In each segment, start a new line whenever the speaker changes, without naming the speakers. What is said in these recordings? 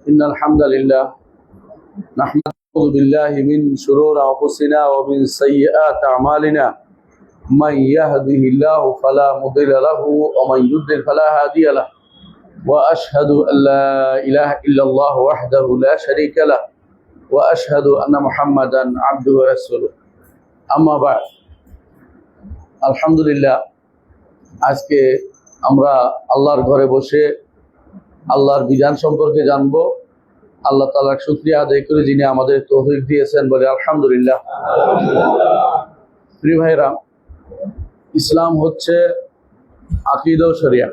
إن الحمد لله نحمده بالله من شرور أنفسنا ومن سيئات أعمالنا من يهده الله فلا مضل له ومن يضلل فلا هادي له وأشهد أن لا إله إلا الله وحده لا شريك له وأشهد أن محمدا عبده ورسوله أما بعد الحمد لله আজকে আমরা আল্লাহর ঘরে বসে আল্লাহর বিধান সম্পর্কে জানবো। আল্লাহ তাআলার শুকরিয়া আদায় করে যিনি আমাদের তৌফিক দিয়েছেন, বলে আলহামদুলিল্লাহ। প্রিয় ভাইরা, ইসলাম হচ্ছে আকীদা ও শরিয়া।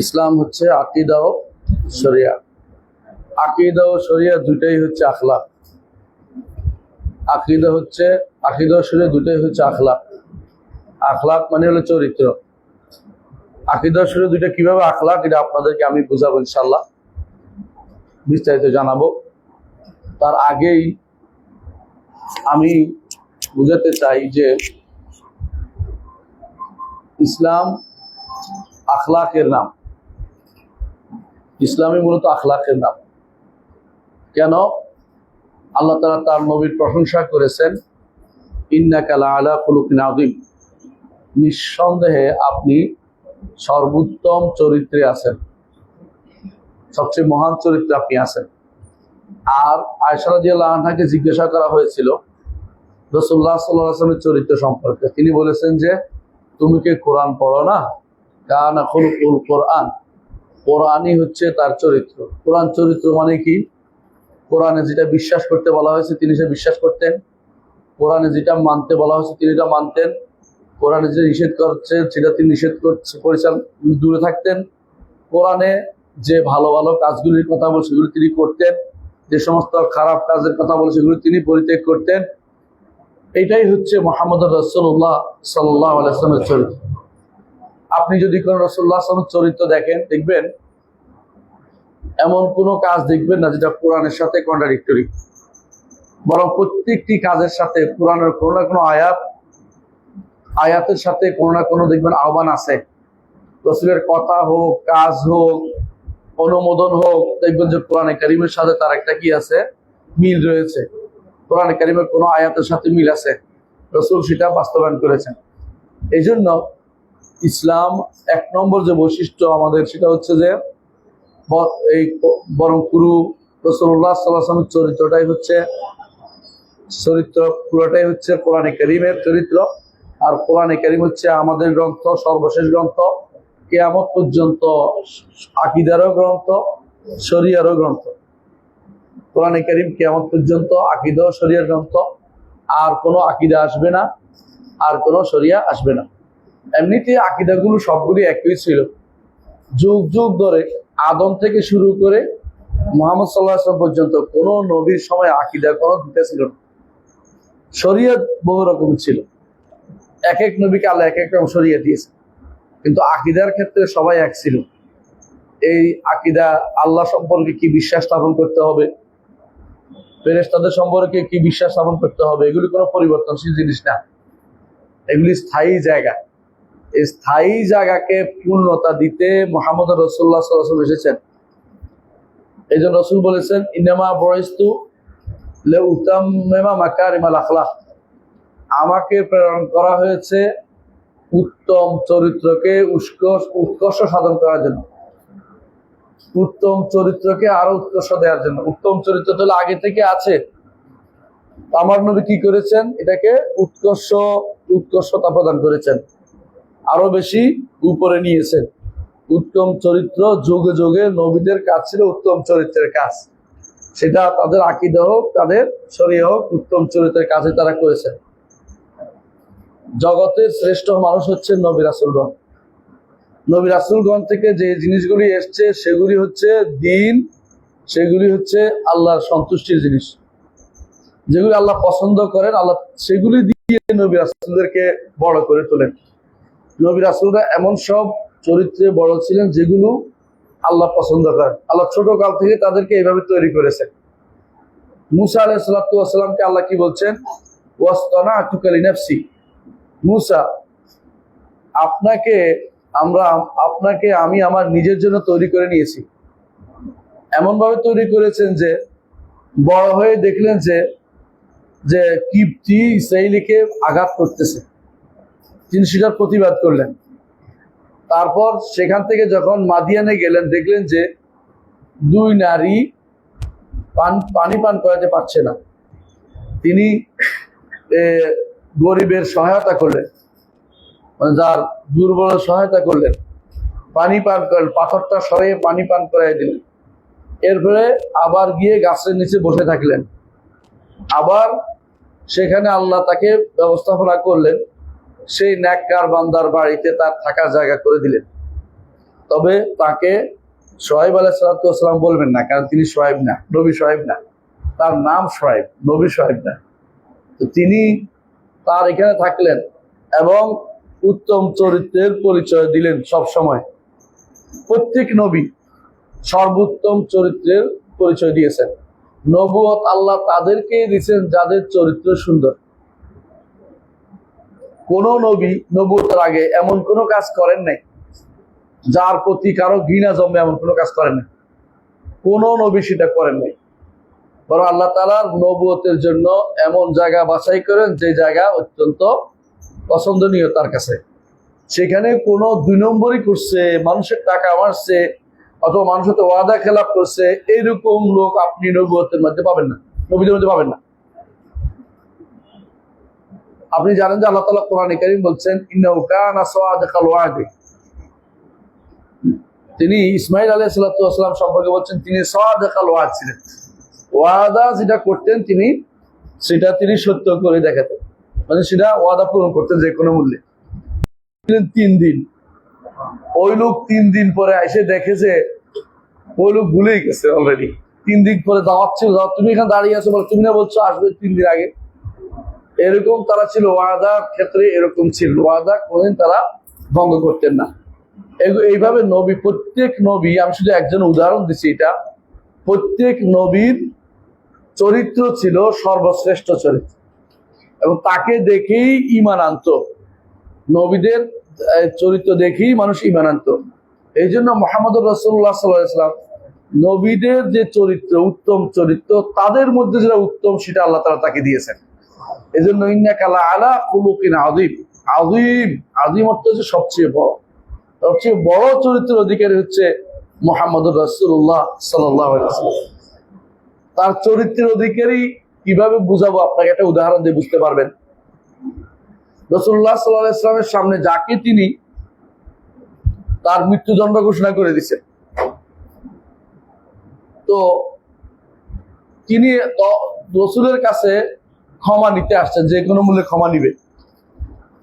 ইসলাম হচ্ছে আকীদা ও শরিয়া। আকীদা ও শরিয়া দুটাই হচ্ছে আখলাক। আকীদা ও শরিয়া দুটাই হচ্ছে আখলাক। আখলাক মানে হলো চরিত্র। আকীদা ও শরিয়া দুইটা কিভাবে আখলাক, এটা আপনাদেরকে আমি বুঝাবো, ইনশাআল্লাহ বিস্তারিত জানাবো। তার আগেই আমি বুঝাতে চাই যে ইসলাম আখলাকের নাম। ইসলামই মূলত আখলাকের নাম। কেন? আল্লাহ তাআলা তার নবীর প্রশংসা করেছেন, ইন্নাকা লাআলা খুলুকিন আযীম, নিঃসন্দেহে আপনি সর্বোত্তম চরিত্রে আছেন, সবচেয়ে মহান চরিত্রে আপনি আছেন। আর আয়েশা রাদিয়াল্লাহু আনহাকে জিজ্ঞাসা করা হয়েছিল রাসূলুল্লাহ সাল্লাল্লাহু আলাইহি ওয়াসাল্লামের চরিত্র সম্পর্কে। তিনি বলেছেন যে, তুমি কি কোরআন পড়ো না? কানা খুলুকুল কোরআন, কোরআনই হচ্ছে তার চরিত্র। কোরআন চরিত্র মানে কি? কোরআনে যেটা বিশ্বাস করতে বলা হয়েছে তিনি সে বিশ্বাস করতেন। কোরআনে যেটা মানতে বলা হয়েছে তিনি এটা মানতেন। কোরআনে যে নিষেধ করছে সেটা তিনি নিষেধ করেছেন, দূরে থাকতেন। কোরআনে যে ভালো ভালো কাজগুলির কথা বলে সেগুলি তিনি করতেন, যে সমস্ত খারাপ কাজের কথা বলে সেগুলি তিনি পরিত্যাগ করতেন। এটাই হচ্ছে মুহাম্মদুর রাসূলুল্লাহ সাল্লাল্লাহু আলাইহি ওয়াসাল্লামের চরিত্র। আপনি যদি কোন রাসূলুল্লাহ সাল্লাল্লাহু আলাইহি ওয়াসাল্লামের চরিত্র দেখেন, দেখবেন এমন কোনো কাজ দেখবেন না যেটা কোরআনের সাথে কন্ট্রাডিক্টরি। বরং প্রত্যেকটি কাজের সাথে কোরআনের কোনো না কোনো আয়াতের সাথে কোনো না কোনো দেখবেন আহ্বান আছে। রাসূলের কথা হোক, কাজ হোক, অনুমোদন হোক, দেখবেন যে কোরআনে কারীমের সাথে তার একটা কি আছে, মিল রয়েছে। কোরআনে কারীমের কোনো আয়াতের সাথে মিল আছে, রাসূল সেটা বাস্তবায়ন করেছেন। এই জন্য ইসলাম এক নম্বর যে বৈশিষ্ট্য আমাদের, সেটা হচ্ছে যে এই বরং পুরো রাসূলুল্লাহ সাল্লাল্লাহু আলাইহি ওয়াসাল্লামের পুরোটাই হচ্ছে কোরআনে কারীমের চরিত্র। আর কোরআনে কারীম হচ্ছে আমাদের গ্রন্থ, সর্বশেষ গ্রন্থ, কিয়ামত পর্যন্ত আকীদারও গ্রন্থ, শরিয়ারও গ্রন্থ। কোরআনে কারীম কিয়ামত পর্যন্ত আকীদা ও শরিয়ার গ্রন্থ। আর কোনো আকীদা আসবে না, আর কোনো শরিয়া আসবে না। এমনিতে আকীদাগুলো সবগুলি একই ছিল। যুগ যুগ ধরে আদম থেকে শুরু করে মুহাম্মদ সাল্লাল্লাহু আলাইহি ওয়াসাল্লাম পর্যন্ত কোনো নবীর সময় আকীদার কোনো দুটা ছিল না। শরিয়ত বহু রকম ছিল। এক এক নবীকে আল্লাহ এক এক রকম শরিয়ত দিয়েছে, কিন্তু আকীদার ক্ষেত্রে সবাই এক ছিল। এই আকীদা আল্লাহ সম্পর্কে কি বিশ্বাস স্থাপন করতে হবে, ফেরেশতাদের সম্পর্কে কি বিশ্বাস স্থাপন করতে হবে, এগুলি কোনো পরিবর্তনশীল জিনিস না। এগুলি স্থায়ী জায়গা। এই স্থায়ী জায়গাকে পূর্ণতা দিতে মুহাম্মদ রাসূলুল্লাহ সাল্লাল্লাহু আলাইহি ওয়াসাল্লাম এসেছেন। এই জন্য রাসূল বলেছেন, ইন্নামা বুইস্তু লিউতাম্মিমা মাকারিমাল আখলাক, আমাকে প্রেরণ করা হয়েছে উত্তম চরিত্রকে উৎকর্ষ সাধন করার জন্য, উত্তম চরিত্রকে আরো উৎকর্ষ দেওয়ার জন্য। উত্তম চরিত্র তো আগে থেকে আছে, আমার নবী কি করেছেন? এটাকে উৎকর্ষতা প্রদান করেছেন, আরো বেশি উপরে নিয়েছেন। উত্তম চরিত্র যুগে যুগে নবীদের কাজ ছিল উত্তম চরিত্রের কাজ। সেটা তাদের আকীদা হোক, তাদের শরিয়া হোক, উত্তম চরিত্রের কাজে তারা করেছেন। জগতের শ্রেষ্ঠ মানুষ হচ্ছে নবী রাসূলগণ। নবী রাসূলগণ থেকে যে জিনিসগুলি এসছে সেগুলি হচ্ছে দ্বীন, সেগুলি হচ্ছে আল্লাহর সন্তুষ্টির জিনিস, যেগুলি আল্লাহ পছন্দ করেন। আল্লাহ সেগুলি দিয়ে নবী রাসূলদেরকে বড় করে তোলেন। নবী রাসূলরা এমন সব চরিত্রে বড় ছিলেন যেগুলো আল্লাহ পছন্দ করেন। আল্লাহ ছোট কাল থেকে তাদেরকে এইভাবে তৈরি করেছেন। মূসা আলাইহিস সালাতু ওয়াস সালামকে আল্লাহ কি বলছেন? ওয়াসতানাতুকা লিনাফসি, মূসা আপনাকে আমি আমার নিজের জন্য তৈরি করে নিয়েছি। এমন ভাবে তৈরি করেছেন যে বড় হয়ে দেখলেন যে যে কিপ্তি ইসরাইলিকে আঘাত করতেছে, তিনি সেটার প্রতিবাদ করলেন। তারপর সেখান থেকে যখন মাদিয়ানে গেলেন, দেখলেন যে দুই নারী পানি পান করাতে পারছে না। তিনি গরিবের সহায়তা করলেন, মানে যার দুর্বল সহায়তা করলেন, পানি পান করলেন, পাথরটা সরিয়ে পানি পান করাই দিলেন। এরপরে আবার গিয়ে গাছের নিচে বসে থাকলেন। আবার সেখানে আল্লাহ তাকে ব্যবস্থাপনা করলেন, সেই নেককার বান্দার বাড়িতে তার থাকার জায়গা করে দিলেন। তবে তাকে সোহাইব আলাইহিস সালাম বলবেন না, কারণ তিনি সোহাইব না, নবী সোহাইব না, তার নাম সোহাইব, নবী সোহাইব না। তো তিনি তার এখানে থাকলেন এবং উত্তম চরিত্রের পরিচয় দিলেন। সব সময় প্রত্যেক নবী সর্বোত্তম চরিত্রের পরিচয় দিয়েছেন। নবুয়ত আল্লাহ তাদেরকে দিয়েছেন যাদের চরিত্র সুন্দর। কোন নবী নবুয়তের আগে এমন কোন কাজ করেন নাই যার প্রতি কারো ঘৃণা জন্মে, এমন কোনো কাজ করেন নাই, কোন নবী সেটা করেন নাই। বরং আল্লাহ তাআলার নবুয়তের জন্য এমন জায়গা বাছাই করেন যে জায়গা অত্যন্ত পছন্দনীয় তার কাছে। সেখানে কোনো দুই নম্বরই করছে, মানুষের টাকা মারছে অথবা মানুষের তো ওয়াদা খেলাপ করছে, এইরকম লোক আপনি নবুয়তের মধ্যে পাবেন না, নবীদের মধ্যে পাবেন না। আপনি জানেন যে আল্লাহ তাআলা কোরআনে কারীম বলছেন, ইন্নাহু কানা সাদিকাল ওয়াদি। তিনি ইসমাঈল আলাইহিস সালাম সম্পর্কে বলছেন, তিনি সাদিকাল ওয়াদ ছিলেন। ওয়াদা যেটা করতেন তিনি সত্য করে দেখাতেন, মানে সেটা ওয়াদা পূরণ করতেন যে কোনো মূল্যে। 3 দিন, ওই লোক 3 দিন পরে এসে দেখে যে ওই লোক ভুলেই গেছে অলরেডি। 3 দিন পরে দাওয়াত ছিল, তুমি এখানে দাঁড়িয়ে আছো, বলে তুমি না বলছো আসবে 3 দিন আগে। এরকম তারা ছিল, ওয়াদার ক্ষেত্রে এরকম ছিল, ওয়াদা কোনদিন তারা ভঙ্গ করতেন না। এইভাবে নবী, প্রত্যেক নবী, আমি শুধু একজন উদাহরণ দিচ্ছি, এটা প্রত্যেক নবীর চরিত্র ছিল সর্বশ্রেষ্ঠ চরিত্র এবং তাকে দেখেই ঈমান আনতো। নবীদের চরিত্র দেখেই মানুষ ঈমান আনতো। এই জন্য মুহাম্মদুর রাসূলুল্লাহ সাল্লাল্লাহু আলাইহি ওয়াসাল্লাম নবীদের যে চরিত্র, উত্তম চরিত্র, তাদের মধ্যে যেটা উত্তম সেটা আল্লাহ তাআলা তাকে দিয়েছেন। এই জন্য ইন্নাকা লাআলা খুলুকিন আযীম। আযীম, আযীম অর্থ হচ্ছে সবচেয়ে বড়। সবচেয়ে বড় চরিত্রের অধিকারী হচ্ছে মুহাম্মদুর রাসূলুল্লাহ সাল্লাল্লাহু আলাইহি ওয়াসাল্লাম। তার চরিত্রের অধিকারী কিভাবে বুঝাবো আপনাকে, একটা উদাহরণ দিয়ে বুঝতে পারবেন। রাসূলুল্লাহ সাল্লাল্লাহু আলাইহি ওয়াসাল্লামের সামনে যাকে তিনি তার মৃত্যুদণ্ড ঘোষণা করে দিয়েছেন, তো তিনি রাসূলের কাছে ক্ষমা নিতে আসছেন, যে কোনো মূল্যে ক্ষমা নিবে।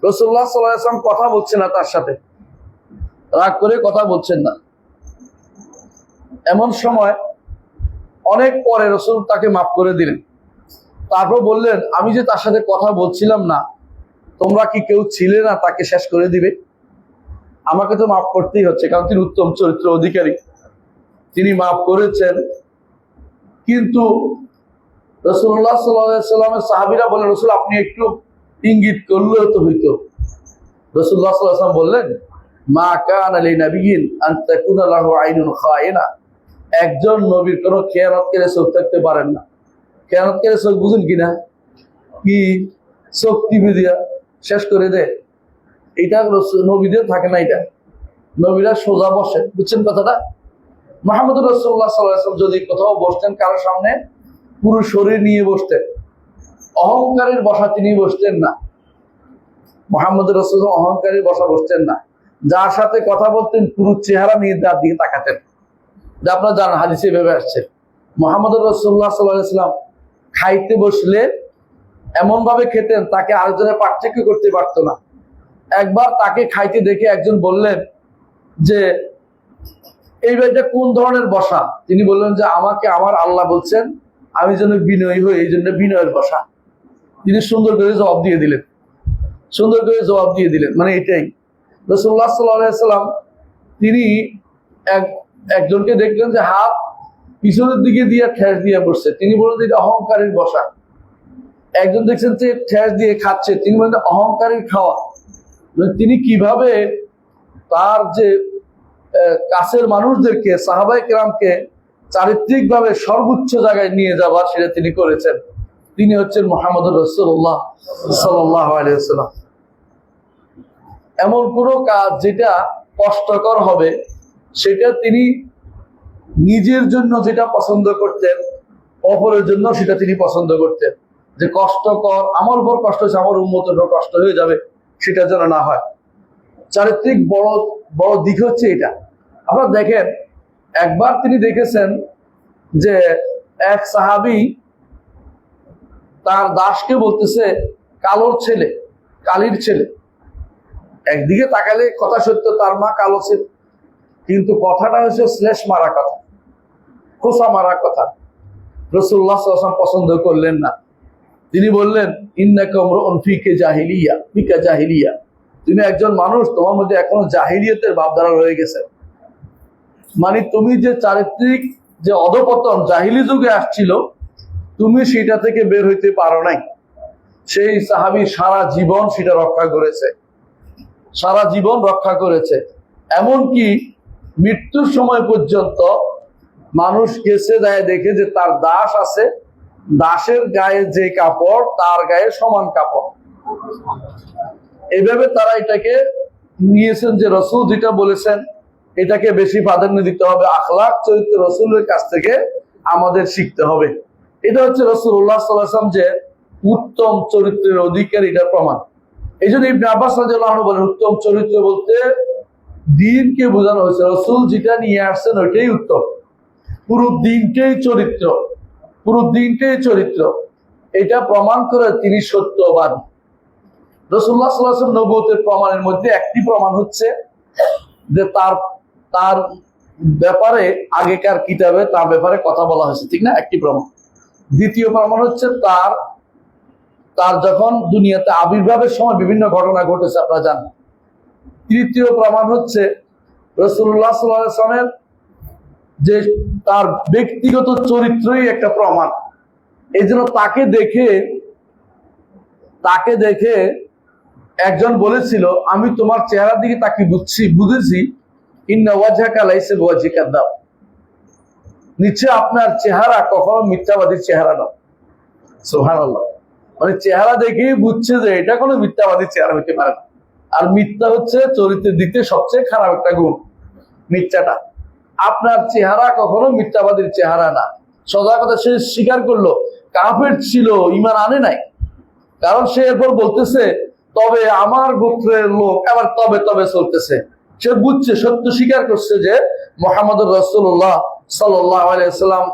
রাসূলুল্লাহ সাল্লাল্লাহু আলাইহি ওয়াসাল্লাম কথা বলছেন না, তার সাথে রাগ করে কথা বলছেন না। এমন সময় অনেক পরে রাসূল তাকে মাফ করে দিলেন। তারপর বললেন, আমি যে তার সাথে কথা বলছিলাম না, তোমরা কি কেউ ছিলে না তাকে শেষ করে দিবে? আমাকে তো মাফ করতেই হচ্ছে, কারণ তিনি উত্তম চরিত্র অধিকারী। তিনি মাফ করেছেন। কিন্তু রাসূলুল্লাহ সাল্লাল্লাহু আলাইহি ওয়াসাল্লামের সাহাবীরা বললেন, রাসূল আপনি একটু ইঙ্গিত করলেও তো হইতো। রাসূলুল্লাহ সাল্লাল্লাহু আলাইহি ওয়াসাল্লাম বললেন, মা কানা লিনাবিয়্যিন আন তাকুনা লাহু আইনুন খায়িনা। একজন নবীর কোনো খেয়ানতকারী চোখ থাকতে পারেন না। খেয়ানতকারী চোখ বুঝেন কিনা? কি চোখ টিপে দিয়া শেষ করে দেয়, এটা নবীদের থাকে না। এটা নবীরা সোজা বসে, বুঝছেন কথাটা? মুহাম্মদুর রাসূলুল্লাহ সাল্লাল্লাহু আলাইহি ওয়াসাল্লাম যদি কোথাও বসতেন কারো সামনে, পুরো শরীর নিয়ে বসতেন, অহংকারের বসা তিনি বসতেন না। মুহাম্মদুর রাসূলুল্লাহ অহংকারের বসা বসতেন না। যার সাথে কথা বলতেন পুরো চেহারা নিয়ে তার দিকে তাকাতেন। যা আপনারা জানেন, হাদিসে ভেবে আসছে। মুহাম্মদুর রাসূলুল্লাহ সাল্লাল্লাহু আলাইহি ওয়াসাল্লাম খাইতে বসলে এমন ভাবে খেতেন তাকে আরেকজনের পার্থক্য করতে পারতো না। একবার তাকে খাইতে দেখে একজন বললেন যে এই ভাইটা কোন ধরনের বসা? তিনি বললেন যে আমাকে আমার আল্লাহ বলছেন আমি যেন বিনয়ী হই, এই জন্য বিনয়ের বসা। তিনি সুন্দর করে জবাব দিয়ে দিলেন, মানে এটাই। রাসূলুল্লাহ সাল্লাল্লাহু আলাইহি ওয়াসাল্লাম তিনি একজনকে দেখলেন যে হাত পিছনের দিকে দিয়ে ঠেস দিয়ে বসছে, তিনি বললেন এটা অহংকারের বসা। একজন দেখছেন যে ঠেস দিয়ে খাচ্ছে, তিনি বললেন অহংকারের খাওয়া। তিনি কিভাবে তার যে কাছের মানুষদেরকে, সাহাবায়ে কেরামকে চারিত্রিক ভাবে সর্বোচ্চ জায়গায় নিয়ে যাবার সেটা তিনি করেছেন। তিনি হচ্ছেন মুহাম্মদুর রাসূলুল্লাহ সাল্লাল্লাহু আলাইহি ওয়াসাল্লাম। এমন কোনো কাজ যেটা কষ্টকর হবে সেটা তিনি নিজের জন্য যেটা পছন্দ করতেন, অপরের জন্য সেটা তিনি পছন্দ করতেন। যে কষ্টকর, আমার উপর কষ্ট হচ্ছে, আমার উম্মতের উপর কষ্ট হয়ে যাবে, সেটা যেন না হয়। চারিত্রিক বড় বড় দিক হচ্ছে এটা। আপনারা দেখেন, একবার তিনি দেখেছেন যে এক সাহাবী তার দাসকে বলতেছে কালোর ছেলে, কালির ছেলে। একদিকে তাকালে কথা সত্য, তার মা কালো ছিল, কিন্তু কথাটা হচ্ছে শ্লেষ মারা কথা, খোসা মারা কথা। রাসূলুল্লাহ সাল্লাল্লাহু আলাইহি ওয়াসাল্লাম পছন্দ করলেন না। তিনি বললেন, ইন্নাকা ইমরুউন ফিকা জাহিলিয়া, ফিকা জাহিলিয়া, তুমি একজন মানুষ, তোমার মধ্যে এখনো জাহিলিয়াতের ভাবধারা রয়ে গেছে। মানে তুমি যে চারিত্রিক যে অধপতন জাহিলি যুগে আসছিল, তুমি সেটা থেকে বের হইতে পারো নাই। সেই সাহাবী সারা জীবন সেটা রক্ষা করেছে, সারা জীবন রক্ষা করেছে। এমনকি মৃত্যুর সময় পর্যন্ত মানুষ গেছে যায় দেখে যে তার দাস আছে, দাসের গায়ে যে কাপড় তার গায়ে সমান কাপড়। এইভাবে তারা এটাকে নিয়েছেন যে রাসূল যেটা বলেছেন এটাকে বেশি প্রাধান্য দিতে হবে, আখলাক চরিত্র রাসূলের কাছ থেকে আমাদের শিখতে হবে। এটা হচ্ছে রাসূলুল্লাহ সাল্লাল্লাহু আলাইহি ওয়াসাল্লাম যে উত্তম চরিত্রের অধিকারী, এটা প্রমাণ। এই জন্য ইবনে আব্বাস রাদিয়াল্লাহু আনহু বলেন, উত্তম চরিত্র বলতে দ্বীনকে বোঝানো হয়েছে। রাসূল যেটা নিয়ে আসছেন ওইটাই উত্তম, পুরো দিনটাই চরিত্র, পুরো দিনটাই চরিত্র। এটা প্রমাণ করে তিনি সত্যবাদী। রাসূলুল্লাহ সাল্লাল্লাহু আলাইহি ওয়াসাল্লাম নবুয়তের প্রমাণের মধ্যে একটি প্রমাণ হচ্ছে যে তার ব্যাপারে আগেকার কিতাবে তার ব্যাপারে কথা বলা হয়েছে, ঠিক না? একটি প্রমাণ। দ্বিতীয় প্রমাণ হচ্ছে তার যখন দুনিয়াতে আবির্ভাবের সময় বিভিন্ন ঘটনা ঘটেছে, আপনারা জানেন। তৃতীয় প্রমাণ হচ্ছে রাসূলুল্লাহ সাল্লাল্লাহু আলাইহি ওয়াসাল্লামের যে তার ব্যক্তিগত চরিত্রই একটা প্রমাণ। এই জন্য তাকে দেখে একজন বলেছিল, আমি তোমার চেহারার দিকে তাকে বুঝেছি, ইন্না ওয়াজহাকা লাইসা বিওয়াজহি কাযাব, নিচে আপনার চেহারা কখনো মিথ্যাবাদীর চেহারা নয়। সুবহানাল্লাহ। মানে চেহারা দেখেই বুঝছে যে এটা কোনো মিথ্যাবাদীর চেহারা হতে পারে না। আর মিথ্যা হচ্ছে চরিত্রের দিক থেকে সবচেয়ে খারাপ একটা গুণ, মিথ্যাটা। আপনার চেহারা কখনো মিথ্যাবাদীর চেহারা না। সোজা কথা সে স্বীকার করলো, কাফের ছিল, ঈমান আনে নাই। কারণ সে এরপর বলতেছে, তবে আমার গোত্রের লোক আবার তবে তবে চলতেছে। সে বুঝছে, সত্য স্বীকার করছে যে মুহাম্মদুর রাসূলুল্লাহ সাল্লাল্লাহু আলাইহি ওয়াসাল্লাম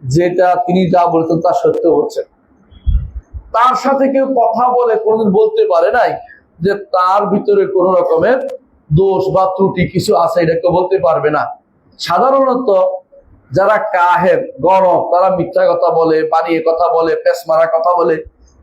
যেটা তিনি যা বলতেন তা সত্য বলছেন। তার সাথে কেউ কথা বলে কোনোদিন বলতে পারে নাই যে তার ভিতরে কোন রকমের দোষ বা ত্রুটি কিছু আছে, এটা কেউ বলতে পারবে না। সাধারণত যারা কাহের গণক তারা মিথ্যা কথা বলে, বানিয়ে কথা বলে, পেশ মারা কথা বলে।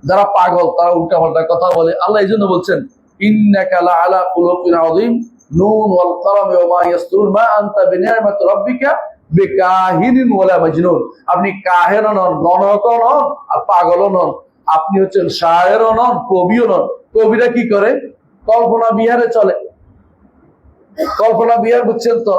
যারা পাগল তারা উল্টাপাল্টা কথা বলে। আল্লাহ এই জন্য বলছেন, ইন্নাকা লাআলা খুলুকিন আযীম, নুন ওয়াল কলামি ওয়া মা ইয়াসতুরুন, মা আনতা বিনিআমাতি রাব্বিকা বিকাহিনিন ওয়ালা মাজনুন। আপনি কাহেরও নন, গণকও নন, আর পাগলও নন। আপনি হচ্ছেন শায়েরও নন, কবিও নন। কবিরা কি করে? কল্পনা বিহারে চলে। কল্পনা বিহার বুঝছেন তো?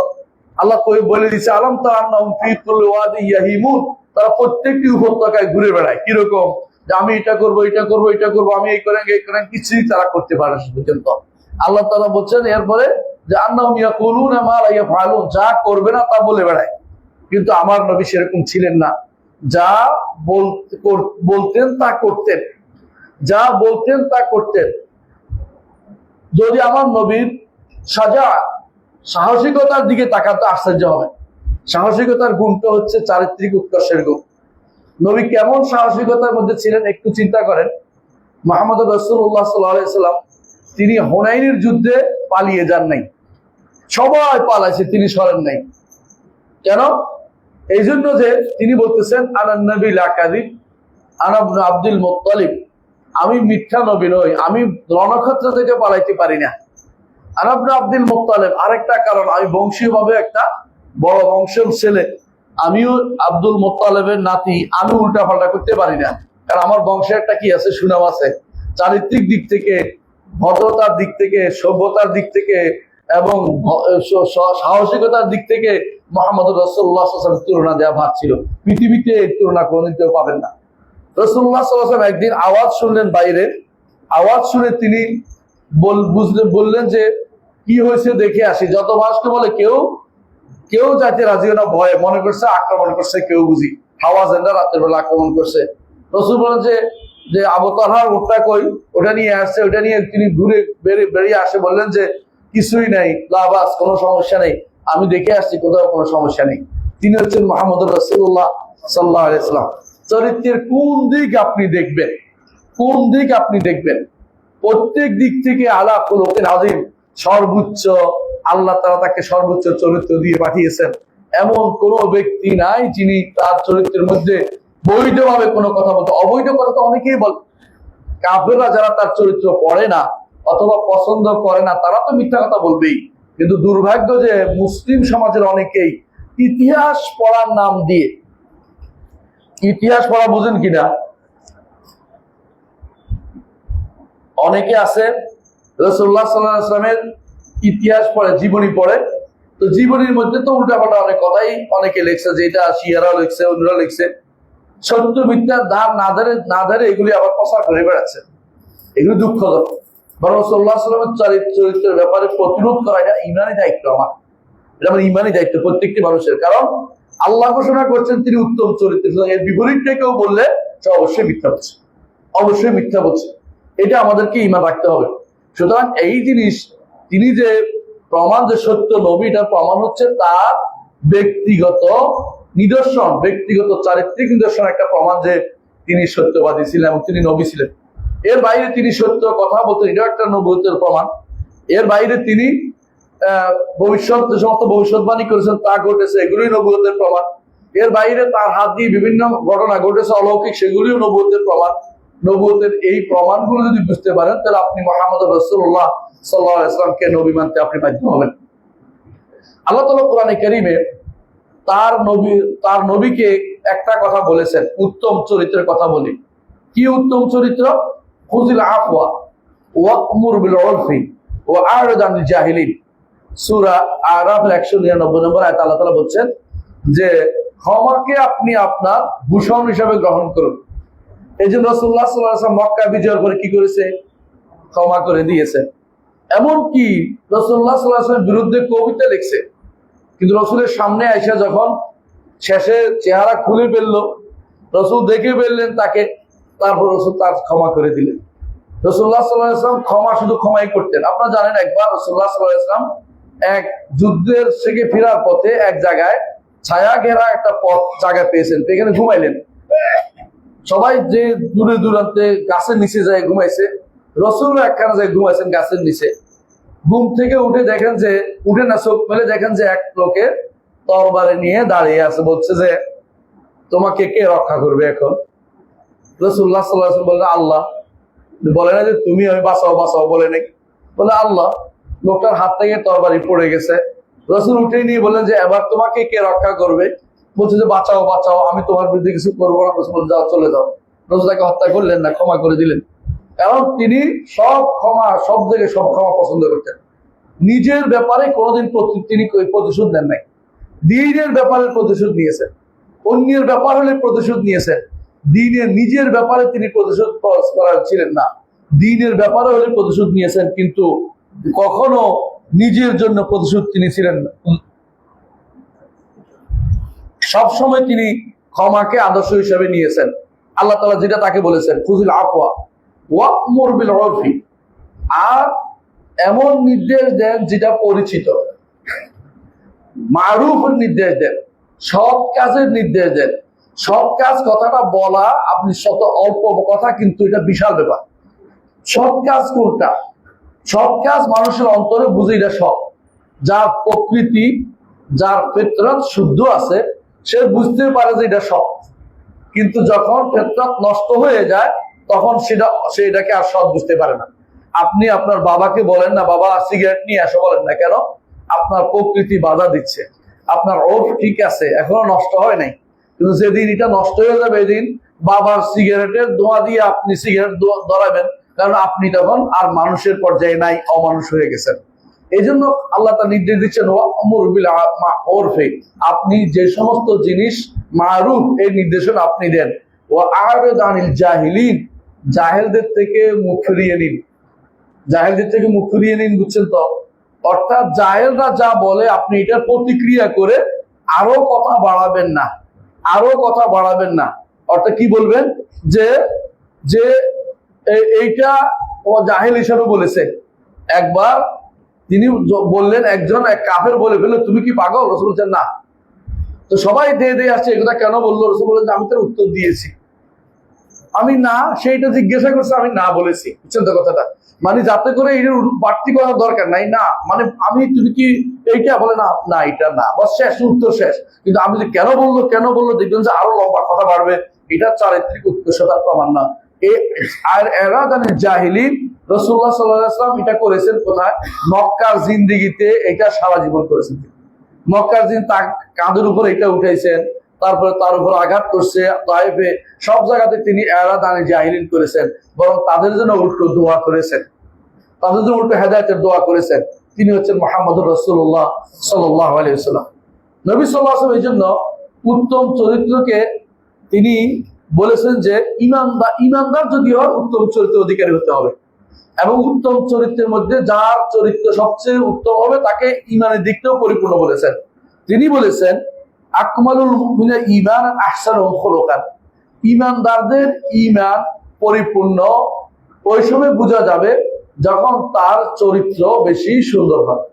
আল্লাহ কই বলে দিচ্ছে, আলাম তাআন্নাহুম ফী কুল্লি ওয়াদি ইয়াহিমুন, তারা প্রত্যেকটি উপত্যকায় ঘুরে বেড়ায়। কিরকম? যে আমি এটা করবো, এটা করবো, এটা করবো, আমি এই করেন কিছুই তারা করতে পারে পর্যন্ত। আল্লাহ তাআলা বলছেন এরপরে যে আন্নাহুম ইয়াকুলুনা মা লা ইয়াফআলুন, যা করবে না তা বলে বেড়ায়। কিন্তু আমার নবী সেরকম ছিলেন না। যা বলতেন তা করতেন, যা বলতেন তা করতেন। যদি আমার নবীর সাহসিকতার দিকে তাকাতে আশ্চর্য হবে। সাহসিকতার গুণটা হচ্ছে চারিত্রিক উৎকর্ষের গুণ। নবী কেমন সাহসিকতার মধ্যে ছিলেন একটু চিন্তা করেন। মুহাম্মদুর রাসূলুল্লাহ সাল্লাল্লাহু আলাইহি ওয়াসাল্লাম তিনি হুনাইনের যুদ্ধে পালিয়ে যান নাই। সবাই পালাইছে, তিনি সরেন নাই। কেন? এই জন্য যে তিনি বলতেছেন, আনান নবী লা কাযিব, আনা ইবনে আব্দুল মুত্তালিব, আমি মিথ্যা নবী নই, আমি রণক্ষেত্র থেকে পালাইতে পারি না। আনা ইবনে আব্দুল মুত্তালিব, আরেকটা কারণ, আমি বংশীয়ভাবে একটা বড় বংশের ছেলে, আমিও আব্দুল মুত্তালিবের নাতি, আমি উল্টা পাল্টা করতে পারি না। কারণ আমার বংশে একটা কি আছে, সুনাম আছে। চারিত্রিক দিক থেকে, ভদ্রতার দিক থেকে, সভ্যতার দিক থেকে, এবং সাহসিকতার দিক থেকে মোহাম্মদ রাসূলুল্লাহ সাল্লাল্লাহু আলাইহি ওয়াসাল্লামের তুলনা দেওয়া ভার ছিল। পৃথিবীতে এই তুলনা কোনদিন কেউ পাবেন না। রাসূলুল্লাহ সাল্লাল্লাহু আলাইহি ওয়াসাল্লাম একদিন আওয়াজ শুনলেন বাইরে। আওয়াজ শুনে তিনি বললেন যে কি হয়েছে দেখে আসি। যত মানুষকে বলে কেউ যাইতে রাজি না, ভয়ে মনে করছে আক্রমণ করছে, কেউ বুঝি হাওয়া জেন্ডা রাতের বেলা আক্রমণ করছে। রাসূল বলেন যে আবু তালহার উটটা কই, ওটা নিয়ে আসছে। ওটা নিয়ে তিনি ঘুরে বেরিয়ে আসে, বললেন যে কিছুই নাই, লাবাস, কোনো সমস্যা নেই, আমি দেখে আসছি, কোথাও কোনো সমস্যা নেই। তিনি হচ্ছেন মুহাম্মদুর রাসূলুল্লাহ সাল্লাল্লাহু আলাইহি ওয়াসাল্লাম। চরিত্রের কোন দিক আপনি দেখবেন, কোন দিক আপনি দেখবেন, প্রত্যেক দিক থেকে আলা খুলুকিন আযীম, সর্বোচ্চ, আল্লাহ তাআলা তাকে সর্বোচ্চ চরিত্র দিয়ে পাঠিয়েছেন। এমন কোন ব্যক্তি নাই যিনি তার চরিত্রের মধ্যে বৈধভাবে কোনো কথা বলতে। অবৈধ কথা তো অনেকেই বল, কাফেররা যারা তার চরিত্র পড়ে না অথবা পছন্দ করে না তারা তো মিথ্যা কথা বলবেই। কিন্তু দুর্ভাগ্য যে মুসলিম সমাজের অনেকেই ইতিহাস পড়ার নাম দিয়ে, ইতিহাস পড়া বুঝেন কিনা, অনেকে আছে রাসূলুল্লাহ সাল্লাল্লাহু আলাইহি ওয়াসাল্লামের ইতিহাস পড়ে, জীবনী পড়ে, তো জীবনীর মধ্যে তো উল্টাপাল্টা অনেক কথাই অনেকে লিখছে, যেটা শিয়ারা লিখছে, অন্যরা লিখছে, সত্য মিথ্যার ধার না ধরে এগুলি আবার প্রচার করে বেড়াচ্ছে। এগুলি দুঃখজনক। বরং রাসূলুল্লাহ সাল্লাল্লাহু আলাইহি ওয়াসাল্লামের চরিত্রের ব্যাপারে প্রতিরোধ করা এটা ইমানি দায়িত্ব আমার, এটা আমার ইমানি দায়িত্ব প্রত্যেকটি মানুষের। কারণ আল্লাহ ঘোষণা করছেন তিনি উত্তম চরিত্র, এর বিপরীতটা কেউ বললে সে অবশ্যই মিথ্যা বলছে, অবশ্যই মিথ্যা বলছে। এটা আমাদেরকে ইমান রাখতে হবে। সুতরাং এই জিনিস, তিনি যে প্রমাণ যে সত্য নবী, এটার প্রমাণ হচ্ছে তার ব্যক্তিগত নিদর্শন, ব্যক্তিগত চারিত্রিক নিদর্শন একটা প্রমাণ যে তিনি সত্যবাদী ছিলেন এবং তিনি নবী ছিলেন। এর বাইরে তিনি সত্য কথা বলতেন, এটাও একটা নবুয়তের প্রমাণ। এর বাইরে তিনি ভবিষ্যৎ, যে সমস্ত ভবিষ্যৎবাণী করেছেন তা ঘটেছে, এগুলোই নবুয়তের প্রমাণ। এর বাইরে তার হাত দিয়ে বিভিন্ন ঘটনা ঘটেছে অলৌকিক, সেগুলিও নবুয়তের প্রমাণ। নবুয়তের এই প্রমাণগুলো যদি বুঝতে পারেন তাহলে আপনি মুহাম্মদ রাসূলুল্লাহ সাল্লাল্লাহু আলাইহি ওয়াসাল্লামকে নবী মানতে আপনি বাধ্য হবেন। আল্লাহ তাআলা কোরআনে কারীমে তার নবীকে একটা কথা বলেছেন, উত্তম চরিত্রের কথা বলি। কি উত্তম চরিত্র? খুযিল আফওয়া ওয়া'মুর বিল উরফি ওয়া আ'রিদ আনিল জাহিলিন। সূরা আরাফের 199 নম্বর আয়াতে আল্লাহ তাআলা বলছেন যে ক্ষমাকে আপনি আপনার ভূষণ হিসাবে গ্রহণ করুন। এই জন্য রাসূলুল্লাহ সাল্লাল্লাহু আলাইহি ওয়াসাল্লাম মক্কা বিজয়ের পরে কি করেছে? ক্ষমা করে দিয়েছে। এমনকি রাসূলুল্লাহ সাল্লাল্লাহু আলাইহি ওয়াসাল্লামের বিরুদ্ধে কবিতা লিখছে, কিন্তু রসুলের সামনে আইসা যখন শেষে চেহারা খুলে ফেললো, রসুল দেখে ফেললেন তাকে, তারপর রসুল তার ক্ষমা করে দিলেন। রাসূলুল্লাহ সাল্লাল্লাহু আলাইহি ওয়াসাল্লাম ক্ষমা শুধু ক্ষমাই করতেন। আপনারা জানেন একবার রাসূলুল্লাহ সাল্লাল্লাহু আলাইহি ওয়াসাল্লাম এক যুদ্ধের থেকে ফেরার পথে এক জায়গায় ছায়া ঘেরা একটা পথ জায়গা পেয়েছেন, এখানে ঘুমাইলেন। সবাই যে দূরে দূরান্তে গাছের নিচে যায় ঘুমাইছে, রসুলও একখানে যায় ঘুমাইছেন গাছের নিচে। ঘুম থেকে উঠে দেখেন যে, উঠে না চোখ মেলে দেখেন যে এক লোকে তরবারি নিয়ে দাঁড়িয়ে আছে, বলছে যে তোমাকে কে রক্ষা করবে এখন? রাসূলুল্লাহ সাল্লাল্লাহু আলাইহি ওয়াসাল্লাম বললেন আল্লাহ। বলে না যে তুমি আমি বাঁচাও বাঁচাও, বলে নাই, বলে আল্লাহ। লোকটার হাত থেকে তরবারি পড়ে গেছে। রাসূল উঠে নিয়ে বললেন যে এবার তোমাকে কে রক্ষা করবে? বলছে যে বাঁচাও বাঁচাও, আমি তোমার বিরুদ্ধে কিছু করবো না। রাসূল যাও, চলে যাও। রাসূল তাকে হত্যা করলেন না, ক্ষমা করে দিলেন। কারণ তিনি সব ক্ষমা, সব জায়গায় সব ক্ষমা পছন্দ করতেন। নিজের ব্যাপারে কোনোদিন তিনি প্রতিশোধ নেন নাই। দ্বীনের ব্যাপারে প্রতিশোধ নিয়েছেন, অন্যের ব্যাপার হলে প্রতিশোধ নিয়েছেন। দ্বীনের নিজের ব্যাপারে তিনি প্রতিশোধ করার ছিলেন না। দ্বীনের ব্যাপারে হলে প্রতিশোধ নিয়েছেন, কিন্তু কখনো নিজের জন্য প্রতিশোধ তিনি ছিলেন না। সবসময় তিনি ক্ষমাকে আদর্শ হিসেবে নিয়েছেন। আল্লাহ তাআলা যেটা তাকে বলেছেন খুযিল আফওয়া ওয়া'মুর বিল উরফি, আর এমন নির্দেশ দেন যেটা পরিচিত, মারুফের নির্দেশ দেন, সৎ কাজের নির্দেশ দেন। সৎ কাজ কথাটা বলা আপনি শত অল্প কথা, কিন্তু এটা বিশাল ব্যাপার। সৎ কাজ কোনটা? সৎ কাজ মানুষের অন্তরে বুঝে এটা সৎ। যার প্রকৃতি, যার ফিতরত শুদ্ধ আছে, সে বুঝতে পারে যে এটা সৎ। কিন্তু যখন ফিতরত নষ্ট হয়ে যায় তখন সে এটাকে আর সৎ বুঝতে পারে না। আপনি আপনার বাবাকে বলেন না বাবা সিগারেট নিয়ে আসো, বলেন না কেন? আপনার প্রকৃতি বাধা দিচ্ছে। আপনার ওঠ ঠিক আছে, এখনো নষ্ট হয় নাই, কিন্তু যেদিন এটা নষ্ট হয়ে যাবে এদিন বাবার সিগারেটের ধোঁয়া দিয়ে আপনি সিগারেট ধরাবেন, কারণ আপনি তখন আর মানুষের পর্যায়ে নাই, অমানুষ হয়ে গেছেন। এই জন্য আল্লাহ তা নির্দেশ দিচ্ছেন আপনি যে সমস্ত জিনিস মারুফ এই নির্দেশনা আপনি দেন। ও আ'রিদ আনিল জাহিলিন, জাহেলদের থেকে মুখ ফিরিয়ে নিন। জাহেলদের থেকে মুখ ফিরিয়ে নিন, বুঝছেন তো? অর্থাৎ জাহেলরা যা বলে আপনি এটার প্রতিক্রিয়া করে আরো কথা বাড়াবেন না, আরো কথা বাড়াবেন না। অর্থাৎ কি বলবেন যে যে এইটা ও জাহেল হিসাবে বলেছে। একবার তিনি বললেন, একজন এক কাফের বলে ফেললো তুমি কি পাগল? রাসূল বলছেন না। তো সবাই দিয়ে আসছে এগুলা কেন বললো? রাসূল বললেন আমি তার উত্তর দিয়েছি। আমি না, সেইটা জিজ্ঞাসা করছে, আমি না বলেছি। বুঝছেন তো কথাটা? মানে যাতে করে এর বাড়তি করার দরকার নাই। না মানে আমি তুমি কি এইটা বলে না, না এটা না, বস শেষ, উত্তর শেষ। কিন্তু আমি যে কেন বললো দেখবেন যে আরো লম্বা কথা বাড়বে। এটা চারিত্রিক উৎকর্ষতার প্রমাণ না। আর এরা জানেন জাহিলিন, রাসূলুল্লাহ সাল্লাল্লাহু আলাইহি ওয়াসাল্লাম এটা করেছেন কোথায়? মক্কার জিন্দেগিতে এটা সারা জীবন করেছেন। মক্কার জিন তার কাঁধের উপর এটা উঠাইছেন, তারপরে তার উপর আঘাত করছে তায়েফে, সব জায়গাতে তিনি এরা দানে জাহিলিন করেছেন। বরং তাদের জন্য উল্টো দোয়া করেছেন, তাদের জন্য উল্টো হেদায়েতের দোয়া করেছেন। তিনি হচ্ছেন মুহাম্মদুর রাসূলুল্লাহ সাল্লাল্লাহু আলাইহি ওয়াসাল্লাম। নবী সাল্লাল্লাহু আলাইহি ওয়াসাল্লাম এই জন্য উত্তম চরিত্রকে তিনি বলেছেন যে ইমানদার যদি হয় উত্তম চরিত্রের অধিকারী হতে হবে। এবং উত্তম চরিত্রের মধ্যে যার চরিত্র সবচেয়ে উত্তম হবে তাকে ইমানের দিকটাও পরিপূর্ণ বলেছেন। তিনি বলেছেন আকমালুল মুমিনিনা ঈমানান আহসানুহুম খুলুকান, ঈমানদারদের ঈমান পরিপূর্ণ ওই সময় বোঝা যাবে যখন তার চরিত্র বেশি সুন্দর হয়।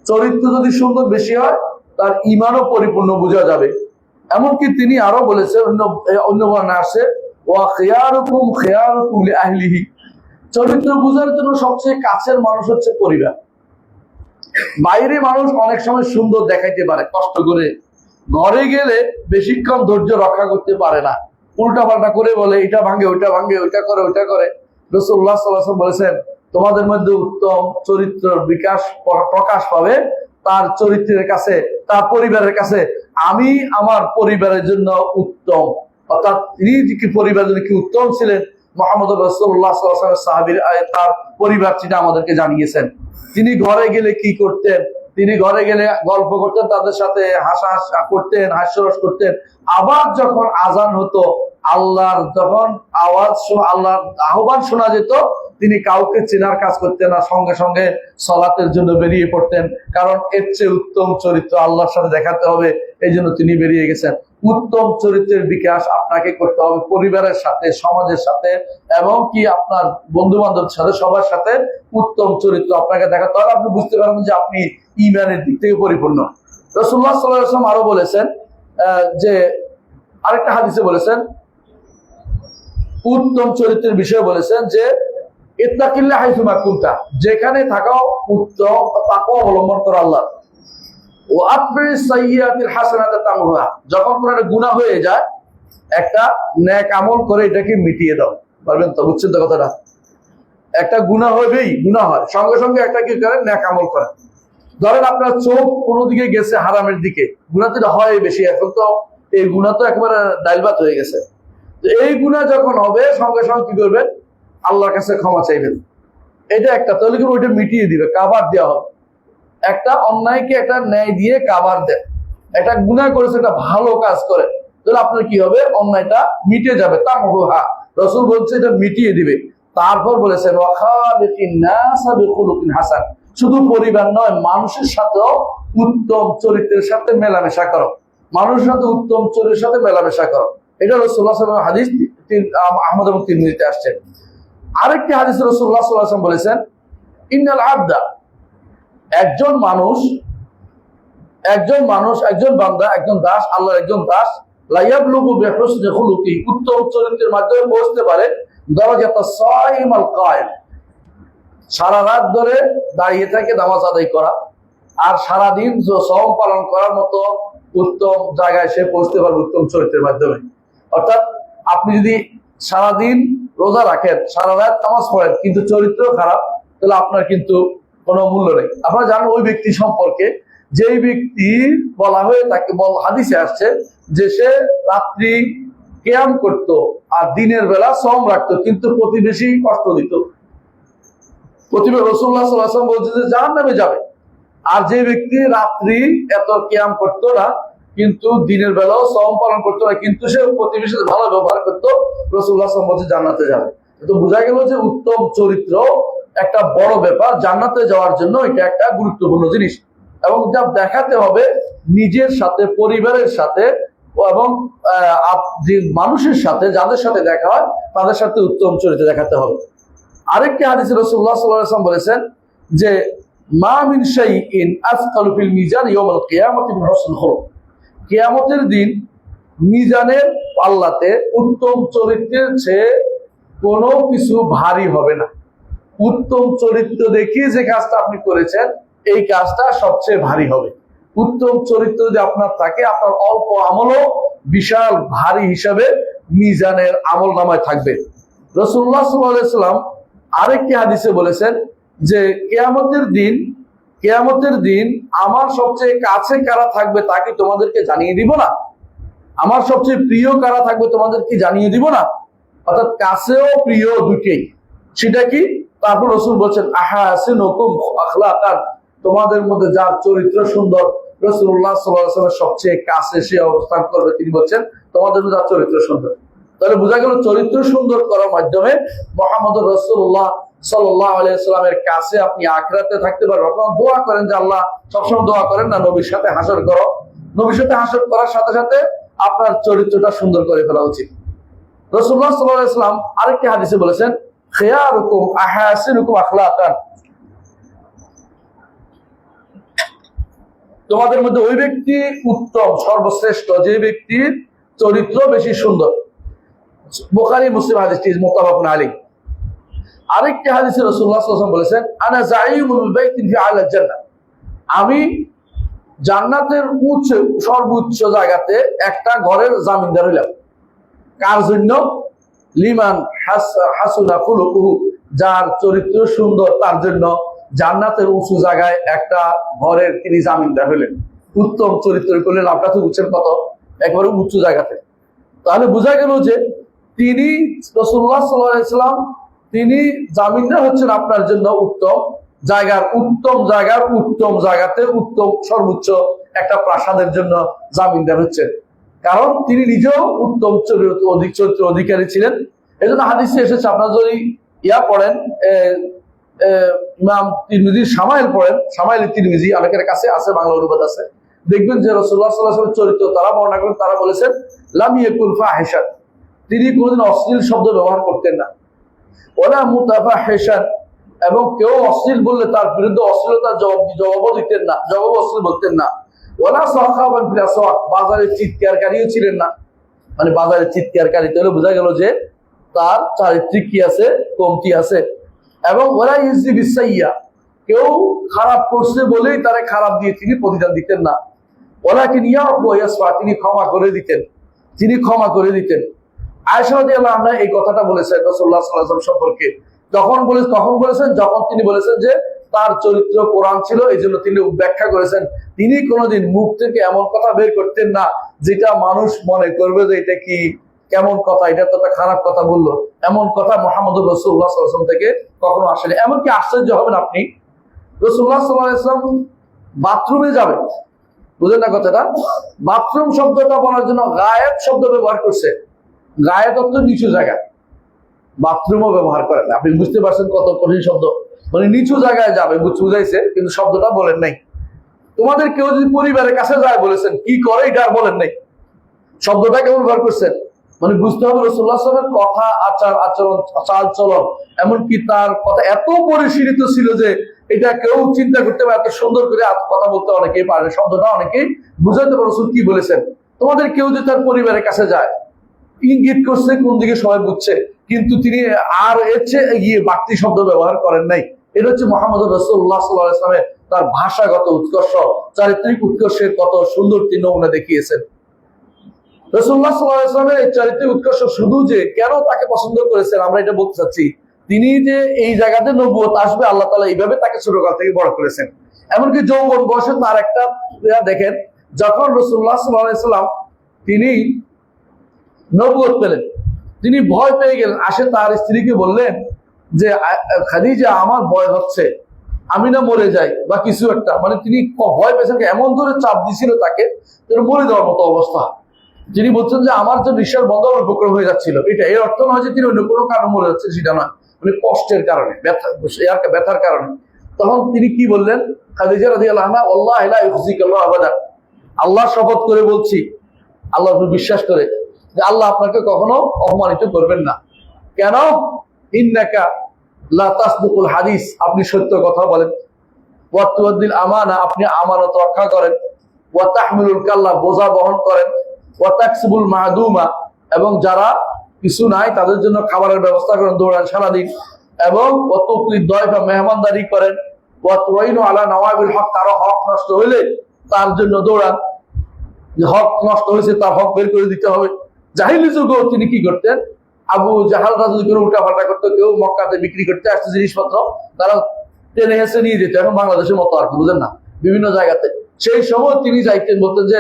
চরিত্র যদি সুন্দর বেশি হয় তার ঈমানও পরিপূর্ণ বোঝা যাবে। এমনকি তিনি আরো বলেছেন অন্য বর্ণনা আছে ওয়া খিয়ারুকুম খিয়ারুকুম লিআহলিহি, চরিত্র বোঝার জন্য সবচেয়ে কাছের মানুষ হচ্ছে পরিবার। বাইরে মানুষ অনেক সময় সুন্দর দেখাইতে পারে কষ্ট করে, ঘরে গেলে বেশিক্ষণ ধৈর্য রক্ষা করতে পারে না, উল্টা পাল্টা করে বলে এটা ভাঙে ওইটা ভাঙে, ওইটা করে ওইটা করে। রাসূলুল্লাহ সাল্লাল্লাহু আলাইহি ওয়াসাল্লাম বলেছেন তোমাদের মধ্যে উত্তম চরিত্রের বিকাশ প্রকাশ পাবে তার চরিত্রের কাছে, তার পরিবারের কাছে। আমি আমার পরিবারের জন্য উত্তম, অর্থাৎ তিনি কি পরিবারের জন্য কি উত্তম ছিলেন মুহাম্মদুর রাসূলুল্লাহ সাল্লাল্লাহু আলাইহি ওয়াসাল্লাম সাহাবীর তার পরিবার চিন্তা আমাদেরকে জানিয়েছেন। তিনি ঘরে গেলে কি করতেন? তিনি ঘরে গেলে গল্প করতেন, তাদের সাথে হাসা করতেন, হাস্যরস করতেন। আবার যখন আজান হতো, আল্লাহর যখন আল্লাহর আহ্বান শোনা যেত, তিনি কাউকে চেনার কাজ করতেন না, সঙ্গে সঙ্গে সালাতের জন্য বেরিয়ে পড়তেন। কারণ এর চেয়ে উত্তম চরিত্র আল্লাহর সাথে দেখাতে হবে, এই জন্য তিনি বেরিয়ে গেছেন। উত্তম চরিত্রের বিকাশ আপনাকে করতে হবে পরিবারের সাথে, সমাজের সাথে, এবং কি আপনার বন্ধু বান্ধবের সাথে, সবার সাথে উত্তম চরিত্র আপনাকে দেখাতে হবে। আপনি বুঝতে পারবেন যে আপনি ঈমানের দিক থেকে পরিপূর্ণ। রাসূলুল্লাহ সাল্লাল্লাহু আলাইহি ওয়াসাল্লাম আরো বলেছেন যে আরেকটা হাদিসে বলেছেন উত্তম চরিত্রের বিষয়ে বলেছেন যে ইত্তাকিল্লাহ হাইসুমা কুনতা, যেখানে থাকাও উত্তম তাকওয়া অবলম্বন করো আল্লাহ। ও আতবিস সাইয়্যাতিল হাসানাতা তামহুহা, যখন কোনো একটা গুনাহ হয়ে যায় একটা নেক আমল করে এটাকে মিটিয়ে দাও। পারবেন তো? বুঝছেন তো কথাটা? একটা গুনাহ হবেই, গুনাহ হয়, সঙ্গে সঙ্গে একটা কি করেন? নেক আমল করেন। ধরেন আপনার চোখ কোনো দিকে গেছে হারামের দিকে, গুনাহ তো হয় বেশি, এখন তো এই গুনাহ তো একেবারে ডাইলবাত হয়ে গেছে। তো এই গুনাহ যখন হবে সঙ্গে সঙ্গে কি করবেন? আল্লাহর কাছে ক্ষমা চাইবেন। এটা একটা, তাহলে কি ওইটা মিটিয়ে দিবে, কাভার দেওয়া হবে। একটা অন্যায়কে একটা ন্যায় দিয়ে কাভার দেয়। একটা গুনাহ করেছে, একটা ভালো কাজ করে, তাহলে আপনার কি হবে? অন্যায়টা মিটে যাবে। তামহুহা, রাসূল বলছে এটা মিটিয়ে দিবে। তারপর বলেছেন ওয়া খালিকিন নাসা বিখুলুকিন হাসান, শুধু পরিবার নয় মানুষের সাথেও উত্তম চরিত্রের সাথে মেলামেশা করো, মানুষের সাথে উত্তম চরিত্রের সাথে মেলামেশা করো। এটা রাসূলুল্লাহ সাল্লাল্লাহু আলাইহি ওয়াসাল্লাম হাদিস আহমদ এবং তিরমিজিতে আসছে। আরেকটি হাদিসে রাসূলুল্লাহ সাল্লাল্লাহু আলাইহি ওয়াসাল্লাম বলেছেন ইন্নাল আবদা, একজন মানুষ, একজন বান্দা, একজন দাস, আল্লাহর একজন দাস, লা ইয়াবলুগু বিহুসনি খুলুকি, উত্তম চরিত্রের মাধ্যমে পৌঁছতে পারে দরাজাত সাইমাল কায়েম, সারা রাত ধরে দাঁড়িয়ে থেকে নামাজ আদায় করা, আর সারাদিন সওম পালন করার মতো উত্তম জায়গায় সে পৌঁছতে পারবে উত্তম চরিত্রের মাধ্যমে। অর্থাৎ আপনি যদি সারাদিন রোজা রাখেন, সারা রাত নামাজ পড়েন, কিন্তু চরিত্র খারাপ, তাহলে আপনার কিন্তু কোনো মূল্য নেই। আপনারা জানেন ওই ব্যক্তি সম্পর্কে, যেই ব্যক্তি বলা হয়ে তাকে হাদিসে আসছে যে সে রাত্রি কিয়াম করত আর দিনের বেলা সওম রাখতো, কিন্তু প্রতিবেশী কষ্ট দিত। প্রতিবার রাসূলুল্লাহ সাল্লাল্লাহু আলাইহি ওয়াসাল্লাম বলছে যে জাহান্নামে যাবে। আর যে ব্যক্তি রাত্রি এত কিয়াম করতো না, কিন্তু দিনের বেলাও সওম পালন করতো না, কিন্তু সে প্রতিবেশীর সাথে ভালো ব্যবহার করতো, রাসূলুল্লাহ সাল্লাল্লাহু আলাইহি ওয়াসাল্লাম বলছে জান্নাতে যাবে। তো বোঝা গেল যে উত্তম চরিত্র একটা বড় ব্যাপার, জান্নাতে যাওয়ার জন্য এটা একটা গুরুত্বপূর্ণ জিনিস। এবং যা দেখাতে হবে নিজের সাথে, পরিবারের সাথে, এবং যে মানুষের সাথে, যাদের সাথে দেখা হয় তাদের সাথে উত্তম চরিত্র দেখাতে হবে। আরেকটি হাদিসে রাসূলুল্লাহ সাল্লাল্লাহু আলাইহি ওয়াসাল্লাম বলেছেন যে মা মিন শাইইন আসকালু ফিল মিজান ইয়াউমাল কিয়ামাতি মিন হুসনুল খুলুক। কিয়ামতের দিন মিজানের পাল্লাতে উত্তম চরিত্রের চেয়ে কোনো কিছু ভারী হবে না। উত্তম চরিত্র দেখিয়ে যে কাজটা আপনি করেছেন এই কাজটা সবচেয়ে ভারী হবে। উত্তম চরিত্র যদি আপনার থাকে, আপনার অল্প আমলও বিশাল ভারী হিসাবে মিজানের আমল নামায় থাকবে। রাসূলুল্লাহ সাল্লাল্লাহু আলাইহি ওয়াসাল্লাম আরেকটি হাদিসে বলেছেন যে কিয়ামতের দিন আমার সবচেয়ে কাছে কারা থাকবে তা কি তোমাদেরকে জানিয়ে দিব না? আমার সবচেয়ে প্রিয় কারা থাকবে তোমাদেরকে জানিয়ে দিব না? অর্থাৎ কাছেও প্রিয় দুটোই। সেটা কি? তারপর রাসূল বলছেন আহাসিনুকুম আখলাকান, তোমাদের মধ্যে যার চরিত্র সুন্দর, রাসূলুল্লাহ সাল্লাল্লাহু আলাইহি ওয়াসাল্লামের সবচেয়ে কাছে সে অবস্থান করবে। তিনি বলছেন তোমাদের মধ্যে যার চরিত্র সুন্দর। তাহলে বোঝা গেল চরিত্র সুন্দর করার মাধ্যমে মুহাম্মদুর রাসূলুল্লাহ সাল্লাল্লাহু আলাইহি ওয়াসাল্লামের কাছে আপনি আখিরাতে থাকতে পারবেন। আপনারা দোয়া করেন যে আল্লাহ, সবসময় দোয়া করেন না নবীর সাথে হাসর করো। নবীর সাথে হাসর করার সাথে সাথে আপনার চরিত্রটা সুন্দর করে ফেলা উচিত। রাসূলুল্লাহ সাল্লাল্লাহু আলাইহি ওয়াসাল্লাম আরেকটি হাদিসে বলেছেন খিয়ারুকুম আহাসিনুকুম আখলাকান, তোমাদের মধ্যে ওই ব্যক্তি উত্তম, সর্বশ্রেষ্ঠ যে ব্যক্তির চরিত্র বেশি সুন্দর। বুখারী মুসলিম হাদিসটি মুত্তাফাকুন আলাইহি। আরেকটি হাদিসে রাসূলুল্লাহ সাল্লাল্লাহু আলাইহি ওয়াসাল্লাম বলেছেন আনা যাইমুল বাইতিন ফি আলাল জান্নাহ, আমি জান্নাতের সর্বোচ্চ জায়গাতে একটা ঘরের জামিনদার হইলাম। কার জন্য? লিমান হাসুনা খুলুকুহু, যার চরিত্র সুন্দর তার জন্য জান্নাতের উঁচু জায়গায় একটা ঘরের তিনি জামিনদার হইলেন। উত্তম চরিত্র করলেন, আপনার তো বুঝছেন কত, একবারে উঁচু জায়গাতে। তাহলে বোঝা গেল যে তিনি রাসূলুল্লাহ সাল্লাল্লাহু আলাইহি ওয়াসাল্লাম তিনি জামিনদার হচ্ছেন আপনার জন্য উত্তম জায়গাতে উত্তম সর্বোচ্চ একটা প্রাসাদের জন্য জামিনদার হচ্ছেন, কারণ তিনি নিজেও উত্তম চরিত্র অধিকারী ছিলেন। এই জন্য হাদিসে এসেছে, আপনারা যদি পড়েন ইমাম তিরমিজির শামাইল পড়েন, শামাইল তিরমিজি অনেকের কাছে আছে, বাংলা অনুবাদ আছে, দেখবেন যে রাসূলুল্লাহ সাল্লাল্লাহু আলাইহি ওয়াসাল্লামের চরিত্র তারা বর্ণনা করেন। তারা বলেছেন লাম ইয়াকুল ফাহিশান, তিনি কোনদিন অশ্লীল শব্দ ব্যবহার করতেন না। ওয়ালা মুতাফাহিশান, এবং কেউ অশ্লীল বললে তার বিরুদ্ধে অশ্লীলতার জবাবও দিতেন না, জবাব অশ্লীল বলতেন না। ওয়ালা সাখাবান ফিল আসওয়াক, বাজারে চিৎকারকারীও ছিলেন না। মানে বাজারে চিৎকারকারী, তাহলে বোঝা গেল যে তার চারিত্রিক কি আছে, কমতি আছে। এবং ওয়ালা ইউজি বিসাইয়া, কেউ খারাপ করছে বলেই তারে খারাপ দিয়ে তিনি প্রতিদান দিতেন না। ওয়ালাকিন ইয়াফু ওয়া ইয়াসফা, তিনি ক্ষমা করে দিতেন। আয়েশা রাদিয়াল্লাহু আনহা এই কথাটা বলেছেন রাসূলুল্লাহ সাল্লাল্লাহু আলাইহি ওয়াসাল্লাম সম্পর্কে। কখন বলেছেন? যখন তিনি বলেছেন যে তার চরিত্র কোরআন ছিল, এই জন্য তিনি ব্যাখ্যা করেছেন তিনি কোনোদিন মুখ থেকে এমন কথা বের করতেন না যেটা মানুষ মনে করবে যে এটা কি, কেমন কথা, এটা তো একটা খারাপ কথা বললো, এমন কথা মুহাম্মদুর রাসূলুল্লাহ সাল্লাল্লাহু আলাইহি ওয়াসাল্লাম থেকে কখনো আসেনি। এমনকি আশ্চর্য হবেন আপনি, রাসূলুল্লাহ সাল্লাল্লাহু আলাইহি ওয়াসাল্লাম বাথরুমে যাবেন, বুঝলেন না কথাটা? বাথরুম শব্দটা বলার জন্য গায়েত শব্দ ব্যবহার করছে। গায়েত অর্থ নিচু জায়গা, বাথরুমও ব্যবহার করেন। আপনি বুঝতে পারছেন কত কঠিন শব্দ, মানে নিচু জায়গায় যাবে বুঝাইছে, কিন্তু শব্দটা বলেন নাই। তোমাদের কেউ যদি পরিবারের কাছে যায় বলেছেন, কি করে এটা আর বলেন নাই, শব্দটা কেমন ব্যবহার করছেন। মানে বুঝতে হবে রাসূলুল্লাহ সাল্লাল্লাহু আলাইহি ওয়াসাল্লামের কথা, আচরণ, চাল চলন, এমনকি তার কথা এত পরিশীলিত ছিল যে এটা কেউ চিন্তা করতে পারে, এত সুন্দর করে কথা বলতে অনেকেই পারে, শব্দটা অনেকেই বুঝাতে পারে রাসূল কি বলেছেন। তোমাদের কেউ যদি তার পরিবারের কাছে যায়, ইঙ্গিত করছে কোন দিকে সবাই বুঝছে, কিন্তু তিনি আর এর চেয়ে গিয়ে বাড়তি শব্দ ব্যবহার করেন নাই। এটা হচ্ছে মুহাম্মদুর রাসূলুল্লাহ সাল্লাল্লাহু আলাইহি ওয়াসাল্লামের তার ভাষাগত উৎকর্ষ, চারিত্রিক উৎকর্ষের কত সুন্দর তিনি নমুনা দেখিয়েছেন। রাসূলুল্লাহ সাল্লাল্লাহু আলাইহি ওয়াসাল্লামের এই চারিত্রিক উৎকর্ষ শুধু যে কেন তাকে পছন্দ করেছেন আমরা এটা বলতে চাচ্ছি, তিনি যে এই জায়গাতে নবুয়ত আসবে আল্লাহ তাআলা এইভাবে তাকে ছোটকাল থেকে বড় করেছেন। এমনকি যৌবন বয়সে তার একটা দেখেন, যখন রাসূলুল্লাহ সাল্লাল্লাহু আলাইহি ওয়াসাল্লাম তিনি নবুয়ত পেলেন, তিনি ভয় পেয়ে গেলেন, আসে তার স্ত্রীকে বললেন যে খাদিজা আমার ভয় হচ্ছে আমি না মরে যাই বা কিছু একটা, মানে তিনি ভয় পেয়েছেন, এমন ধরে চাপ দিছিল তাকে মরে যাওয়ার মতো অবস্থা। যিনি বলছেন যে আমার যে নিঃশ্বাস বন্ধ উপক্রম হয়ে যাচ্ছিল, এটা এর অর্থ নয় যে তিনি অন্য কোনো কারণে মরে যাচ্ছেন, সেটা নয়, মানে কষ্টের কারণে, ব্যথার কারণে। তখন তিনি কি বললেন, খাদিজা রাদিয়াল্লাহু আনহা, ওয়াল্লাহি লা ইউখজিকাল্লাহু আবাদা, আল্লাহ শপথ করে বলছি, আল্লাহ বিশ্বাস করে যে আল্লাহ আপনাকে কখনো অপমানিত করবেন না। কেন? ইন্নাকা লা তাসদুকুল হাদিস, আপনি সত্য কথা বলেন, ওয়া তুআদ্দিল আমানা, আপনি আমানত রক্ষা করেন, ওয়া তাহমিলুল কাল্লা, বোঝা বহন করেন, ওয়া তাকসিবুল মাদুমা, এবং যারা কিছু নাই তাদের জন্য খাবারের ব্যবস্থা করেন, দৌড়ান সারাদিন, এবং ওয়া তুকরিদ দয়ফা, মেহমানদারি করেন, ওয়া তুইনু আলা নওয়াবিল হক, কারো হক নষ্ট হইলে তার জন্য দৌড়ান, যে হক নষ্ট হয়েছে তার হক বের করে দিতে হবে। জাহিলি যুগেও তিনি কি করতেন, আবু জাহাল রাজু করে উল্টাপাল্টা করতো, কেউ মক্কাতে বিক্রি করতে আসছে জিনিসপত্র, তারা টেনে হেসে নিয়ে যেত, এখন বাংলাদেশের মতো আর কি, বুঝেন না, বিভিন্ন জায়গাতে। সেই সময় তিনি যাইতেন, বলতেন যে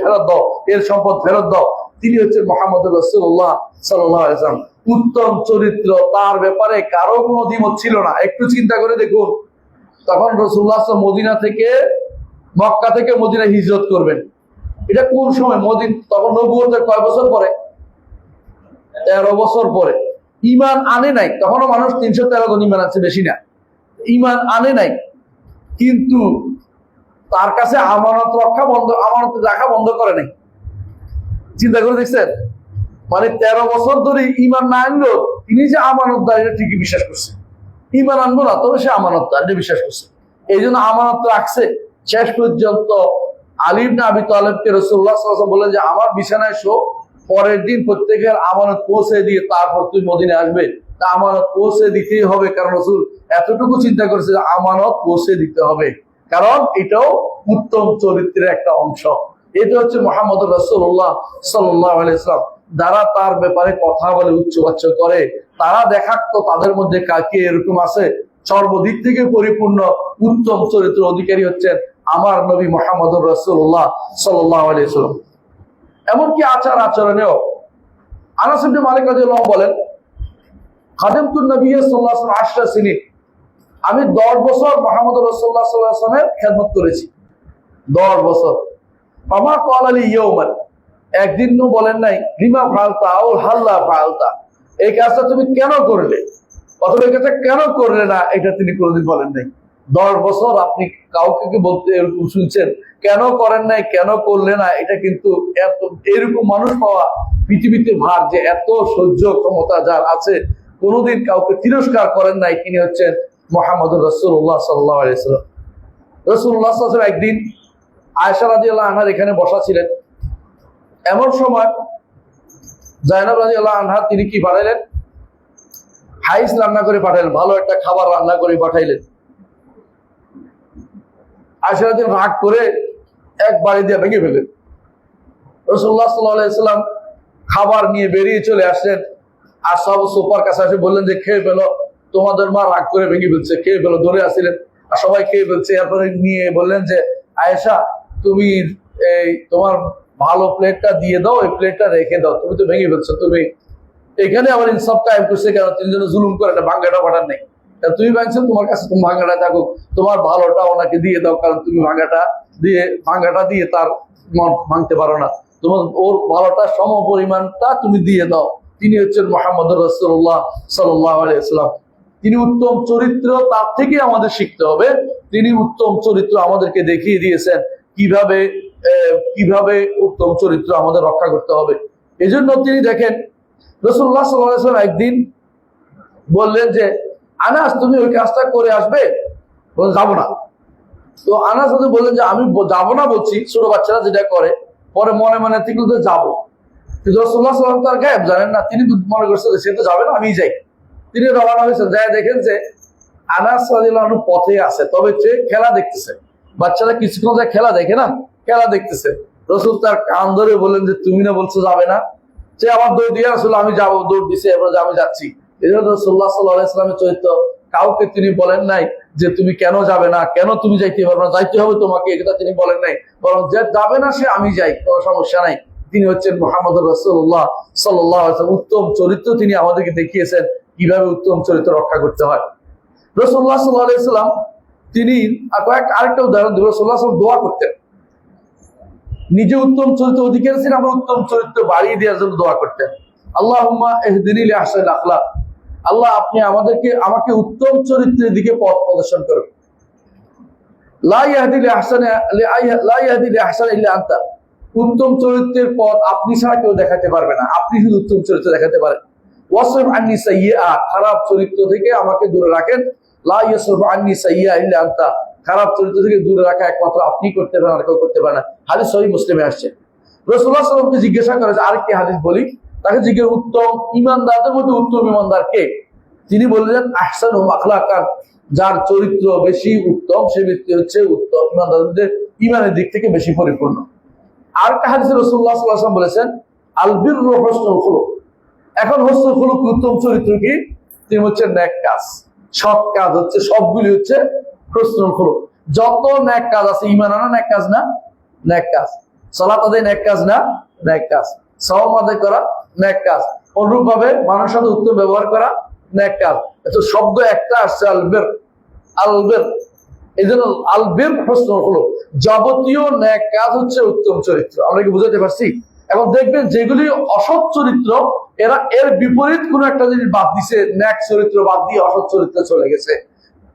ফেরত দাও, এর সম্পদ ফেরত দাও। তিনি হচ্ছেন মুহাম্মদ রাসূলুল্লাহ সাল্লাল্লাহু আলাইহি ওয়াসাল্লাম, উত্তম চরিত্র, তার ব্যাপারে কারো কোনো দ্বিমত ছিল না। একটু চিন্তা করে দেখুন, তখন রাসূলুল্লাহ মদিনা থেকে, মক্কা থেকে মদিনা হিজরত করবেন, এটা কোন সময়? তখন নবুয়তের কয় বছর পরে? 13 বছর পরে। ঈমান আনে নাই, তখনও মানুষ 313 জন ঈমান আছে, বেশি না, ঈমান আনে নাই, কিন্তু তার কাছে আমানত রাখা বন্ধ করে নাই। চিন্তা করে দেখছেন, মানে 13 বছর ধরে ঈমান না আনলো, তিনি যে আমানতদার এটা ঠিকই বিশ্বাস করছে। ঈমান আনবো না, তবে সে আমানতদার এটা বিশ্বাস করছে, এই জন্য আমানত রাখছে। শেষ পর্যন্ত আলী ইবনে আবি তালেবকে রাসূলুল্লাহ সাল্লাল্লাহু আলাইহি ওয়াসাল্লাম বললেন যে আমার বিছানায় শো, পরের দিন প্রত্যেকের আমানত পৌঁছে দিয়ে তারপর তুই মদিনায় আসবে। তা আমানত পৌঁছে দিতেই হবে, কারণ রাসূল এতটুকু চিন্তা করেছে যে আমানত পৌঁছে দিতে হবে, কারণ এটাও উত্তম চরিত্রের একটা অংশ। এটা হচ্ছে মুহাম্মদুর রাসূলুল্লাহ সাল্লাল্লাহু আলাইহি ওয়াসাল্লাম। যারা তার ব্যাপারে কথা বলে, উচ্চবাচ্য করে, তারা দেখাতো তাদের মধ্যে কাকে এরকম আছে। সর্বদিক থেকে পরিপূর্ণ উত্তম চরিত্র অধিকারী হচ্ছেন আমার নবী মুহাম্মদুর রাসূলুল্লাহ সাল্লাল্লাহু আলাইহি ওয়াসাল্লাম। এমনকি আচরণেও আনাস ইবনে মালিক রাদিয়াল্লাহু আনহু বলেন, খাদেমতুন নবী সাল্লাল্লাহু আলাইহি ওয়াসাল্লাম 10 সিনিন, আমি 10 বছর মুহাম্মদুর রাসূলুল্লাহ সাল্লাল্লাহু আলাইহি ওয়াসাল্লামের খেদমত করেছি, 10 বছর। ফামা ক্বালা লি ইয়াওমান, একদিনও বলেন নাই লিমা ফাআলতা আও হাল্লা ফাআলতা, এই কাজটা তুমি কেন করলে, অথবা এই কাজটা কেন করলে না, এটা তিনি কোনোদিন বলেন নাই। 10 বছর আপনি কাউকে কি বলতে এরকম শুনছেন, কেন করেন নাই, কেন করলে না, এটা কিন্তু এরকম মানুষ পাওয়া পৃথিবীতে ভার, যে এত সহ্য ক্ষমতা যার আছে, কোনোদিন কাউকে তিরস্কার করেন নাই। তিনি হচ্ছেন মুহাম্মদুর রাসূলুল্লাহ সাল্লাল্লাহু আলাইহি ওয়াসাল্লাম। রাসূলুল্লাহ সাল্লাল্লাহু আলাইহি ওয়াসাল্লাম একদিন আয়েশা রাদিয়াল্লাহু আনহার এখানে বসা ছিলেন, এমন সময় জায়নাব রাদিয়াল্লাহু আনহা তিনি কি পাঠাইলেন, হাইস রান্না করে পাঠাইলেন, ভালো একটা খাবার রান্না করে পাঠাইলেন। আয়েশা রাদিয়াল্লাহু রাগ করে এক বাড়ি দিয়ে ভেঙে ফেলেন। রাসূলুল্লাহ সাল্লাল্লাহু আলাইহি ওয়াসাল্লাম খাবার নিয়ে বেরিয়ে চলে আসলেন, আর সব সোফার কাছে এসে বললেন যে খেয়ে ফেলো, তোমাদের মা রাগ করে ভেঙে ফেলছে, খেয়ে ফেলো। ধরে আসছিলেন আর সবাই খেয়ে ফেলছে। এরপরে নিয়ে বললেন যে আয়েশা, তুমি এই তোমার ভালো প্লেটটা দিয়ে দাও, এই প্লেটটা রেখে দাও, তুমি তো ভেঙে ফেলছো। তুমি এখানে আবার ইনসাফ কায়েম করছে কেন, তিনি যেন জুলুম করে না, ভাঙ্গাটা পাঠান নেই, তুমি ভাঙছো, তোমার কাছে তুমি ভাঙ্গাটা থাকুক, তোমার ভালোটা ওনাকে দিয়ে দাও, কারণ তুমি ভাঙ্গাটা দিয়ে তার মন ভাঙতে পারো না, তোমার ওর ভালোটা সম পরিমাণটা তুমি দিয়ে দাও। তিনি হচ্ছেন মুহাম্মদুর রাসূলুল্লাহ সাল্লাল্লাহু আলাইহি ওয়াসাল্লাম। তিনি উত্তম চরিত্র, তার থেকে আমাদের শিখতে হবে। তিনি উত্তম চরিত্র আমাদেরকে দেখিয়ে দিয়েছেন কিভাবে উত্তম চরিত্র আমাদের রক্ষা করতে হবে। এই জন্য তিনি দেখেন, রাসূলুল্লাহ সাল্লাল্লাহু আলাইহি ওয়াসাল্লাম একদিন বললেন যে আনাস, তুমি ওই কাজটা করে আসবে, যাবো না। তো আনাস বললেন যে আমি যাবো না বলছি, ছোট বাচ্চারা যেটা করে, পরে মনে মনে ঠিক যাবো। কিন্তু রাসূলুল্লাহ সাল্লাল্লাহু আলাইহি ওয়াসাল্লাম তার গায়েব জানেন না, তিনি মনে করছেন সে তো যাবে না, আমি যাই। তিনি রওনা হয়েছেন, যাই দেখেন যে আনাস রাদিয়াল্লাহু আনহু পথে আছে, তবে সে খেলা দেখতেছে। বাচ্চারা কিছুক্ষণ যায় খেলা দেখে না, খেলা দেখতেছে। রাসূল তার কান ধরে বললেন যে তুমি না বলছো যাবে না, সে আবার দৌড় দিয়ে রাসূল আমি যাবো, দৌড় দিছে, এবার আমি যাচ্ছি। এই জন্য রাসূলুল্লাহ সাল্লাল্লাহু আলাইহি ওয়াসাল্লামের চরিত্র, কাউকে তিনি বলেন নাই যে তুমি কেন যাবে না, কেন তুমি যাইতে পারবে না, যাইতে হবে তোমাকে, এটা তিনি বলেন নাই। বরং যে যাবে না সে আমি যাই, কোনো সমস্যা নাই। তিনি হচ্ছেন মুহাম্মদুর রাসূলুল্লাহ সাল্লাল্লাহু আলাইহি ওয়াসাল্লাম। উত্তম চরিত্র তিনি আমাদেরকে দেখিয়েছেন কিভাবে উত্তম চরিত্র রক্ষা করতে হয়। রাসূলুল্লাহ সাল্লাল্লাহু আলাইহি সাল্লাম তিনি আরেকটা উদাহরণ দেব। রাসূলুল্লাহ সাল্লাল্লাহু আলাইহি ওয়াসাল্লাম দোয়া করতেন, নিজে উত্তম চরিত্র অধিকারী ছিলেন, আবার উত্তম চরিত্র বাড়িয়ে দেওয়ার জন্য দোয়া করতেন। আল্লাহুম্মা ইহদিনি লিআহসানিল আখলাক, আল্লাহ আপনি আমাকে উত্তম চরিত্রের দিকে পথ প্রদর্শন করুন। লা ইয়াহদি লিআহসানি ইল্লা আনতা, উত্তম চরিত্রের পথ আপনি ছাড়া কেউ দেখাতে পারবে না, আপনি শুধু উত্তম চরিত্র দেখাতে পারেন। ওয়াসরিফ আন্নি সাইয়্যিআ, খারাপ চরিত্র থেকে আমাকে দূরে রাখেন। লা ইয়াসরিফু আন্নি সাইয়্যিআ ইল্লা আনতা, খারাপ চরিত্র থেকে দূরে রাখা একমাত্র আপনি করতে পারেন, আর কেউ করতে পারে না। হাদিস সহিহ মুসলিমে আসছে। রাসূলুল্লাহ সাল্লাল্লাহু আলাইহি ওয়াসাল্লামকে জিজ্ঞাসা করেছে, আরেকটি হাদিস বলি, তাকে জিজ্ঞাসা উত্তম ইমানদারদের মধ্যে উত্তম ইমানদার কে? তিনি বললেন আহসানুহুম আখলাকান, যার চরিত্র বেশি উত্তম সে ব্যক্তি হচ্ছে উত্তম ইমানদারদের ইমানের দিক থেকে বেশি পরিপূর্ণ। আরেকটা হাদিসে রাসূলুল্লাহ সাল্লাল্লাহু আলাইহি ওয়াসাল্লাম বলেছেন আল বিররু হুসনুল খুলুক। এখন হুসনুল খুলুক উত্তম চরিত্র কি? তিনি হচ্ছে নেক কাজ, সৎ কাজ হচ্ছে, সবগুলি হচ্ছে হুসনুল খুলুক। যত নেক কাজ আছে, ঈমান আনা নেক কাজ না? নেক কাজ। সালাত আদায় নেক কাজ না? নেক কাজ। সাওম আদায় করা নেক কাজ। অনুরূপ ভাবে মানুষের সাথে উত্তম ব্যবহার করা নেক কাজ। এত শব্দ একটা আসছে আলবের, আলবের, এই জন্য আলবের হুসনুল খুলুক, যাবতীয় নেক কাজ হচ্ছে উত্তম চরিত্র। আমরা কি বুঝাতে পারছি? এখন দেখবেন যেগুলি অসৎ চরিত্র, এরা এর বিপরীত কোন একটা জিনিস বাদ দিছে, নেক চরিত্র বাদ দিয়ে অসৎ চরিত্রে চলে গেছে।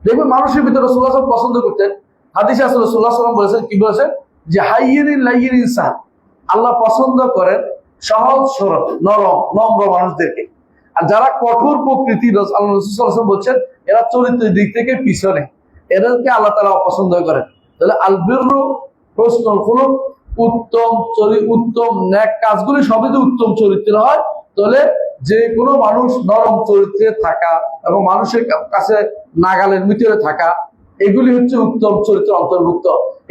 দেখবেন মানুষের ভিতরে রাসূলুল্লাহ সাল্লাল্লাহু আলাইহি ওয়াসাল্লাম পছন্দ করতেন। হাদিসে আছে রাসূলুল্লাহ সাল্লাল্লাহু আলাইহি ওয়াসাল্লাম বলেছেন, কি বলেছেন? যে হাইয়িনিন লাইয়িন ইনসান, আল্লাহ পছন্দ করেন সহজ সরল নরম নম্র মানুষদেরকে। আর যারা কঠোর প্রকৃতি, আল্লাহ রাসূল সাল্লাল্লাহু আলাইহি ওয়াসাল্লাম বলছেন এরা চরিত্রের দিক থেকে পিছনে, এদেরকে আল্লাহ তাআলা অপছন্দ করেন। তাহলে আল বিররু হুসনুল খুলুক, উত্তম নেক কাজগুলি সবই যদি উত্তম চরিত্রের হয়, তাহলে যে কোনো মানুষ নরম চরিত্রে থাকা এবং মানুষের কাছে নাগালের ভিতরে থাকা, এগুলি হচ্ছে উত্তম চরিত্র অন্তর্ভুক্ত।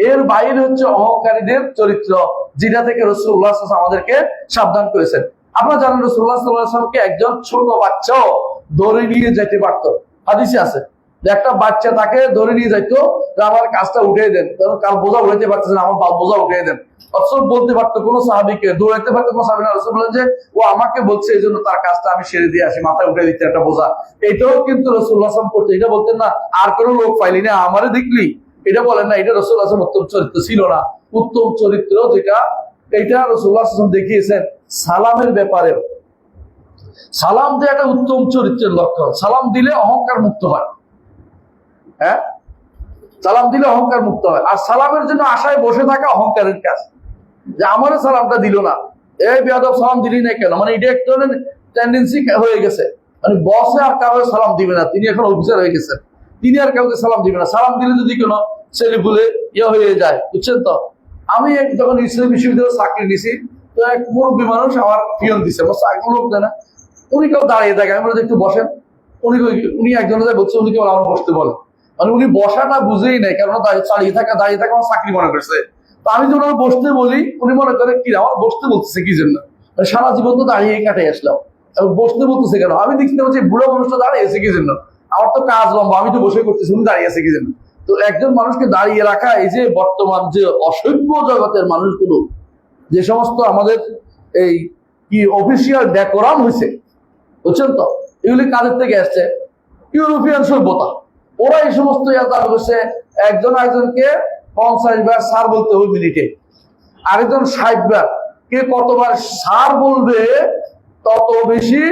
এর বাইরে হচ্ছে অহংকারীদের চরিত্র, যেটা থেকে রাসূলুল্লাহ সাল্লাল্লাহু আলাইহি ওয়াসাল্লাম আমাদেরকে সাবধান করেছেন। আপনারা জানেন রাসূলুল্লাহ সাল্লাল্লাহু আলাইহি ওয়াসাল্লামকে একজন ছোট বাচ্চাও ধরে নিয়ে যেতে পারত। হাদিসে আছে যে একটা বাচ্চা তাকে ধরে নিয়ে যাইতো যে আমার কাজটা উঠিয়ে দেন, কারণ বোঝা উঠাইতে পারতেছে না, আমার বোঝা উঠিয়ে দেন। অথচ বলতে পারতো কোনো সাহাবীকে, দৌড়াইতে পারতো কোনো সাহাবী না। রাসূল বলেন যে ও আমাকে বলছে এই জন্য তার কাজটা আমি সেরে দিয়ে আসি, মাথায় উঠে দিতে একটা বোঝা। এটাও কিন্তু রাসূলুল্লাহ সাল্লাল্লাহু আলাইহি ওয়াসাল্লাম করতেন। এটা বলতেন না আর কোনো লোক পাইলি না, আমারে দেখলি, এটা বলেন না। এটা রাসূলুল্লাহ সাল্লাল্লাহু আলাইহি ওয়াসাল্লাম উত্তম চরিত্র ছিল না। উত্তম চরিত্র যেটা, এটা রাসূলুল্লাহ সাল্লাল্লাহু আলাইহি ওয়াসাল্লাম দেখিয়েছেন সালামের ব্যাপারে। সালাম দিয়ে একটা উত্তম চরিত্রের লক্ষণ। সালাম দিলে অহংকার মুক্ত হয়। হ্যাঁ, সালাম দিলে অহংকার মুক্ত হয়। আর সালামের জন্য আশায় বসে থাকা অহংকারের কাজ, যে আমারও সালামটা দিল না, এই বেয়াদব সালাম দিলি না কেন, মানে এটা এক ধরনের টেন্ডেন্সি হয়ে গেছে। মানে বসে আর কাউকে সালাম দিবে না, তিনি এখন অফিসার হয়ে গেছেন, তিনি আর কাউকে সালাম দিবে না। সালাম দিলে যদি কোনো ছেলে বলে হয়ে যায়, বুঝছেন তো। আমি যখন ইসলামী বিশ্ববিদ্যালয়ে চাকরি নিছি, তো এক মুরব্বী মানুষ আমার পিয়ন দিছে, লোক দেয় না, উনি কেউ দাঁড়িয়ে থাকে, আমি বলছি একটু বসেন। উনি একজনের বলছে, উনি কেবল আমার বসতে বলে, মানে উনি বসাটা বুঝেই নেই, কারণ দাঁড়িয়ে থাকা আমার চাকরি মনে করছে। তো আমি যখন বসতে বলি, উনি মনে করে কি আমার বসতে বলতেছে কি জন্য, সারা জীবন তো দাঁড়িয়ে কাটাই আসলাম, বসতে বলতেছে কেন। আমি দেখতে পাচ্ছি বুড়ো মানুষটা দাঁড়িয়ে আছে কি জন্য, আমার তো কাজ লম্বা, আমি তো বসে করতেছি, উনি দাঁড়িয়ে আছে কি জন্য। তো একজন মানুষকে দাঁড়িয়ে রাখা, এই যে বর্তমান যে অসভ্য জগতের মানুষগুলো, যে সমস্ত আমাদের এই কি অফিসিয়াল ডেকোরাম হয়েছে, বুঝছেন তো, এগুলি কাদের থেকে আসছে? ইউরোপিয়ান সভ্যতা। ওরা এই সমস্ত করছে, একজন একজনকে 50 বার স্যার বলতে হবে মিনিটে, আরেকজন 60 বার। কে কতবার স্যার বলবে তত বেশি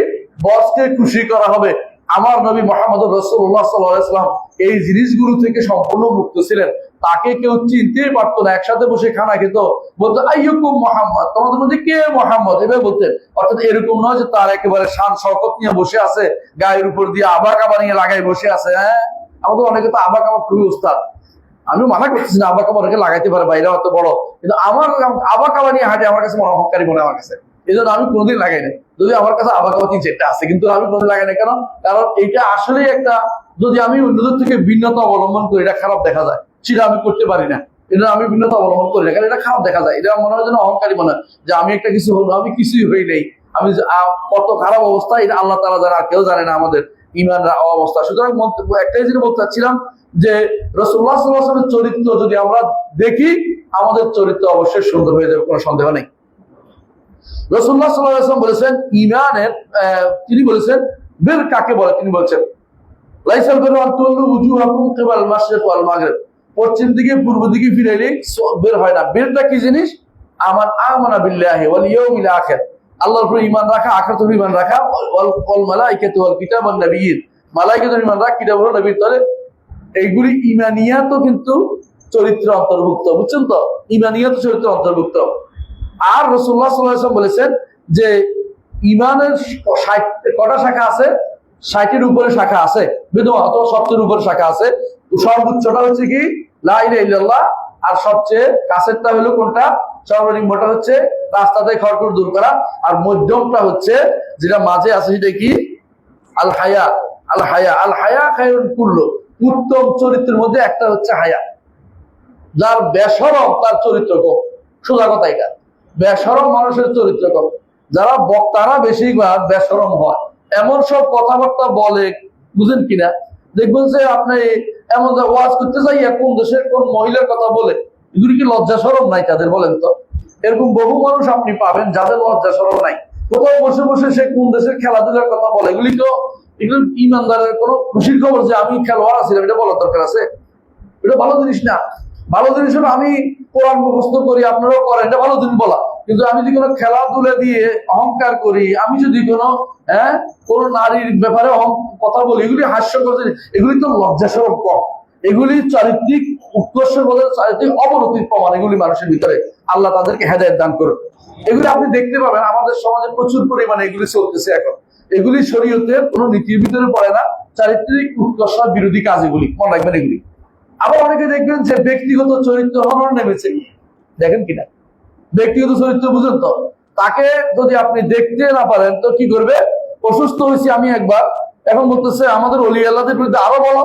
বসকে খুশি করা হবে। আমার নবী মুহাম্মদ রাসূলুল্লাহ সাল্লাল্লাহু আলাইহি ওয়াসাল্লাম এই জিনিসগুলো থেকে সম্পূর্ণ মুক্ত ছিলেন। তাকে কেউ চিনতেই পারতো না। একসাথে বসে খানা খেত, বলতো আইয়ুকুম মুহাম্মদ, তোমাদের মধ্যে কে মুহাম্মদ, এভাবে বলতেন। অর্থাৎ এরকম নয় যে তার একেবারে শান শওকত নিয়ে বসে আছে, গায়ের উপর দিয়ে আবা কাবা নিয়ে লাগাই বসে আছে। হ্যাঁ, আমাদের অনেকে তো আবা কাবা খুবই উস্তাদ। আমি মানা করতেছি না, আবা কাবা অনেকে লাগাইতে পারে, বাইরে অত বড়, কিন্তু আমার আবা কাবা নিয়ে হাঁটে আমার কাছে মনে অহংকারী মনে আমার কাছে। এই জন্য আমি কোনোদিন লাগাই না, যদি আমার কাছে আবা কাবা 3-4টা আছে, কিন্তু আমি কোনোদিন লাগাই না। কেন? কারণ এটা আসলে একটা, যদি আমি অন্যদের থেকে ভিন্নতা অবলম্বন করি, এটা খারাপ দেখা যায়, সেটা আমি করতে পারি না। এটা আমি ভিন্নতা অবলম্বন করি না, কারণ এটা খারাপ দেখা যায়। এটা মনে হয় যেন অহংকারী মনে হয়, যে আমি একটা কিছু হলো, আমি কিছুই হই নাই, আমি কত খারাপ অবস্থা, এটা আল্লাহ তাআলা জানে, আর কেউ জানে না আমাদের ইমানের অবস্থা। সুতরাং একটাই জিনিস বলতে চাচ্ছিলাম, যে রাসূলুল্লাহ সাল্লাল্লাহু আলাইহি ওয়াসাল্লামের চরিত্র যদি আমরা দেখি, আমাদের চরিত্র অবশ্যই সুন্দর হয়ে যাবে, কোনো সন্দেহ নেই। রাসূলুল্লাহ সাল্লাল্লাহু আলাইহি ওয়াসাল্লাম বলেছেন ইমানের, তিনি বলেছেন বীর কাকে বলে তিনি বলছেন লাইসাল বিররু আন তুওয়াল্লু উজুহাকুম কিবাল মাশরিক ওয়াল মাগরিব, পশ্চিম দিকে পূর্ব দিকে ফিরাইলে বের হয় না। বেরটা কি জিনিস? আমার আমানা বিল্লাহি ওয়াল ইয়াউমিল আখির, আল্লাহর উপর ঈমান রাখা, আখিরাতের উপর ঈমান রাখা, ওয়াল মালাইকাতু ওয়াল কিতাব ওয়ান নাবিয়্যিন, মালাইকাতের ঈমান রাখা, কিতাব ও নবীর তরে, এইগুলি ঈমানিয়াত কিন্তু চরিত্র অন্তর্ভুক্ত, বুঝছেন তো? ঈমানিয়াত চরিত্র অন্তর্ভুক্ত। আর রাসূলুল্লাহ সাল্লাল্লাহু আলাইহি ওয়াসাল্লাম বলেছেন যে ঈমানের 60 কটা শাখা আছে? 60-এর উপরে শাখা আছে, বিধবা অথবা 70-এর উপরে শাখা আছে। সর্বোচ্চটা হচ্ছে কি লা ইলাহা ইল্লাল্লাহ, আর সবচেয়ে কাছেরটা হলো কোনটা? সর্বনিম্নটা হচ্ছে রাস্তাতে খড়কুট দূর করা, আর মধ্যমটা হচ্ছে যেটা মাঝে আছে সেটা কি? আল হায়া। আল হায়া, আল হায়া খায়রুন কুল্লু, উত্তম চরিত্রের মধ্যে একটা হচ্ছে হায়া। যার বেশরম তার চরিত্র কম, সোজা কথা এটা। বেশরম মানুষের চরিত্র কম। যারা বক্তারা বেশিরভাগ বেশরম হয়, এমন সব কথাবার্তা বলে, বুঝেন কিনা? দেখবেন যে আপনি এমন ওয়াজ করতে যাই কোন দেশের কোন মহিলার কথা বলে, এগুলি কি লজ্জা শরম নাই তাদের? বলেন তো। এরকম বহু মানুষ আপনি পাবেন যাদের লজ্জা শরম নাই। কোথাও বসে বসে সে কোন দেশের খেলাধুলার কথা বলে, এগুলি ইমানদারের কোনো খুশির খবর যে আমি খেলোয়াড় আছিলাম, এটা বলার দরকার আছে? এটা ভালো জিনিস না। ভালো জিনিস হলো আমি কোরআন মুখস্থ করি, আপনারাও করেন, এটা ভালো জিনিস বলা। কিন্তু আমি যদি কোনো খেলাধুলা দিয়ে অহংকার করি, আমি যদি কোনো নারীর ব্যাপারে কথা বলি, এগুলি হাস্যকর জিনিস, এগুলি তো লজ্জা শরম কম। এগুলি চারিত্রিক উৎকর্ষের বলে চারিত্রিক অবনতির প্রমাণ। এগুলি মানুষের ভিতরে, আল্লাহ তাদেরকে হেদায়েত দান করুন। এগুলি আপনি দেখতে পাবেন আমাদের সমাজে প্রচুর পরিমাণে এগুলি চলতেছে এখন। এগুলি শরীয়তের কোনো নীতির ভিতরে পড়ে না, চারিত্রিক উৎকর্ষ বিরোধী কাজ এগুলি, মনে রাখবেন এগুলি। আবার অনেকে দেখবেন যে ব্যক্তিগত চরিত্র হনন নেমেছে, দেখেন কিনা? ব্যক্তিগত চরিত্র বুঝেন তো? তাকে যদি আপনি দেখতে না পারেন তো কি করবে? অসুস্থ হয়েছি আমি একবার, এখন বলতেছে আমাদের ওলি আল্লাহদের বিরুদ্ধে আরো বলো।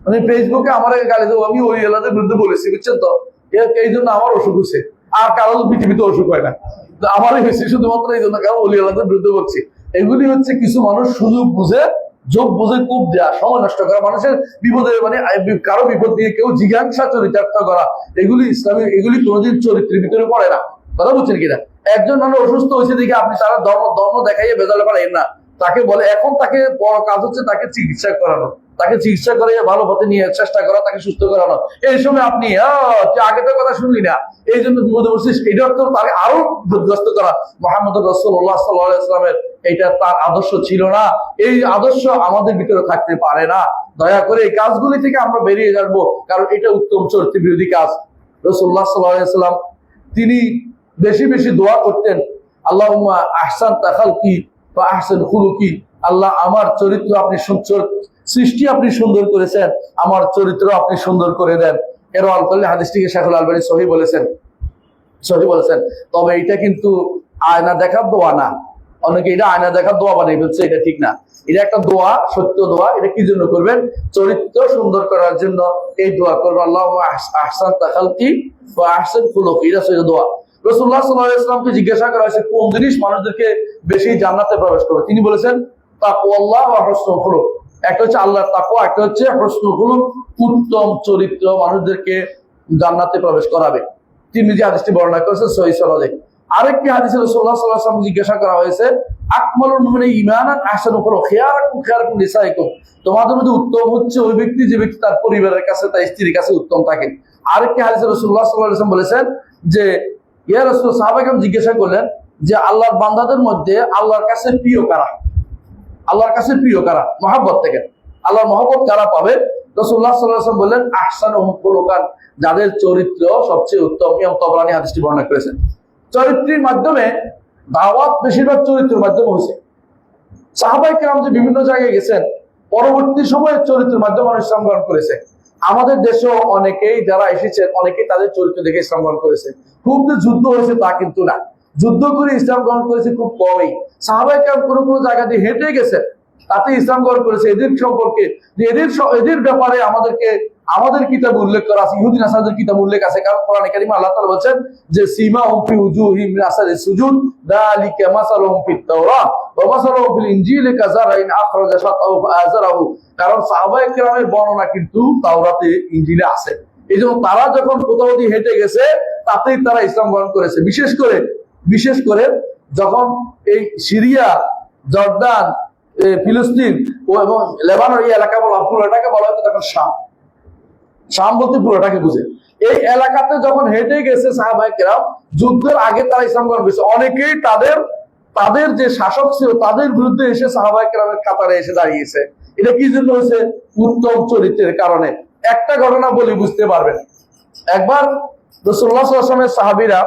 মানে ফেসবুকে আমার গালি দেবো, আমি ওলি আল্লাহদের বিরুদ্ধে বলেছি, বুঝছেন তো? এই জন্য আমার অসুখ হয়েছে। আর কারো পৃথিবীতে অসুখ হয় না, আমারই হয়েছে শুধুমাত্র এই জন্য, কারণ ওলি আল্লাহদের বিরুদ্ধে বলছি। এগুলি হচ্ছে কিছু মানুষ সুযোগ বুঝে, যোগ বুঝে কূপ দেয়া, সময় নষ্ট করা, মানুষের বিপদে মানে কারো বিপদ দিয়ে কেউ জিজ্ঞাসা চরিতার্থ করা, এগুলি ইসলামী, এগুলি কোনোদিন চরিত্রের ভিতরে পড়ে না। কথা বুঝছেন কিনা? একজন মানুষ অসুস্থ হয়েছে দেখে আপনি তারা ধর্ম দেখাইয়ে বেজালে পারেন না। তাকে বলে, এখন তাকে বড় কাজ হচ্ছে তাকে চিকিৎসা করানো, তাকে চিকিৎসা করে ভালো পথে নিয়ে চেষ্টা করা, তাকে সুস্থ করানো। এই সময় আপনি আগে তো কথা শুনলি না, এই জন্য বিপদে বসছিস, এটা অর্থ তাকে আরো বিধ্বস্ত করা। মুহাম্মদ রাসূলুল্লাহ সাল্লাল্লাহু আলাইহি ওয়াসাল্লামের এটা তার আদর্শ ছিল না, এই আদর্শ আমাদের ভিতরে থাকতে পারে না। দয়া করে এই কাজগুলি থেকে আমরা বেরিয়ে আসবো, কারণ এটা উত্তম চরিত্র বিরোধী কাজ। রাসূলুল্লাহ সাল্লাল্লাহু আলাইহি ওয়াসাল্লাম তিনি বেশি বেশি দোয়া করতেন, আল্লাহুম্মা আহসানতা খালকি ওয়া আহসান খুলুকি, আল্লাহ আমার চরিত্র আপনি সৃষ্টি আপনি সুন্দর করেছেন, আমার চরিত্র আপনি সুন্দর করে দেন। এর অল করলে হাদিসটিকে শাইখুল আলবানী সহিহ বলেছেন। তবে এটা কিন্তু আয়না দেখার দোয়া না। অনেকে এটা আয়না দেখার দোয়া বানিয়ে ফেলছে, এটা ঠিক না। এটা একটা দোয়া, সত্য দোয়া। এটা কি জন্য করবেন? চরিত্র সুন্দর করার জন্য এই দোয়া করবেন, আল্লাহুম্মা আহসানতা খালকি ওয়া আহসান খুলুকি, এটা হচ্ছে দোয়া। রাসূলুল্লাহ সাল্লাল্লাহু আলাইহি ওয়াসাল্লামকে জিজ্ঞাসা করা হয়েছে কোন জিনিস মানুষদেরকে বেশি জান্নাতে প্রবেশ করবে, তিনি বলেছেন তাকওয়াল্লাহ ওয়া হুসনুল খুলুক। একটা হচ্ছে আল্লাহর তাকওয়া, একটা হচ্ছে হুসনুল খুলুক, উত্তম চরিত্র মানুষদেরকে জান্নাতে প্রবেশ করাবে। তিরমিজি হাদিসটি বর্ণনা করেছেন সহিহ সনদে। আরেকটি হাদিসে রাসূলুল্লাহ সাল্লাল্লাহু আলাইহি ওয়াসাল্লাম জিজ্ঞাসা করা হয়েছে আকমালুল মুমিনিনা ঈমানান আহসানুহুম খুলুক, খিয়ারুকুম লিসাইকুম, তোমাদের মধ্যে উত্তম হচ্ছে ওই ব্যক্তি যে ব্যক্তি তার পরিবারের কাছে, তার স্ত্রীর কাছে উত্তম থাকে। আরেকটি হাদিসে রাসূলুল্লাহ সাল্লাল্লাহু আলাইহি ওয়াসাল্লাম বলেছেন যে ইয়া রাসূল, সাহাবাগণ জিজ্ঞাসা করলেন যে আল্লাহর বান্দাদের মধ্যে আল্লাহর কাছে প্রিয় কারা? আল্লাহর কাছে প্রিয় কারা? মহব্বত থেকে আল্লাহর মহব্বত কারা পাবে? রাসূলুল্লাহ সাল্লাল্লাহু আলাইহি ওয়াসাল্লাম বললেন আহসানুহুম খুলুকান, যাদের চরিত্র সবচেয়ে উত্তম। ইমাম তাবরানী হাদিসটি বর্ণনা করেছেন। চরিত্রের মাধ্যমে দাওয়াত বেশিরভাগ চরিত্রের মাধ্যমে হয়েছে। সাহাবায়ে কেরাম যে বিভিন্ন জায়গায় গেছেন, পরবর্তী সময়ে চরিত্রের মাধ্যমে মানুষ ইসলাম গ্রহণ করেছে। আমাদের দেশেও অনেকেই যারা এসেছেন, অনেকেই তাদের চরিত্র দেখে ইসলাম গ্রহণ করেছে। খুব যে যুদ্ধ হয়েছে তা কিন্তু না, যুদ্ধ করে ইসলাম গ্রহণ করেছে খুব কমই। সাহাবায়ে কেরাম কোনো কোনো জায়গা দিয়ে হেঁটে গেছে, তাতে ইসলাম গ্রহণ করেছে। এদের সম্পর্কে যে এদের ব্যাপারে আমাদের কিতাবে উল্লেখ করা আছে, ইহুদি নাসারাদের কিতাবে উল্লেখ আছে। কারণ কোরআনে কারিমে আল্লাহ তাআলা বলেন যে সীমাহুম ফি উজুহিহিম মিন আসারিস সুজুদ যালিকা মাসালুহুম ফিত তাওরাত ওয়া মাসালুহুম ফিল ইনজিলি কাযারাইন আখরাজা শাতাহু ফাআযারাহু। কারণ সাহাবায়ে কেরামের বর্ণনা কিন্তু তাওরাতে, ইনজিলে আছে। এইজন্য তারা যখন কোথাও দিয়ে হেঁটে গেছে, তাতেই তারা ইসলাম গ্রহণ করেছে। বিশেষ করে যখন এই সিরিয়া, জর্দান, ফিলিস্তিন ও এবং লেবানন এই এলাকা বলা পুরোটাকে বলা হতো তখন শাম। শাম বলতে পুরোটাকে বুঝে। এই এলাকাতে যখন হেঁটে গেছে সাহাবায়ে কেরাম, যুদ্ধের আগে তারা ইসলাম গ্রহণ করেছে। অনেকেই তাদের যে শাসক ছিল তাদের বিরুদ্ধে এসে সাহাবায়ে কেরামের কাতারে এসে দাঁড়িয়েছে। এটা কি জন্য হয়েছে? উত্তম চরিত্রের কারণে। একটা ঘটনা বলি, বুঝতে পারবেন। একবার রাসূলুল্লাহ সাল্লাল্লাহু আলাইহি ওয়াসাল্লামের সাহাবীরা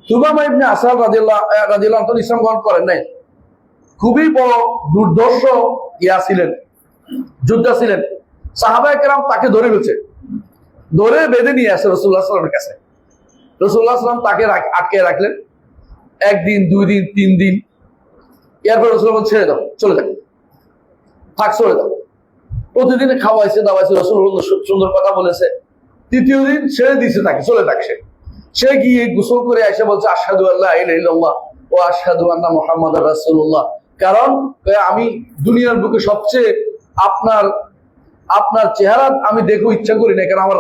সুমামা ইবনে আসাদ রাদিয়াল্লাহু আনহু ইসলাম গ্রহণ করেন নাই। খুবই বড় দুর্ধর্ষ ছিলেন, যোদ্ধা ছিলেন। সাহাবায়ে কেরাম তাকে ধরে বেঁধে নিয়ে আসে রাসূলুল্লাহ সাল্লাল্লাহু আলাইহি ওয়াসাল্লামের কাছে। রাসূলুল্লাহ সাল্লাল্লাহু আলাইহি ওয়াসাল্লাম তাকে আটকে রাখলেন 1 দিন 2 দিন 3 দিন। এরপর রাসূলুল্লাহ ছেড়ে দাও, চলে যাও, থাক, চলে যাও। প্রতিদিন খাওয়াইছে দাওয়াইছে, রাসূলুল্লাহ সুন্দর কথা বলেছে। 3য় দিন ছেড়ে দিয়েছে তাকে, চলে থাকছে। সে গিয়ে গোসল করে এসে বলছে আশহাদু আল্লা ইলাহা ইল্লাল্লাহ ওয়া আশহাদু আন্না মুহাম্মাদার রাসূলুল্লাহ। কারণ আমি দুনিয়ার বুকে সবচেয়ে আপনার চেহারা আমি দেখো ইচ্ছা করি না, কারণ আমার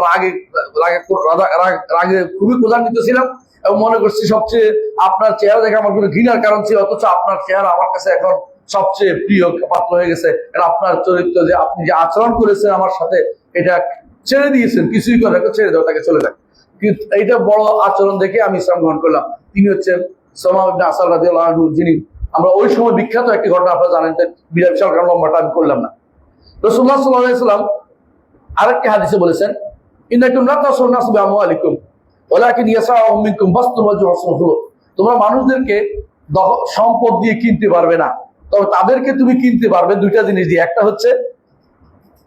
রাগে খুবই ক্রোধান্বিত ছিলাম এবং মনে করছি সবচেয়ে আপনার চেহারা দেখে আমার কোনো ঘৃণার কারণ ছিল, অথচ আপনার চেহারা আমার কাছে এখন সবচেয়ে প্রিয় পাত্র হয়ে গেছে। আপনার চরিত্র, যে আপনি যে আচরণ করেছেন আমার সাথে, এটা ছেড়ে দিয়েছেন, কিছুই করে ছেড়ে দাও, তাকে চলে যায়। কিন্তু এইটা বড় আচরণ দেখে আমি ইসলাম গ্রহণ করলাম। তিনি হচ্ছেন সুমামা ইবনে আসাদ রাদিয়াল্লাহু আনহু, যিনি আমরা ওই সময় বিখ্যাত একটি ঘটনা আপনারা জানেন, বিশাল লম্বাটা আমি করলাম না। রাসূলুল্লাহ সাল্লাল্লাহু আলাইহি ওয়াসাল্লাম আরেকটি হাদিসে বলেছেন, ইন্নাকুম লা তাসুরুন নাস বিআমওয়ালিকুম ওয়ালাকিন ইয়াসাউহুম মিনকুম বাসতুম ওয়া জুহসুল। তোমরা মানুষদেরকে সম্পদ দিয়ে কিনতে পারবে না, তবে তাদেরকে তুমি কিনতে পারবে দুইটা জিনিস দিয়ে। একটা হচ্ছে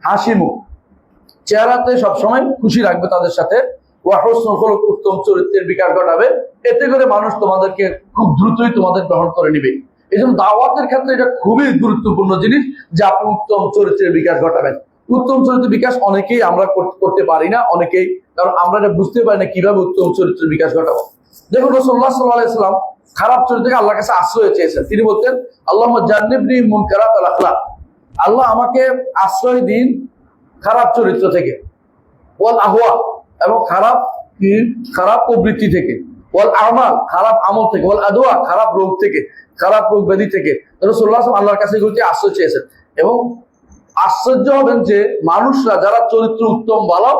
হাসি মুখ, চেহারাতে সবসময় খুশি রাখবে তাদের সাথে, ওয়া হুসনুল খুলুক, উত্তম চরিত্রের বিকাশ ঘটাবে। এতে করে মানুষ তোমাদেরকে খুব দ্রুতই তোমাদের গ্রহণ করে নিবে। এই জন্য দাওয়াতের ক্ষেত্রে এটা খুবই গুরুত্বপূর্ণ জিনিস যে আপনি উত্তম চরিত্রের বিকাশ ঘটাবেন। উত্তম চরিত্রের বিকাশ অনেকেই আমরা করতে পারি না, অনেকেই, কারণ আমরা এটা বুঝতে পারি না কিভাবে উত্তম চরিত্রের বিকাশ ঘটাবো। দেখুন রাসূলুল্লাহ সাল্লাল্লাহু আলাইহি ওয়াসাল্লাম খারাপ চরিত্র থেকে আল্লাহর কাছে আশ্রয় চেয়েছেন। তিনি বলতেন আল্লাহুম্মা জান্নিবনি মুনকারাতাল আখলাক, আল্লাহ আমাকে আশ্রয় দিন খারাপ চরিত্র থেকে, ওয়াল আহওয়া, এবং খারাপ প্রবৃত্তি থেকে, ওয়াল আমাল, খারাপ আমল থেকে, ওয়াল আদওয়া, খারাপ রোগ থেকে, খারাপ রোগ ব্যাধি থেকে। রাসূলুল্লাহ সাল্লাল্লাহু আল্লাহর কাছে এগুলোতে আশ্রয় চেয়েছেন। এবং আশ্চর্য হবেন যে মানুষরা যারা চরিত্র উত্তম ভালো,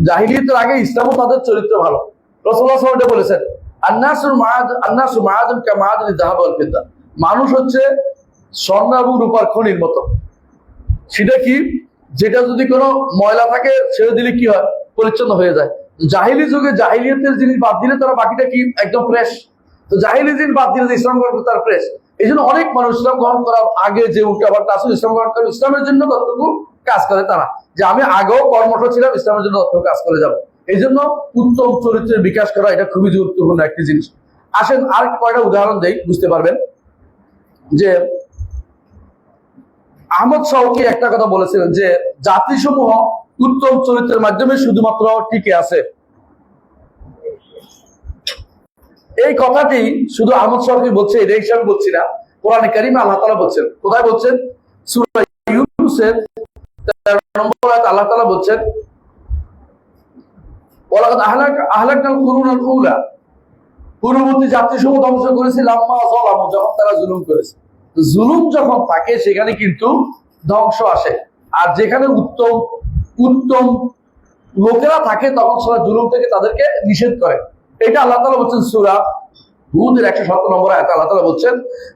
জাহিলিয়াতের আগে ইসলামও তাদের চরিত্র ভালো। রাসূলুল্লাহ সাল্লাল্লাহু আলাইহি ওয়াসাল্লাম বলেছেন আন্নাসু মাআদুন কামাআদিন যাহাব ওয়াল ফিদ্দা, মানুষ হচ্ছে স্বর্ণ এবং রূপার খনির মতো। সেটা কি? যেটা যদি কোনো ময়লা থাকে ছেড়ে দিলে কি হয়? পরিচ্ছন্ন হয়ে যায়। জাহিলি যুগে জাহিলিয়াতের জিনিস বাদ দিলে তারা বাকিটা কি একদম ফ্রেশ। তো জাহিলি জিনিস বাদ দিলে ইসলাম গ্রহণ করতে তার ফ্রেশ। এই জন্য অনেক মানুষ ইসলাম গ্রহণ করার আগে যে উল্টাপাল্টা আসলে ইসলাম গ্রহণ করে, ইসলামের জন্য ততটুকু কাজ করে তারা, যে আমি আগেও কর্মঠ ছিলাম, ইসলামের জন্য ততটুকু কাজ করে যাবো। এই জন্য উত্তম চরিত্রের বিকাশ করা এটা খুবই গুরুত্বপূর্ণ একটি জিনিস। আসেন আর কয়টা উদাহরণ দেই, বুঝতে পারবেন। যে আহমদ শওকী একটা কথা বলেছিলেন যে জাতিসমূহ উত্তম চরিত্রের মাধ্যমে শুধুমাত্র টিকে আছে। এই কথাটি শুধু আহমদ শওকী বলছে, এটা হিসাবে বলছি না, কোরআনে কারিমে আল্লাহ তাআলা বলছেন। কোথায় বলছেন? সূরা ইউনূসের 13 নম্বর আয়াতে আল্লাহ তাআলা বলছেন ওয়ালাকাদ আহলাকনাল কুরুনাল উলা, পূর্ববর্তী জাতিসমূহ ধ্বংস করেছি লাম্মা যালামু, যখন তারা জুলুম করেছে। জুলুম যখন থাকে সেখানে কিন্তু ধ্বংস আসে, আর যেখানে উত্তম লোকেরা থাকে তখন তারা জুলুম থেকে তাদেরকে নিষেধ করে। এটা আল্লাহ তাআলা বলছেন সূরা হুদের 117 নম্বর আয়াতে আল্লাহ তাআলা বলছেন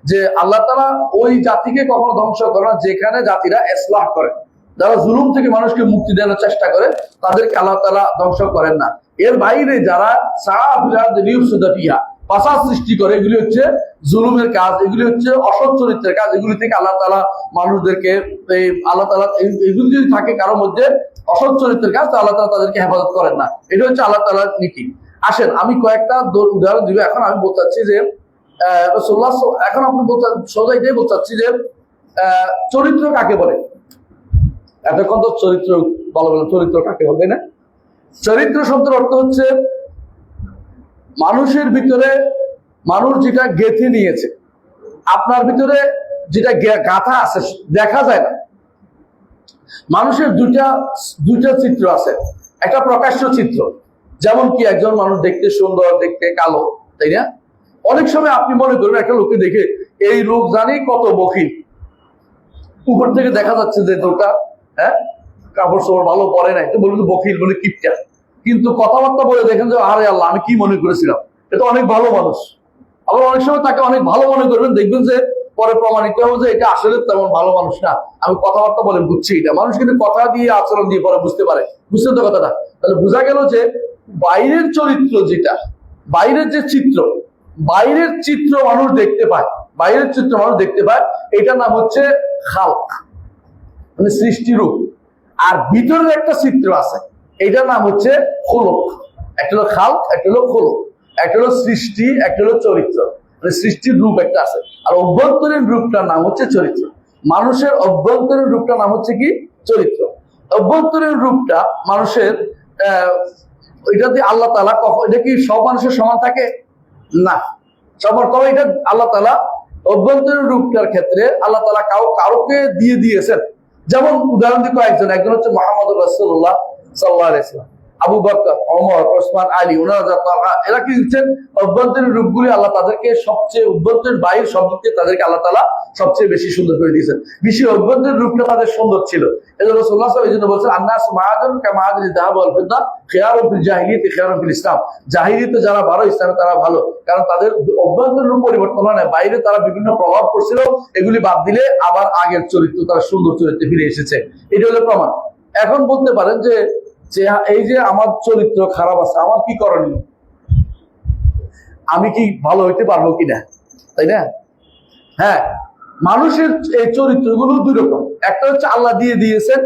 যে আল্লাহ তাআলা ওই জাতিকে কখনো ধ্বংস করে না যেখানে জাতিরা ইসলাহ করে, যারা জুলুম থেকে মানুষকে মুক্তি দেওয়ার চেষ্টা করে তাদেরকে আল্লাহ তাআলা ধ্বংস করেন না। এর বাইরে যারা ফাসাদ সৃষ্টি করে, এগুলি হচ্ছে জুলুমের কাজ, এগুলি হচ্ছে অসৎ চরিত্রের কাজ, এগুলি থেকে আল্লাহ তাআলা মানুষদেরকে, আল্লাহ তাআলা এগুলি যদি থাকে কারোর মধ্যে অসৎ চরিত্রের কাজ, আল্লাহ তাআলা তাদেরকে হেফাজত করেন না। এটা হচ্ছে আল্লাহ তাআলার নীতি। আসেন আমি কয়েকটা উদাহরণ দিব। এখন আমি বলতে চাচ্ছি যে এখন আপনি সোজা এটাই বলতে চাচ্ছি যে চরিত্র কাকে বলে। এতক্ষণ তো চরিত্র বলা বলে, চরিত্র কাকে বলে না? চরিত্র শব্দের অর্থ হচ্ছে মানুষের ভিতরে মানুষ যেটা গেঁথে নিয়েছে, আপনার ভিতরে যেটা গাঁথা আছে, দেখা যায় না। মানুষের দুইটা চিত্র আছে, একটা প্রকাশ্য চিত্র, যেমন কি একজন মানুষ দেখতে সুন্দর, দেখতে কালো, তাই না? অনেক সময় আপনি মনে করবেন একটা লোককে দেখে এই লোক জানি কত বখিল, উপর থেকে দেখা যাচ্ছে যে লোকটা হ্যাঁ কাপড় চোপড় ভালো পরে নাই, তো বলবেন বখিল বলে কিপটা, কিন্তু কথাবার্তা বলে দেখেন যে আরে আল্লাহ আমি কি মনে করেছিলাম, এটা অনেক ভালো মানুষ। আবার অনেক সময় তাকে অনেক ভালো মনে করবেন, দেখবেন যে পরে প্রমাণিত হবে যে এটা আসলে তেমন ভালো মানুষ না, আমি কথাবার্তা বলে বুঝছি এটা। মানুষ কিন্তু কথা দিয়ে আচরণ দিয়ে পরে বুঝতে পারে, বুঝছেন তো কথাটা? তাহলে বোঝা গেল যে বাইরের চরিত্র যেটা, বাইরের যে চিত্র, বাইরের চিত্র মানুষ দেখতে পায়, বাইরের চিত্র মানুষ দেখতে পায়, এটার নাম হচ্ছে খালক, মানে সৃষ্টিরূপ। আর ভিতরের একটা চিত্র আছে, এটার নাম হচ্ছে খোলক। একটা হলো খালক, একটা হলো খোলক, একটা হলো সৃষ্টি, একটা হলো চরিত্র। মানে সৃষ্টির রূপ একটা আছে, আর অভ্যন্তরীণ রূপটার নাম হচ্ছে চরিত্র। মানুষের অভ্যন্তরীণ রূপটার নাম হচ্ছে কি? চরিত্র। অভ্যন্তরীণ রূপটা মানুষের এটা দিয়ে আল্লাহ তাআলা, এটা কি সব মানুষের সমান থাকে? না, সবার। তবে এটা আল্লাহ তাআলা অভ্যন্তরীণ রূপটার ক্ষেত্রে আল্লাহ তাআলা কাউকে দিয়ে দিয়েছেন। যেমন উদাহরণ দিতে একজন হচ্ছে মুহাম্মদ রাসূলুল্লাহ সাল্লাল্লাহু আলাইহি ওয়াসাল্লাম, আবু বকর, ওমর, ওসমান, আলী, এরা কি দিচ্ছেন? অভ্যন্তরীণ রূপগুলি আল্লাহ তাদেরকে সবচেয়ে, অভ্যন্তরীণ বাইরের সব দিক থেকে তাদেরকে আল্লাহ তাআলা সবচেয়ে বেশি সুন্দর করে দিয়েছেন। বেশি অভ্যন্তরীণ রূপটা তাদের সুন্দর ছিল। এজন্য রাসূলুল্লাহ সাল্লাল্লাহু আলাইহি ওয়াসাল্লাম এই জন্য বলছেন আন্নাস মাআদুন কামাআদিল যাহাব ওয়াল ফিদ্দা খিয়ারুন ফিল জাহিলিয়াতি খিয়ারুন ফিল ইসলাম। জাহিলিয়াতে যারা ভালো, ইসলামে তারা ভালো, কারণ তাদের অভ্যন্তরীণ রূপ পরিবর্তন হয় না। বাইরে তারা বিভিন্ন প্রভাব পড়ছিল, এগুলি বাদ দিলে আবার আগের চরিত্র, তারা সুন্দর চরিত্রে ফিরে এসেছে। এটা হলো প্রমাণ। এখন বলতে পারেন যে এই যে আমার চরিত্র খারাপ আছে, আমার কি করণীয়? আমি কি ভালো হইতে পারবো কিনা, তাই না? হ্যাঁ, মানুষের এই চরিত্রগুলো দুই রকম। একটা হচ্ছে আল্লাহ দিয়ে দিয়েছেন,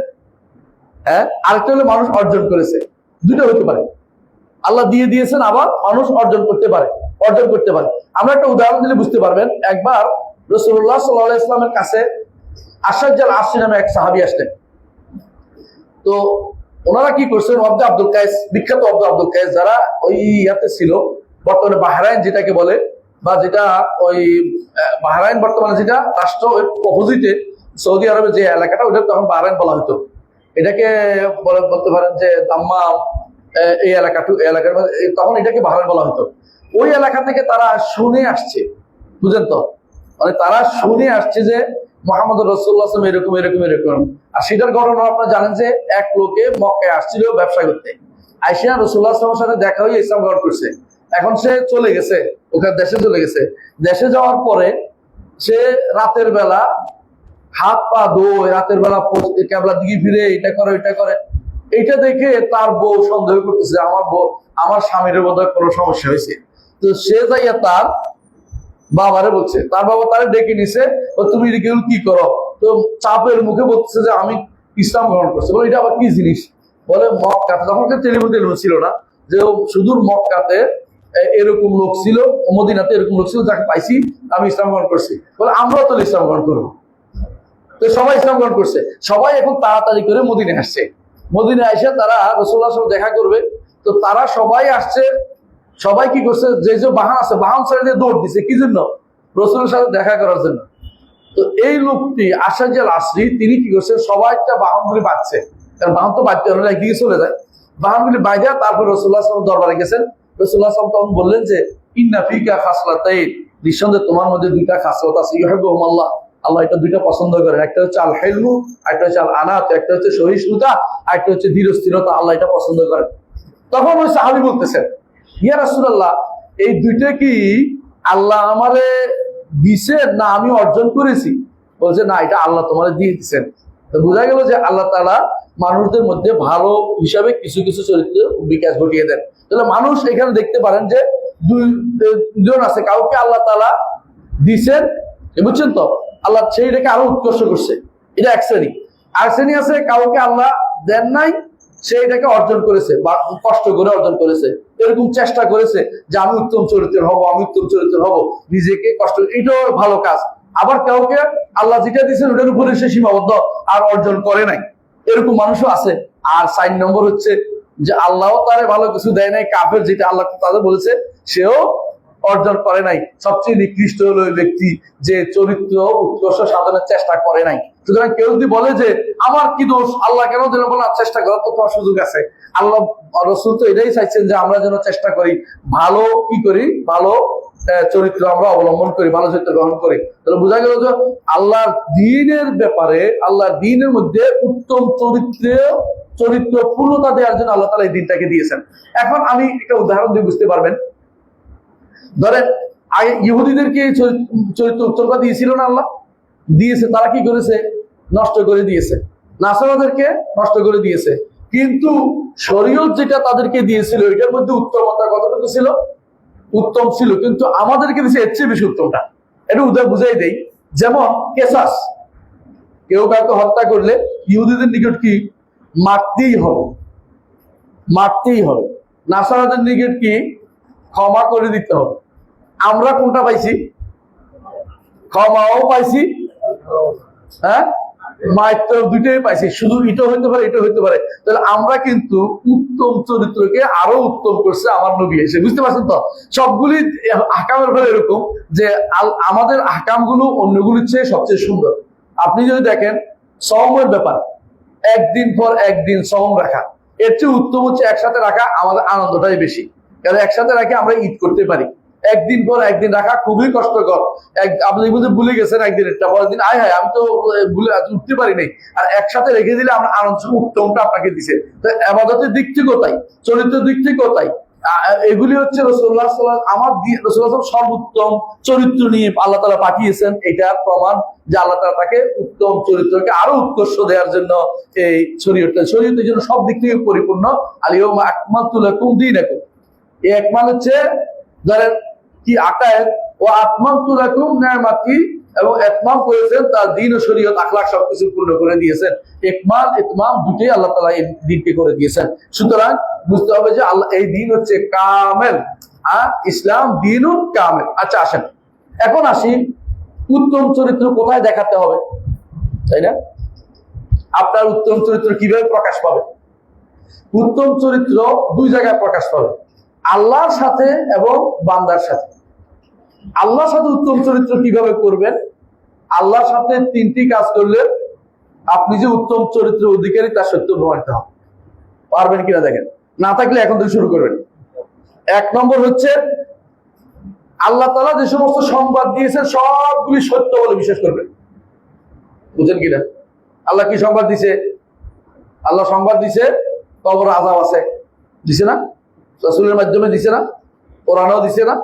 হ্যাঁ, আরেকটা হলো মানুষ অর্জন করেছে। দুটো হতে পারে, আল্লাহ দিয়ে দিয়েছেন, আবার মানুষ অর্জন করতে পারে। আমরা একটা উদাহরণ দিলে বুঝতে পারবেন। একবার রাসূলুল্লাহ সাল্লাল্লাহু আলাইহি ওয়াসাল্লামের কাছে আশাজ্জাল আসরি নামে এক সাহাবী আসলেন। তো ওনারা কি করছেন, ওয়াব্দ আব্দুল কায়েস, বিখ্যাত ওয়াব্দ আব্দুল কায়েস, যারা ওই ইয়াতে ছিল, বর্তমানে বাহরাইন যেটাকে বলে, বা যেটা ওই বাহরাইন বর্তমানে যেটা রাষ্ট্র অপোজিটে সৌদি আরবের যে এলাকাটা, ওটা তখন বাহরাইন বলা হতো। এটাকে বলতে পারেন যে দাম্মাম, এই এলাকার তখন এটাকে বাহরাইন বলা হতো। ওই এলাকা থেকে তারা শুনে আসছে, বুঝেন তো, মানে তারা শুনে আসছে যে মুহাম্মদ রাসূলুল্লাহ সাল্লাল্লাহু আলাইহি ওয়াসাল্লাম এরকম এরকম। আর সেটার ঘটনা আপনারা জানেন যে এক লোকে মক্কায় আসছিল ব্যবসা করতে, আইসা রাসূলুল্লাহ সাল্লাল্লাহু আলাইহি ওয়াসাল্লামের সাথে দেখা হয়ে ইসলাম গ্রহণ করছে। এখন সে চলে গেছে, ওখানে দেশে চলে গেছে। দেশে যাওয়ার পরে সে রাতের বেলা হাত পা ধোয়, রাতের বেলা ক্যাবলার দিকে ফিরে এটা করে ওইটা করে। এইটা দেখে তার বউ সন্দেহ করতেছে, আমার স্বামীর বোধহয় কোনো সমস্যা হয়েছে। তো সে যাইয়া তার বাবারে বলছে, তার বাবা তারে ডেকে নিছে, তুমি এগুলো কি করো? তো চাপের মুখে বলছে যে আমি ইসলাম গ্রহণ করছি। বলে এটা আবার কি জিনিস? বলে মক্কাতে, তখন টেলিফোন ছিল না, যে সুদূর মক্কাতে এরকম লোক ছিল, মদিনাতে এরকম লোক ছিল যাকে পাইছি, আমি ইসলাম গ্রহণ করছি। বলে আমরাও তো ইসলাম গ্রহণ করবো। তো সবাই ইসলাম গ্রহণ করছে, সবাই এখন তাড়াতাড়ি করে মদিনায় আসছে। মদিনায় এসে তারা রাসূলুল্লাহর সাথে দেখা করবে। তো তারা সবাই আসছে, সবাই কি করছে, যে যে বাহন আছে বাহন ছেড়ে দিয়ে দৌড় দিছে, কি জন্য? রাসূলের সাথে দেখা করার জন্য। তো এই লোকটি আশাজ্জাল আসরি, তিনি কি করছেন, সবাই একটা বাহনগুলি বাঁধছে, কারণ বাহন তো বাঁধতে হলে একদিকে চলে যায়। বাহনগুলি বাঁধে তারপর রাসূলুল্লাহ সাল্লাল্লাহু আলাইহি ওয়াসাল্লাম দরবারে গেছেন। রাসূলুল্লাহ সাল্লাল্লাহু আলাইহি ওয়াসাল্লাম তখন বললেন যে ইন্না ফিকা খাসলাতাইন, নিঃসন্দেহে তোমার মধ্যে দুইটা খাসলত আছে, ইউহিব্বুহুমুল্লাহ, আল্লাহ এটা দুইটা পছন্দ করেন। একটা হচ্ছে আল হিলমু, একটা হচ্ছে আল আনাত, একটা হচ্ছে সহিষ্ণুতা, আর একটা হচ্ছে ধীরস্থিরতা, আল্লাহ এটা পছন্দ করেন। তখন ওই সাহাবী বলতেছেন, ইয়া রাসূলুল্লাহ, এই দুইটা কি আল্লাহ আমারে দিছেন না আমি অর্জন করেছি? বলছে না, এটা আল্লাহ তোমারে দিয়ে দিচ্ছেন। তো বোঝা গেল যে আল্লাহ তাআলা মানুষদের মধ্যে ভালো হিসাবে কিছু কিছু চরিত্র বিকাশ ঘটিয়ে দেন। তাহলে মানুষ এখানে দেখতে পারেন যে দুজন আছে, কাউকে আল্লাহ তাআলা দিছেন, বুঝছেন তো, আল্লাহ সেইটাকে আরো উৎকর্ষ করছে, এটা এক শ্রেণী। আর শ্রেণী আছে কাউকে আল্লাহ দেন নাই, সে এটাকে অর্জন করেছে বা কষ্ট করে অর্জন করেছে, এরকম চেষ্টা করেছে যে আমি উত্তম চরিত্রের হব, আমি উত্তম চরিত্রের হব, নিজেকে কষ্ট, এটাও ভালো কাজ। আবার কাউকে আল্লাহ যেটা দিয়েছেন ওটার উপরে সে সীমাবদ্ধ, আর অর্জন করে নাই, এরকম মানুষও আছে। আর 4 নম্বর হচ্ছে যে আল্লাহ তারে ভালো কিছু দেয় নাই, কাফের যেটা আল্লাহ তাদের বলেছে সেও অর্জন করে নাই। সবচেয়ে নিকৃষ্ট হলো ওই ব্যক্তি যে চরিত্র উৎকর্ষ সাধনের চেষ্টা করে নাই। সুতরাং কেউ যদি বলে যে আমার কি দোষ, আল্লাহ কেন যেন বলার চেষ্টা করার তো তোমার সুযোগ আছে। আল্লাহ রাসূল তো এটাই চাইছেন যে আমরা যেন চেষ্টা করি ভালো, কি করি, ভালো চরিত্র আমরা অবলম্বন করি, ভালো চরিত্র গ্রহণ করি, তাহলে বোঝা গেল যে আল্লাহর দ্বীনের ব্যাপারে, আল্লাহর দ্বীনের মধ্যে উত্তম চরিত্র পূর্ণতা দেওয়ার জন্য আল্লাহ তাআলা এই দিনটাকে দিয়েছেন। এখন আমি একটা উদাহরণ দিয়ে বুঝতে পারবেন। ধরেন আগে ইহুদিদেরকে এই চরিত্র উত্তরটা দিয়েছিল না আল্লাহ? দিয়েছে। তারা কি করেছে? নষ্ট করে দিয়েছে। নাসারাদেরকে নষ্ট করে দিয়েছে। কিন্তু শরীয়ত যেটা তাদেরকে দিয়েছিল এটার মধ্যে উত্তমতা কতটুকু ছিল? উত্তম ছিল। কিন্তু আমাদেরকে দিয়েছে এর চেয়ে বেশি উত্তমটা। এটা বুঝাই দেই। যেমন কেসাস, কেউ কাউকে হত্যা করলে ইহুদিদের নিকট কি? মারতেই হবে, মারতেই হবে। নাসারাদের নিকট কি? ক্ষমা করে দিতে হবে। আমরা কোনটা পাইছি? ক্ষমাও পাইছি, হ্যাঁ, মাইত্র দুইটাই পাইছি। শুধু এটা হইতে পারে, এটা হইতে পারে। তাহলে আমরা কিন্তু উত্তম চরিত্রকে আরো উত্তম করছে আমার নবী এসে। বুঝতে পারছেন তো? সবগুলি আহকামের ফলে এরকম যে আমাদের আহকামগুলো অন্যগুলির চেয়ে সবচেয়ে সুন্দর। আপনি যদি দেখেন সওমের ব্যাপার, একদিন পর একদিন সওম রাখা, এর চেয়ে উত্তম হচ্ছে একসাথে রাখা। আমাদের আনন্দটাই বেশি, কারণ একসাথে রাখে আমরা ঈদ করতে পারি। একদিন পর একদিন রাখা খুবই কষ্টকর। আপনি ভুলে গেছেন একদিনেরটা, পরের দিন আয় হায় আমি তো ভুলে উঠতে পারি নাই। আর একসাথে রেখে দিলে আমরা আনন্দ উত্তমটা আপনাকে দিছে। তো ইবাদতের দিক থেকেও তাই, চরিত্রের দিক থেকেও তাই। এগুলি হচ্ছে রাসূলুল্লাহ সাল্লাল্লাহু আলাইহি ওয়াসাল্লাম, আমার রাসূলুল্লাহ সর্বোত্তম চরিত্র নিয়ে আল্লাহ তাআলা পাঠিয়েছেন। এটার প্রমাণ যে আল্লাহ তাআলা তাকে উত্তম চরিত্রকে আরো উৎকর্ষ দেওয়ার জন্য এই শরীয়তের জন্য সব দিক থেকে পরিপূর্ণ। আল-ইয়াওমা আকমালতু লাকুম দীনাকুম, এই একমাল হচ্ছে ধরেন কি আকায়েদ, ও আতমামতু লাকুম নি'মাতি, এবং ইতমাম করেছেন তার দ্বীন ও শরীয়ত আখলাক সবকিছু পূর্ণ করে দিয়েছেন। ইকমাল ইতমাম দুটোই আল্লাহ তাআলা এই দ্বীনকে করে দিয়েছেন। সুতরাং বুঝতে হবে যে আল্লাহ এই দ্বীন হচ্ছে কামেল, ইসলাম দ্বীনুন কামেল। আচ্ছা আসেন, এখন আসি উত্তম চরিত্র কোথায় দেখাতে হবে, তাই না? আপনার উত্তম চরিত্র কিভাবে প্রকাশ পাবে? উত্তম চরিত্র দুই জায়গায় প্রকাশ পাবে, আল্লাহর সাথে এবং বান্দার সাথে। আল্লাহর সাথে উত্তম চরিত্র কিভাবে করবেন? আল্লাহর সাথে তিনটি কাজ করলে আপনি যে উত্তম চরিত্রের অধিকারী তার সত্য প্রমাণিত হবে। পারবেন কিনা দেখেন, না থাকলে এখন থেকে শুরু করবেন। এক নম্বর হচ্ছে আল্লাহ তাআলা যে সমস্ত সংবাদ দিয়েছেন সবগুলি সত্য বলে বিশ্বাস করবেন। বুঝেন কিনা? আল্লাহ কি সংবাদ দিছে? আল্লাহ সংবাদ দিছে কবর আযাব আছে, দিছে না? রাসূলের মাধ্যমে দিছে না? কোরআনও দিছে না?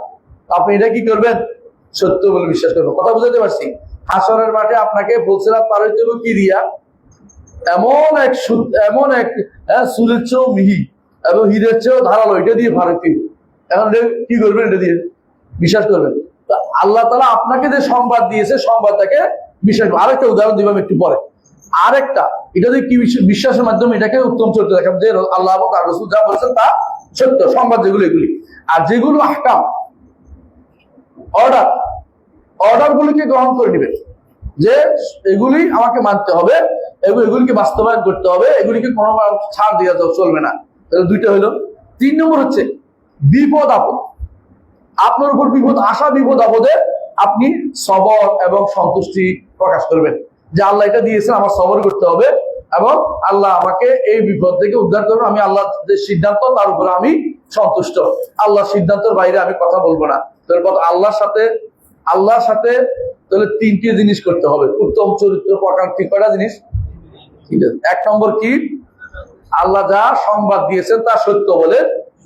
আপনি এটা কি করবেন? সত্য বলে বিশ্বাস করবেন। কথা বুঝাতে পারছি? হাসরের মাঠে আপনাকে ফুলসিরাত পার হইতে হবে কি দিয়া? এমন এক চুলের চেয়েও মিহি এবং হীরের চেয়েও ধারালো, এটা দিয়ে পার হইতে হবে। এখন কি করবেন? এটা দিয়ে বিশ্বাস করবেন। আল্লাহ তাআলা আপনাকে যে সংবাদ দিয়েছে সংবাদটাকে বিশ্বাস করবেন। আরেকটা উদাহরণ দিলাম একটু পরে। আরেকটা, এটা দিয়ে কি বিশ্বাসের মাধ্যমে এটাকে উত্তম চরিত্র দেখাবেন যে আল্লাহ এবং তার রাসূল যা বলেছেন তা সত্য। সংবাদ যেগুলো এগুলি, আর যেগুলো আহকাম অর্ডার গুলিকে গ্রহণ করে নেবেন যে এগুলি আমাকে মানতে হবে এবং এগুলিকে বাস্তবায়ন করতে হবে, এগুলিকে কোনো ছাড় দেওয়া চলবে না। তাহলে দুইটা হইলো। তিন নম্বর হচ্ছে বিপদ আপদ। আপনার উপর বিপদ আসা, বিপদ আপদে আপনি সবর এবং সন্তুষ্টি প্রকাশ করবেন যে আল্লাহ এটা দিয়েছেন, আমার সবর করতে হবে এবং আল্লাহ আমাকে এই বিপদ থেকে উদ্ধার করবেন। আমি আল্লাহ যে সিদ্ধান্ত তার উপরে আমি সন্তুষ্ট। আল্লাহর সিদ্ধান্তের বাইরে আমি কথা বলবো না। আল্লাহর সাথে তাহলে তিনটি জিনিস করতে হবে উত্তম চরিত্র প্রকাশ। ঠিক কয়টা জিনিস? ঠিক আছে। এক নম্বর কি? আল্লাহ যা সংবাদ দিয়েছেন তা সত্য বলে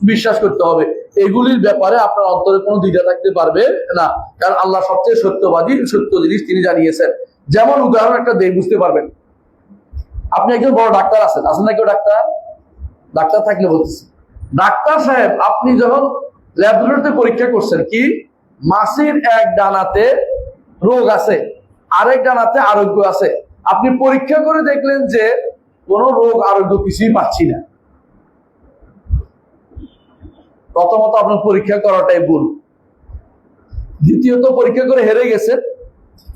বিশ্বাস করতে হবে। এগুলির ব্যাপারে আপনার অন্তরে কোনো দ্বিধা থাকতে পারবে না, কারণ আল্লাহ সবচেয়ে সত্যবাদী, সত্য জিনিস তিনি জানিয়েছেন। যেমন উদাহরণ একটা দিয়ে বুঝতে পারবেন। আপনি একজন বড় ডাক্তার আছেন না? কেউ ডাক্তার থাকলে বলতেছে, ডাক্তার সাহেব আপনি যখন ল্যাবরেটরিতে পরীক্ষা করছেন কি মাছির এক ডানাতে রোগ আছে, আরেক ডানাতে আরোগ্য আছে, আপনি পরীক্ষা করে দেখলেন যে কোন রোগ আরোগ্য কিছুই পাচ্ছি না। প্রথমত আপনার পরীক্ষা করাটাই ভুল। দ্বিতীয়ত পরীক্ষা করে হেরে গেছেন।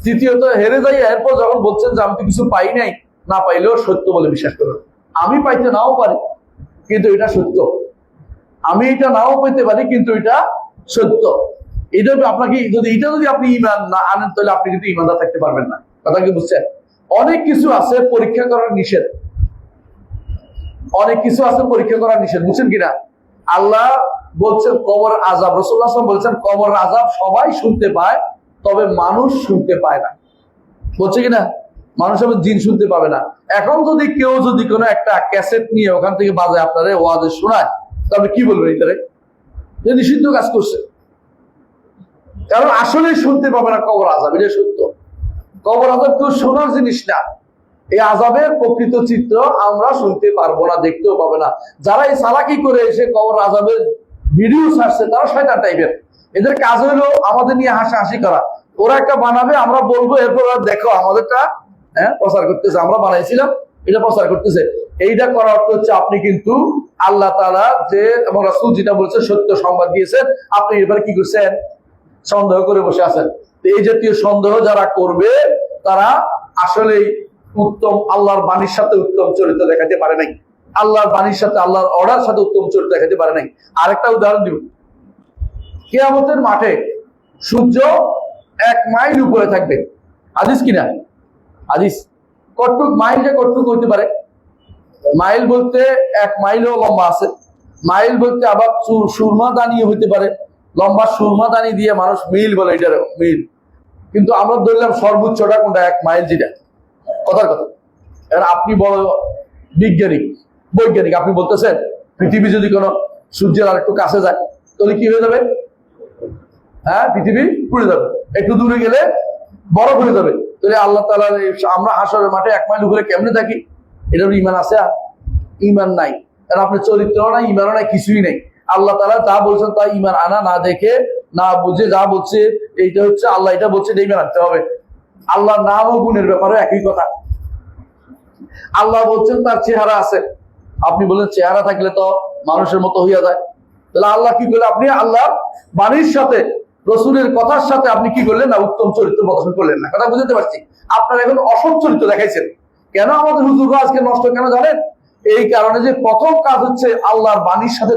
তৃতীয়ত হেরে যাই এরপর যখন বলছেন যে আমি তো কিছু পাই নাই, না পাইলেও সত্য বলে বিশ্বাস করুন। আমি পাইতে নাও পারি কিন্তু এটা সত্য, আমি এটা নাও পেতে পারি কিন্তু এটা সত্য। এটা আপনাকে যদি আপনি ইমান না আনেন তাহলে আপনি কিন্তু ইমানদার থাকতে পারবেন না। কথা কি বুঝছেন? অনেক কিছু আছে পরীক্ষা করার নিষেধ, অনেক কিছু আছে পরীক্ষা করার নিষেধ। বুঝছেন কিনা? আল্লাহ বলছেন কবর আযাব, রাসূলুল্লাহ সাল্লাল্লাহু আলাইহি ওয়াসাল্লাম বলছেন কবর আযাব সবাই শুনতে পায়, তবে মানুষ শুনতে পায় না। বলছে কিনা? মানুষ এবং জিন শুনতে পাবে না। এখন যদি কেউ যদি কোনো একটা ক্যাসেট নিয়ে ওখান থেকে বাজায় আপনারে ওয়াজে শোনায়, তবে কি বলবেন? এটারে যে নিষিদ্ধ কাজ করছে। কারণ আসলে শুনতে পাবে না কবর আযাব, এটা সত্য। কবর আযাব কেউ শোনার জিনিস না। এই আযাবের প্রকৃত চিত্র আমরা শুনতে পারবো না, দেখতেও পাবে না। যারা এই চালাকি করে এসে কবর আযাবের ভিডিও ছাড়ছে তারা শয়তান টাইপের। এদের কাজ হলো আমাদের নিয়ে হাসাহাসি করা। ওরা একটা বানাবে, আমরা বলবো, এরপর দেখো আমাদেরটা প্রচার করতেছে, আমরা বানাইছিলাম, এটা প্রচার করতেছে। এইটা করার অর্থ হচ্ছে আপনি কিন্তু আল্লাহ তাআলা যে এবং রাসূল যেটা বলছে সত্য সংবাদ দিয়েছেন, আপনি এবারে কি করছেন? সন্দেহ করে বসে আছেন। এই জাতীয় সন্দেহ যারা করবে তারা আসলেই উত্তম আল্লাহর বাণীর সাথে উত্তম চরিত্র দেখাতে পারে নাই, আল্লাহর বাণীর সাথে আল্লাহর অর্ডার সাথে উত্তম চরিত্র দেখাতে পারে নাই। আরেকটা উদাহরণ দিব। কিয়ামতের মাঠে সূর্য 1 মাইল উপরে থাকবে। হাদিস কিনা? হাদিস। কতটুক মাইলটা কতটুক হইতে পারে? মাইল বলতে 1 মাইলও লম্বা আছে, মাইল বলতে আবার সুরমা দানি হইতে পারে। লম্বা সুরমা দানি দিয়ে মানুষ মিল বলে, এটার মিল। কিন্তু আমরা ধরলাম সর্বোচ্চটা কোনটা? 1 মাইল, যেটা কথার কথা। এবার আপনি বড় বৈজ্ঞানিক, আপনি বলতেছেন পৃথিবী যদি কোনো সূর্যের আর একটু কাছে যায় তাহলে কি হয়ে যাবে? পৃথিবী পুড়ে যাবে। একটু দূরে গেলে বরফ হয়ে যাবে। তাহলে আল্লাহ তাআলা আমরা হাসরের মাঠে 1 মাইল উপরে কেমনে থাকি? এটার ইমান আছে? ইমান নাই। কারণ আপনার চরিত্র নাই, ইমানও নাই, কিছুই নাই। আল্লাহ তাআলা যা বলছেন তা ইমান আনা, না দেখে না বুঝে যা বলছে এইটা হচ্ছে আল্লাহ এটা বলছে, এটা ইমান আনতে হবে। আল্লাহর নাম ও গুণের ব্যাপারে একই কথা। আল্লাহ বলছেন তার চেহারা আছে, আপনি বলেন চেহারা থাকলে তো মানুষের মতো হইয়া যায়। তাহলে আল্লাহ কি করলেন? আপনি আল্লাহ বাণীর সাথে রসুলের কথার সাথে আপনি কি করলেন না? উত্তম চরিত্র প্রদর্শন করলেন না। কথা বুঝতে পারছি? আপনার এখন অসৎ চরিত্র দেখাইছেন। কেন আমাদের হুজুররা আজকে নষ্ট কেন জানেন? এই কারণে যে প্রথম কাজ হচ্ছে আল্লাহর বাণীর সাথে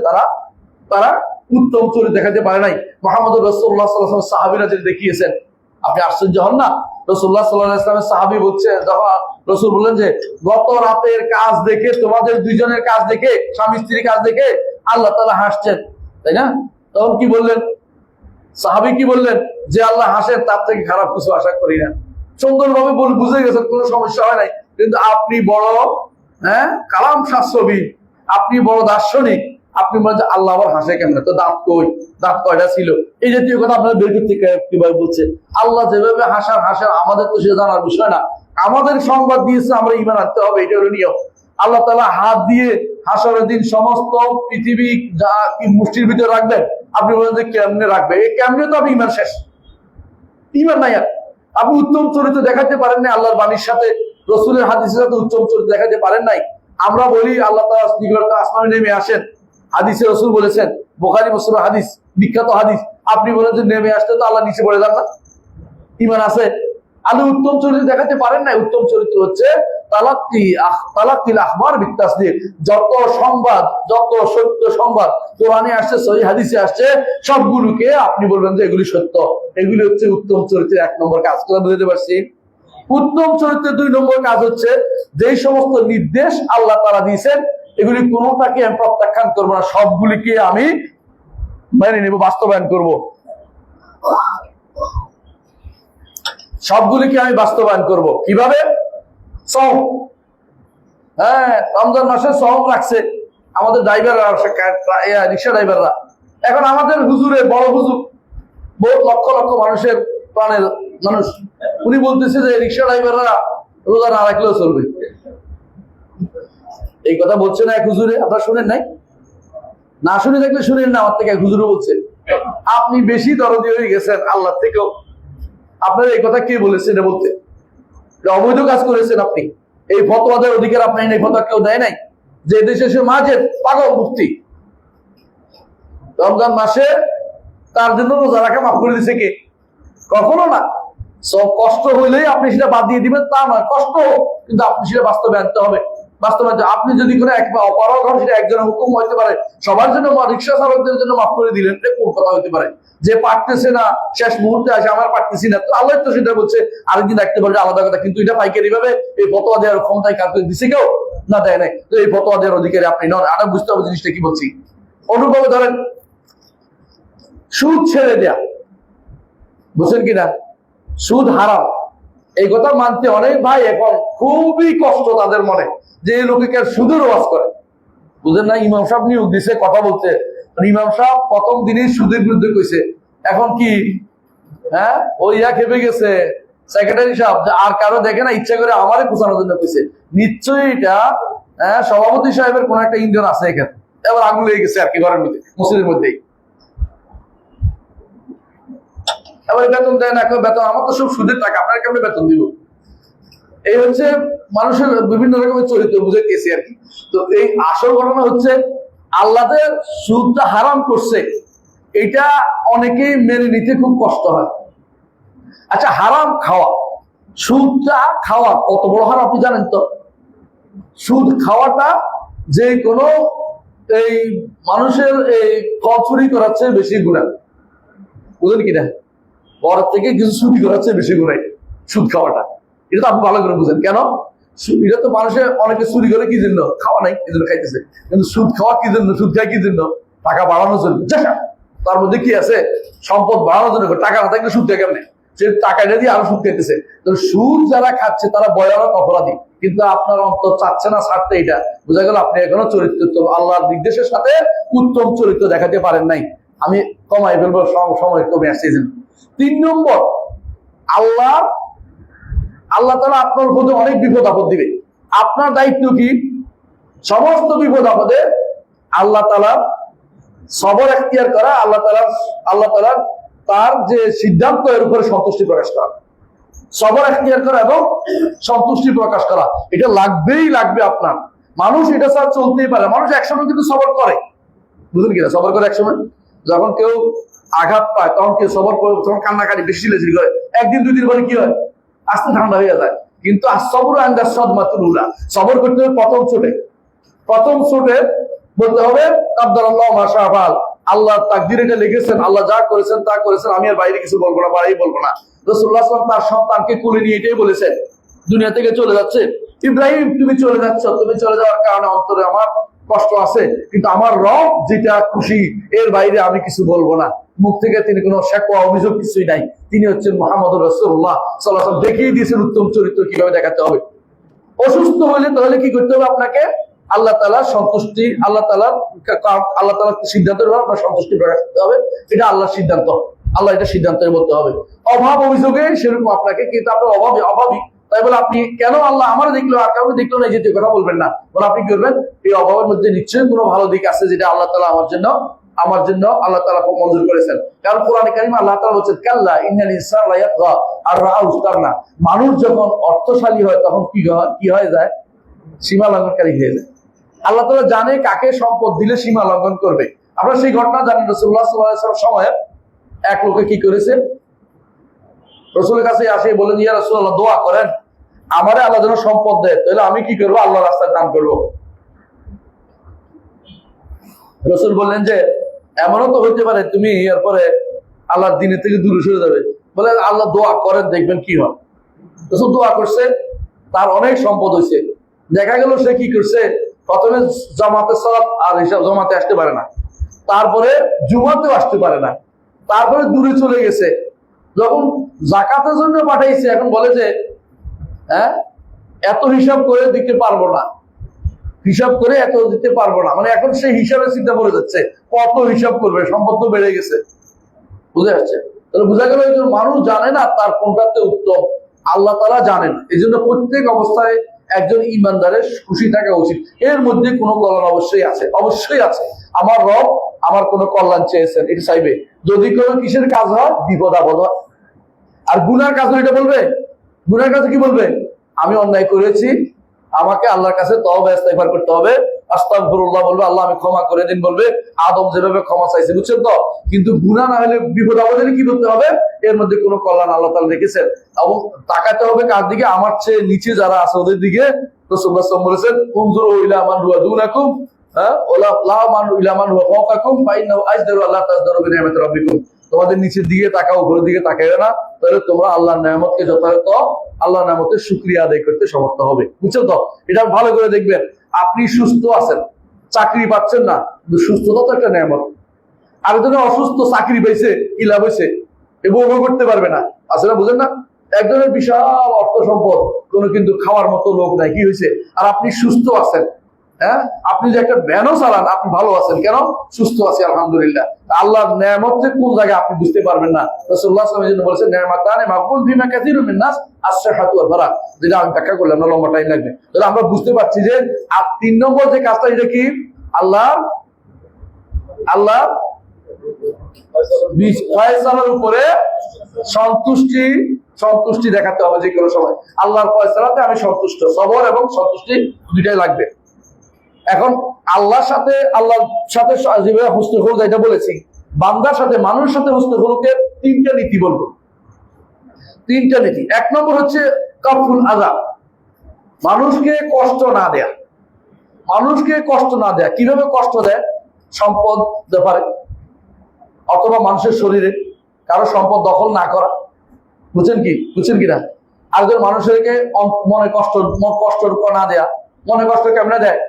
তারা উত্তম চরিত্র দেখাতে পারে নাই। মুহাম্মদ রাসূলুল্লাহ সাল্লাল্লাহু আলাইহি ওয়াসাল্লাম সাহাবীরা যে দেখিয়েছেন, আপনি আশ্চর্য হন না? রাসূলুল্লাহ সাল্লাল্লাহু আলাইহি ওয়াসাল্লামের সাহাবী বলছে, যখন রাসূল বললেন যে গত রাতের কাজ দেখে, তোমাদের দুইজনের কাজ দেখে, স্বামী স্ত্রীর কাজ দেখে আল্লাহ তাআলা হাসছেন, তাই না? তখন কি বললেন সাহাবী? কি বললেন? যে আল্লাহ হাসেন তার থেকে খারাপ কিছু আশা করি না। সুন্দরভাবে বুঝে গেছেন, কোনো সমস্যা হয় নাই। কিন্তু আপনি বড় কালাম শাস্ত্রবিদ, আপনি বড় দার্শনিক, আপনি বলেন আল্লাহ আবার হাসে কেমন? তো দাঁত কয়টা ছিল? এই জাতীয় কথা আপনারা বের করতে কিভাবে বলছে? আল্লাহ যেভাবে হাসার আমাদের তো সে জানার বিষয় না। আমাদের সংবাদ দিয়েছে, আমরা ইমান আনতে হবে, এটা হলো নিয়ম। আল্লাহ তাআলা হাত দিয়ে হাসরের দিন সমস্ত পৃথিবী যা কি মুষ্টির ভিতরে রাখবেন, আপনি বলেন যে কেমনে রাখবে? এই কেমনে তো আপনি ইমান শেষ, ইমান নাই। আর আপনি উত্তম চরিত্র দেখাতে পারেন না আল্লাহর বাণীর সাথে, রসুলের হাদিসের সাথে উত্তম চরিত্র দেখাতে পারেন নাই। আমরা বলি আল্লাহ তাআলা আসমানে নেমে আসেন, হাদিসে রসুল বলেছেন, বুখারী মুসলিম হাদিস, বিখ্যাত হাদিস। আপনি বলেন যে নেমে আসতে তো আল্লাহ নিচে পড়ে যান না? ইমান আছে? আল্লাহ উত্তম চরিত্র দেখাতে পারেন নাই। উত্তম চরিত্র হচ্ছে তালাক্কিল আখবার বিত্তাসদীক। যত সংবাদ, যত সত্য সংবাদ কোরআনে আসছে, সহিহ হাদিসে আসছে, সবগুলোকে আপনি বলবেন যে এগুলি সত্য। এগুলি হচ্ছে উত্তম চরিত্রের 1 নম্বর কাজ। কথা বুঝতে পারছি? উত্তম চরিত্রের 2 নম্বর কাজ হচ্ছে যেই সমস্ত নির্দেশ আল্লাহ তাআলা দিয়েছেন, এগুলি কোনোটাকে আমি প্রত্যাখ্যান করবো না, সবগুলিকে আমি মেনে নেব, বাস্তবায়ন করব। সবগুলিকে আমি বাস্তবায়ন করব। কিভাবে? সওম। রমজান মাসে সওম রাখছে আমাদের ড্রাইভাররা, রিক্সা ড্রাইভাররা। এখন আমাদের হুজুরে, বড় হুজুর, বহুত লক্ষ লক্ষ মানুষের প্রাণের মানুষ, উনি বলতেছে যে রিক্সা ড্রাইভাররা রোজা না রাখলেও চলবে। এই কথা বলছে না এক হুজুরে, আপনারা শুনেন নাই? না শুনে থাকলে শুনেন না, আমার থেকে এক হুজুরে বলছে। আপনি বেশি দরদি হয়ে গেছেন আল্লাহ থেকেও। আপনার এই কথা কে বলেছে এটা বলতে? অবৈধ কাজ করেছেন আপনি। এই ফতোয়া দেওয়ার অধিকার আপনার এই ফতোয়া কেউ দেয় নাই। যে দেশে সে মাঝে পাগল মুফতি রমজান মাসে তার জন্য রোজা রাখা মাফ করে দিছে কে? কখনো না। সব কষ্ট হইলেই আপনি সেটা বাদ দিয়ে দিবেন তা নয়, কষ্ট হোক কিন্তু আপনি সেটা বাস্তবে আনতে হবে। বাস্তবায়ন আপনি যদি কোনো অপরাধ হন, সেটা একজনের হুকুম হইতে পারে, সবার জন্য রিক্সা চালকদের জন্য মাফ করে দিলেন, কোন কথা হইতে পারে? যে পারতেছে না শেষ মুহূর্তে আসে আমার পারতেছি না, তো আল্লাহ তো সেটা বলছে, আরেকদিন রাখতে পারবে, আলাদা কথা। কিন্তু এটা পাইকারি ভাবে এই ফতোয়া দেওয়ার ক্ষমতায় কাউকে দিছে কেউ? না, দেয় নাই। তো এই ফতোয়া দেওয়ার অধিকারী আপনি নন। আর বুঝতে হবে জিনিসটা কি বলছি। অনুভবে ধরেন সুদ ছেড়ে দেয়া, বুঝছেন কিনা? সুদ হারাম, এই কথা মানতে অনেক ভাই এখন খুবই কষ্ট তাদের মনে, যে এই লোকে সুদের ওয়াজ করে। বুঝেন না? ইমাম সাহেব নিয়োগ দিছে কথা বলতে, ইমাম সাহেব প্রথম দিনই সুদের বিরুদ্ধে কইছে, এখন কি ওই খেপে গেছে সেক্রেটারি সাহেব, আর কারো দেখে না ইচ্ছা করে আমারে পোষানোর জন্য কইছে। নিশ্চয়ই এটা সভাপতি সাহেবের কোন একটা ইন্ধন আছে এখানে, এবার আগুন লেগে গেছে আর কি ঘরের মধ্যে, মসজিদের মধ্যেই। এবার বেতন দেয় না, বেতন আমার তো সব সুদের টাকা, আপনার কেমন বেতন দিব? এই হচ্ছে মানুষের বিভিন্ন রকমের চরিত্র বুঝে গেছে আর কি। তো এই আসল ঘটনা হচ্ছে আল্লাহদের সুদটা হারাম করছে, এটা অনেকেই মেনে নিতে খুব কষ্ট হয়। আচ্ছা, হারাম খাওয়া, সুদটা খাওয়া কত বড় হারাম আপনি জানেন তো? সুদ খাওয়াটা যে কোনো এই মানুষের এই কর চুরি করার চেয়ে বেশি গুনাহ, বুঝলেন কিনা? বড় থেকে কিছু চুরি করার চেয়ে বেশি গুনাহ সুদ খাওয়াটা। এটা তো আপনি ভালো করে বুঝেন। কেন? এটা তো মানুষের অনেকে চুরি করে কি জন্য? খাওয়া নাই, এই জন্য খাইতেছে। কিন্তু সুদ খাওয়া কি জন্য? সুদ খায় কি জন্য? টাকা বাড়ানোর জন্য। তার মধ্যে কি আছে? সম্পদ বাড়ানোর জন্য। টাকা না থাকলে সুদ দেয় কেমনে? সে টাকাটা দিয়ে আরো সুদ খাইতেছে। তো সুদ যারা খাচ্ছে তারা ভয়ানক অপরাধী, কিন্তু আপনার অন্তর চাচ্ছে না ছাড়তে। এটা বোঝা গেল আপনি এখনো চরিত্র আল্লাহর নির্দেশের সাথে উত্তম চরিত্র দেখাতে পারেন নাই। আমি কমাই ফেলবো, সময় কমে আসছে। 3 নম্বর, আল্লাহ তাআলা আপনার মধ্যে অনেক বিপদ আপদ দিবে। আপনার দায়িত্ব কি? সমস্ত বিপদ আপদে আল্লাহ তাআলা সবর এখতিয়ার করা, আল্লাহ তাআলা তার যে সিদ্ধান্ত এর উপরে সন্তুষ্টি প্রকাশ করা, সবর এখতিয়ার করা এবং সন্তুষ্টি প্রকাশ করা, এটা লাগবে আপনার। মানুষ এটা ছাড়া চলতেই পারে। মানুষ একসময় কিন্তু সবর করে, বুঝলেন কিনা? সবর করে একসময়, যখন কেউ আঘাত পায় তখন কেউ সবর করে, তখন কান্নাকাটি বেশি চিল্লাচিল্লি করে। একদিন 2 দিন পরে কি হয়? আস্তে ঠান্ডা হয়ে যায়। কিন্তু আসসাবরু ইনদা সাদমাতুল উলা, সবর করতে হবে প্রথম চোটে বলতে হবে কাদ্দারাল্লাহু মা শাআ ফাআল, আল্লাহ তাকদীরে এটা লিখেছেন, আল্লাহ যা করেছেন তা করেছেন, আমি আর বাইরে কিছু বলবো না, বাড়াই বলবো না। রাসূলুল্লাহ সাল্লাল্লাহু আলাইহি ওয়াসাল্লাম তার সন্তানকে কোলে নিয়ে এটাই বলেছেন, দুনিয়া থেকে চলে যাচ্ছে, ইব্রাহিম তুমি চলে যাচ্ছ, তুমি চলে যাওয়ার কারণে অন্তরে আমার কষ্ট আছে, কিন্তু আমার রব যেটা খুশি এর বাইরে আমি কিছু বলবো না। মুখ থেকে তিনি কোনো শেকওয়া অভিযোগ কিছুই নাই। তিনি হচ্ছেন মুহাম্মদুর রাসূলুল্লাহ সাল্লাল্লাহু আলাইহি ওয়াসাল্লাম, দেখিয়ে দিয়েছেন উত্তম চরিত্র কিভাবে দেখাতে হবে। অসুস্থ হলে তাহলে কি করতে হবে? আপনাকে আল্লাহ তাআলার সন্তুষ্টি, আল্লাহ তাআলার সিদ্ধান্তের উপর আপনার সন্তুষ্টি প্রকাশ করতে হবে। এটা আল্লাহর সিদ্ধান্ত, আল্লাহ এটা সিদ্ধান্তের মধ্যে হবে। অভাব অভিযোগে সেরকম আপনাকে, কিন্তু আপনার অভাবী, তাই বলে আপনি কেন আল্লাহ আমার দেখলো আর কাউকে দেখলো না যেতে কথা বলবেন না। বলে আপনি কি করবেন? এই অভাবের মধ্যে নিশ্চয়ই কোনো ভালো দিক আছে যেটা আল্লাহ তাআলা আমার জন্য আল্লাহ তাআলা মঞ্জুর করেছেন। কারণ কোরআনে কারিমে আল্লাহ তাআলা বলেছেন, কাল্লা ইন্নাল ইনসানা লা ইয়াতগা আর রাআহু ইসতাগনা, মানুষ যখন অর্থশালী হয় তখন কি হয়ে যায়? সীমা লঙ্ঘনকারী হয়ে যায়। আল্লাহ তাআলা জানে কাকে সম্পদ দিলে সীমা লঙ্ঘন করবে। আপনারা সেই ঘটনা জানেন, রাসূলুল্লাহ সাল্লাল্লাহু আলাইহি ওয়াসাল্লাম সময়ে এক লোকে কি করেছে? রাসূলের কাছে আসে বলেন, ইয়া রাসূলুল্লাহ দোয়া করেন আমারে আল্লাহ যেন সম্পদ দেয়, তাহলে আমি কি করবো? আল্লাহর রাস্তায় দান করবো। রাসূল বললেন যে এমনও তো হইতে পারে তুমি এরপরে আল্লাহর দ্বীনের থেকে দূরে সরে যাবে। বলে আল্লাহ দোয়া করেন, দেখবেন কি হয়। রাসূল দোয়া করছে, তার অনেক সম্পদ হয়েছে। দেখা গেল সে কি করছে? প্রথমে জামাতে সালাত আর হিসাব জমাতে আসতে পারে না, তারপরে জুমাতেও আসতে পারে না, তারপরে দূরে চলে গেছে। যখন যাকাতের জন্য পাঠাইছে, এখন বলে যে এত হিসাব করে দিতে পারবো না, এত দিতে পারবো না। মানে এখন সেই হিসাবে চিন্তা করে যাচ্ছে, কত হিসাব করবে, সম্পদ তো বেড়ে গেছে। বুঝে যাচ্ছে? তাহলে বোঝা গেল মানুষ জানে না তার কোনটাতে উত্তম, আল্লাহ তাআলা জানেন। এই জন্য প্রত্যেক অবস্থায় একজন ইমানদারের খুশি থাকা উচিত। এর মধ্যে কোনো কল্যাণ অবশ্যই আছে। আমার রব আমার কোনো কল্যাণ চেয়েছেন, এটা চাইবে। যদি কোনো কিসের কাজ হয়, বিপদ আপদ হয়। আর গুনার কাজ এটা বলবে, গুনার কাজে কি বলবে? আমি অন্যায় করেছি, আমাকে আল্লাহর কাছে তওবা ইস্তেগফার করতে হবে, আস্তাগফিরুল্লাহ বলবে, আল্লাহ আমি ক্ষমা করে দিন বলবে, আদম যেভাবে ক্ষমা চাইছে, বুঝছেন তো? কিন্তু গুনাহ না হলে, বিপদ আপদ হলে কি করতে হবে? এর মধ্যে কোনো কল্যাণ আল্লাহ তাআলা রেখেছেন। এবং তাকাতে হবে কার দিকে? আমার চেয়ে নিচে যারা আছে ওদের দিকে। রাসূলুল্লাহ সাল্লাল্লাহু আলাইহি ওয়াসাল্লাম বলেছেন, উনজুরু ইলা মান হুয়া দুনাকুম ওয়ালা লা মান ইলা মান হুয়া ফাওকাকুম ফাইন্নাহু আজদারু আল্লাহ তাজদারু বিনিআমাতি রাব্বিকুম। তোমাদের নিচের দিকে তাকাও, উপরের দিকে তাকাইবে না, তাহলে তোমরা আল্লাহর নিয়ামতকে যথাযথ আল্লাহর নিয়ামতের শুকরিয়া আদায় করতে সমর্থ হবে। বুঝছেন তো? এটা ভালো করে দেখবেন। আপনি সুস্থ আছেন, চাকরি পাচ্ছেন না, কিন্তু সুস্থতা তো একটা নিয়ামত। আরেকজনের অসুস্থ, চাকরি পাইছে, কি লাভ হয়েছে? এ বউ করতে পারবে না, আসলে বুঝেন না? একজনের বিশাল অর্থ সম্পদ, কোনো কিন্তু খাওয়ার মতো লোক নাই, কি হয়েছে? আর আপনি সুস্থ আছেন, হ্যাঁ, আপনি যে একটা ভ্যানও চালান, আপনি ভালো আছেন কেন? সুস্থ আছি আলহামদুলিল্লাহ। আল্লাহর নেয়ামত যে কোন জায়গায় আপনি বুঝতে পারবেন না। রাসূলুল্লাহ সাল্লাল্লাহু আলাইহি ওয়াসাল্লাম বলেছেন, নেয়ামাতানে মাগবুন ফিমা কাসীরুম মিন নাস আস-সিহহাতু ওয়াল ফারাগ। যেটা আমি ব্যাখ্যা করলাম না, লম্বা টাইম লাগবে। তাহলে আমরা বুঝতে পারছি যে 3 নম্বর যে কাজটা, এটা কি? আল্লাহ ফয়সালার উপরে সন্তুষ্টি দেখাতে হবে যে কোনো সময়। আল্লাহর ফয়সালাতে আমি সন্তুষ্ট, সবর এবং সন্তুষ্টি দুইটাই লাগবে। এখন আল্লাহর সাথে যেভাবে হুসনুল খুলুক এটা বলেছি, বান্দার সাথে, মানুষের সাথে হুসনুল খুলুকের 3টা নীতি বলবো। 3টা নীতি। 1 নম্বর হচ্ছে কাফুল আযা, মানুষকে কষ্ট না দেয়া। মানুষকে কষ্ট না দেয়া। কিভাবে কষ্ট দেয়? সম্পদ ব্যাপারে, অথবা মানুষের শরীরে কারো সম্পদ দখল না করা। বুঝছেন কিনা? আরেকজন মানুষেরকে মনে কষ্ট না দেয়া। মনে কষ্ট কেমনে দেয়?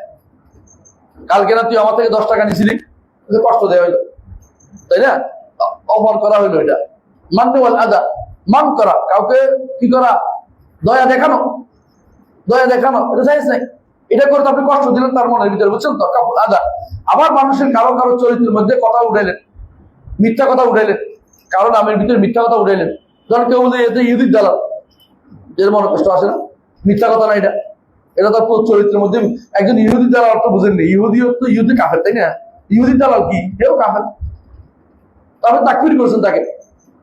কালকে না তুই আমার থেকে 10 টাকা নিছিলি, কষ্ট দেওয়া হইলো, তাই না? অপমান করা হইলো। এটা মানতে বল আদা, মান করা, কাউকে কি করা? দয়া দেখানো, এটা জায়েজ নাই। এটা করে তো আপনি কষ্ট দিলেন তার মনের ভিতরে, বুঝছেন তো? আদা। আবার মানুষের কারো চরিত্রের মধ্যে কথা উঠাইলেন, মিথ্যা কথা উঠাইলেন, কারণ নামের ভিতরে মিথ্যা কথা উঠাইলেন। ধরেন কেউ বলছে এতে ইহুদির দালাল, এর মনে কষ্ট আসে না? মিথ্যা কথা না এটা, এটা তার চরিত্রের মধ্যে। একজন ইহুদি দালাল অর্থ বুঝেননি, ইহুদি কাফের, তাই না? ইহুদি দালাল কি? কেউ কাফের, তারপরে তাকফির করেছেন তাকে।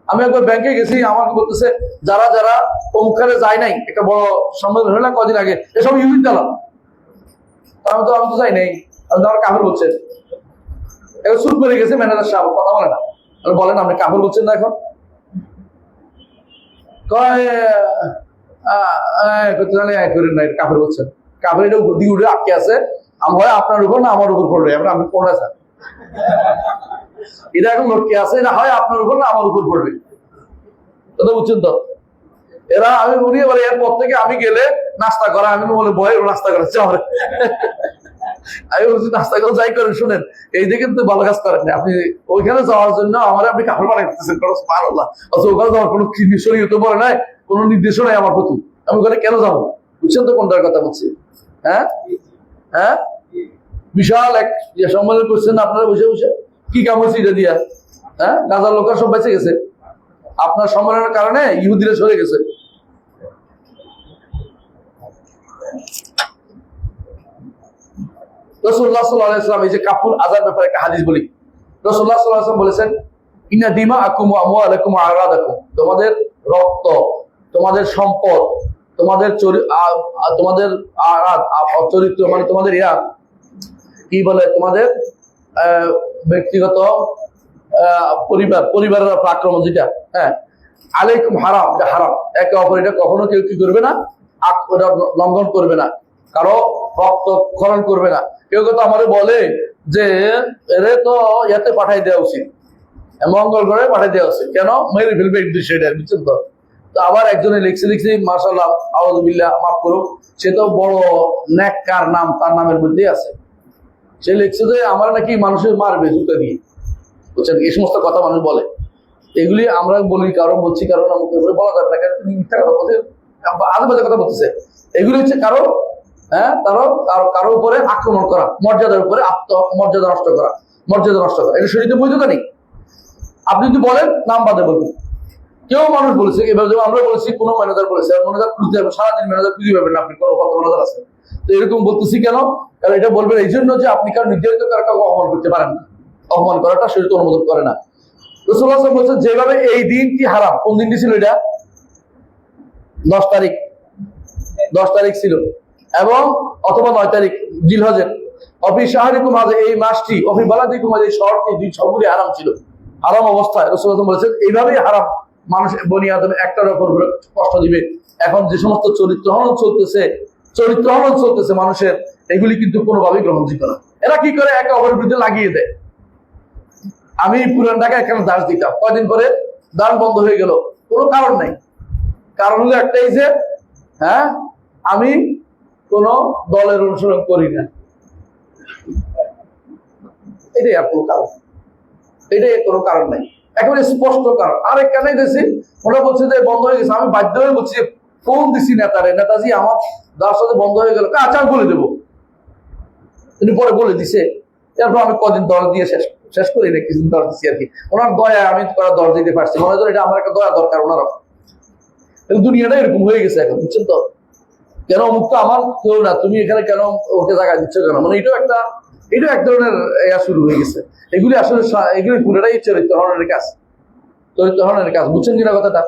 আমি একবার ব্যাংকে গেছি, আমাকে বলতেছে যারা অমুখানে যায় নাই, একটা বড় সম্মেলন হলো কদিন আগে, এসব ইহুদি দালাল। আমি তো যাই নাই, আমার কাফের বলছেন। এবার চুপ করে গেছে ম্যানেজার সাহেব, কথা বলে না। বলেন আপনি কাফের বলছেন না এখন? কাফের বলছেন, কাফের এটা দিকে উঠে আটকে আছে, হয় আপনার উপর না আমার উপর পড়বে। আপনি পড়ে আছেন, এটা এখন লটকে আছে, এটা হয় আপনার উপর না আমার উপর পড়বে। কথা বুঝছেন তো? এরা আমি বলি এবার এরপর থেকে আমি গেলে নাস্তা করা, আমি বলে ভয় নাস্তা করাচ্ছে আমার। আমি বলছি নাস্তা করে যাই করেন, শুনেন এই দিকে কিন্তু ভালো কাজ করেন না আপনি। ওইখানে যাওয়ার জন্য আমার আপনি কাপড় বানাই দিতেছেন, ওখানে যাওয়ার কোনো নির্দেশনই হতে পারে নাই, কোনো নির্দেশনাই আমার প্রতি। আমি ওখানে কেন যাবো? বুঝছেন তো কোনটার কথা বলছি? হ্যাঁ, বিশাল এক সম্মেলন করছেন আপনারা বসে বসে, কি কাম হচ্ছে এটা দিয়া? হ্যাঁ, গাজার লোকের সব বেঁচে গেছে, আপনার সম্মেলনের কারণে ইহুদিরা সরে গেছে। রাসূলুল্লাহ সাল্লাল্লাহু আলাইহি ওয়াসাল্লাম এই যে কাফুল আযার ব্যাপারে একটা হাদিস বলি। রাসূলুল্লাহ সাল্লাল্লাহু আলাইহি ওয়াসাল্লাম বলেছেন, ইন্না দিমাআকুম ওয়া আমওয়ালাকুম ওয়া আরাদাকুম, তোমাদের রক্ত, তোমাদের সম্পদ, তোমাদের চরিত্র, মানে তোমাদের কি বলে, তোমাদের ব্যক্তিগত পরিবারের আক্রমণ, যেটা হ্যাঁ আলাইকুম হারাম, এটা হারাম। একে অপর এটা কখনো কেউ কি করবে না, লঙ্ঘন করবে না, কারো রক্ত খরণ করবে না। কেউ তো আমাদের বলে যে এরে তো ইয়াতে পাঠাই দেওয়া উচিত, মঙ্গল গ্রহে পাঠাই দেওয়া উচিত, কেন? মেরে ফেলবে এক দৃশ্য, এটা বুঝছেন তো? তো আবার একজনে লিখছে মাশাআল্লাহ, আউযুবিল্লাহ, মাফ করুন, সে তো বড় নেককার নাম, তার নামের মধ্যেই আছে। সে লিখছে যে আমার নাকি মানুষের মারবে জুতা দিয়ে, বুঝছেন? এই সমস্ত কথা মানুষ বলে। এগুলি আমরা বলি, কারণ বলছি, কারণ আমাকে বলা যাবে না, তুমি মিথ্যা কথা বলতে, আজে বাজে কথা বলতেছে। এগুলি হচ্ছে কারো উপরে আক্রমণ করা, মর্যাদার উপরে আত্মমর্যাদা নষ্ট করা, এটা শরীরে বৈধতা নেই। আপনি যদি বলেন, নাম বাদে বলবেন। কেউ মানুষ বলেছে, এবার যেমন আমরা বলেছি, কোনো ম্যানেজার বলেছে, ম্যানেজার খুঁজতে হবে, সারাদিন ম্যানেজার খুঁজে পাবেন না, আপনি কোনো কত ম্যানেজার আছে। তো এরকম বলতেছি কেন? কারণ এটা বলবেন এই জন্য যে আপনি কারো নির্ধারিত কাউকে অপমান করতে পারেন না, অপমান করাটা শরীর অনুমোদন করে না। রাসূলুল্লাহ সাল্লাল্লাহু আলাইহি ওয়াসাল্লাম বলেছেন, যেভাবে এই দিনটি হারাম। কোন দিনটি ছিল এটা? 10 তারিখ ছিল, এবং অথবা 9 তারিখ জিলহজের। অফি শাহরিকুম হাযা, এই মাসটি, অফি বালাদিকুম হাযা, এই শহরটি, দুই সবগুলি হারাম ছিল। হারাম অবস্থায় রাসূলুল্লাহ বলেছেন এইভাবেই হারাম। মানুষ বনি আদম একটার উপর কষ্ট দিবে। এখন যে সমস্ত চরিত্র হনন চলতেছে মানুষের, এগুলি কিন্তু কোনোভাবেই গ্রহণযোগ্য না। এরা কি করে? একে অপরের বিরুদ্ধে লাগিয়ে দেয়। আমি পুরান ঢাকায় এখানে দাস দিতাম, কয়দিন পরে দান বন্ধ হয়ে গেল, কোনো কারণ নাই। কারণ হলো একটাই যে আমি কোন দলের অনুসরণ করি না, এটাই আপনার কারণ। এটাই কোনো কারণ নাই, একেবারে স্পষ্ট কারণ। আরেক কানে গেছি, ওরা বলছে যে বন্ধ হয়ে গেছে, আমি বাধ্য হয়ে বলছি, ফোন দিছি নেতারে, নেতাজি আমার যার সাথে বন্ধ হয়ে গেল, আচ্ছা বলে দেবো। তিনি পরে বলে দিছে, এরপর আমি কদিন দরজ দিয়ে শেষ করি না, কিছুদিন দরজ দিচ্ছি আর কি। ওনার দয়া আমি দরজ দিতে পারছি, মনে হয় এটা আমার একটা দয়া দরকার ওনার। দুনিয়াটা এরকম হয়ে গেছে এখন, বুঝছেন তো? কেন অমুক তো আমার কেউ না, তুমি এখানে কেন ওকে জায়গা দিচ্ছ কেন, মানে এটাও এক ধরনের শুরু হয়ে গেছে। এগুলি আসলে এগুলি পুরোটাই চরিত্র হরণের কাজ, চরিত্র হরণের কাজ, বুঝছেন কিনা কথাটা?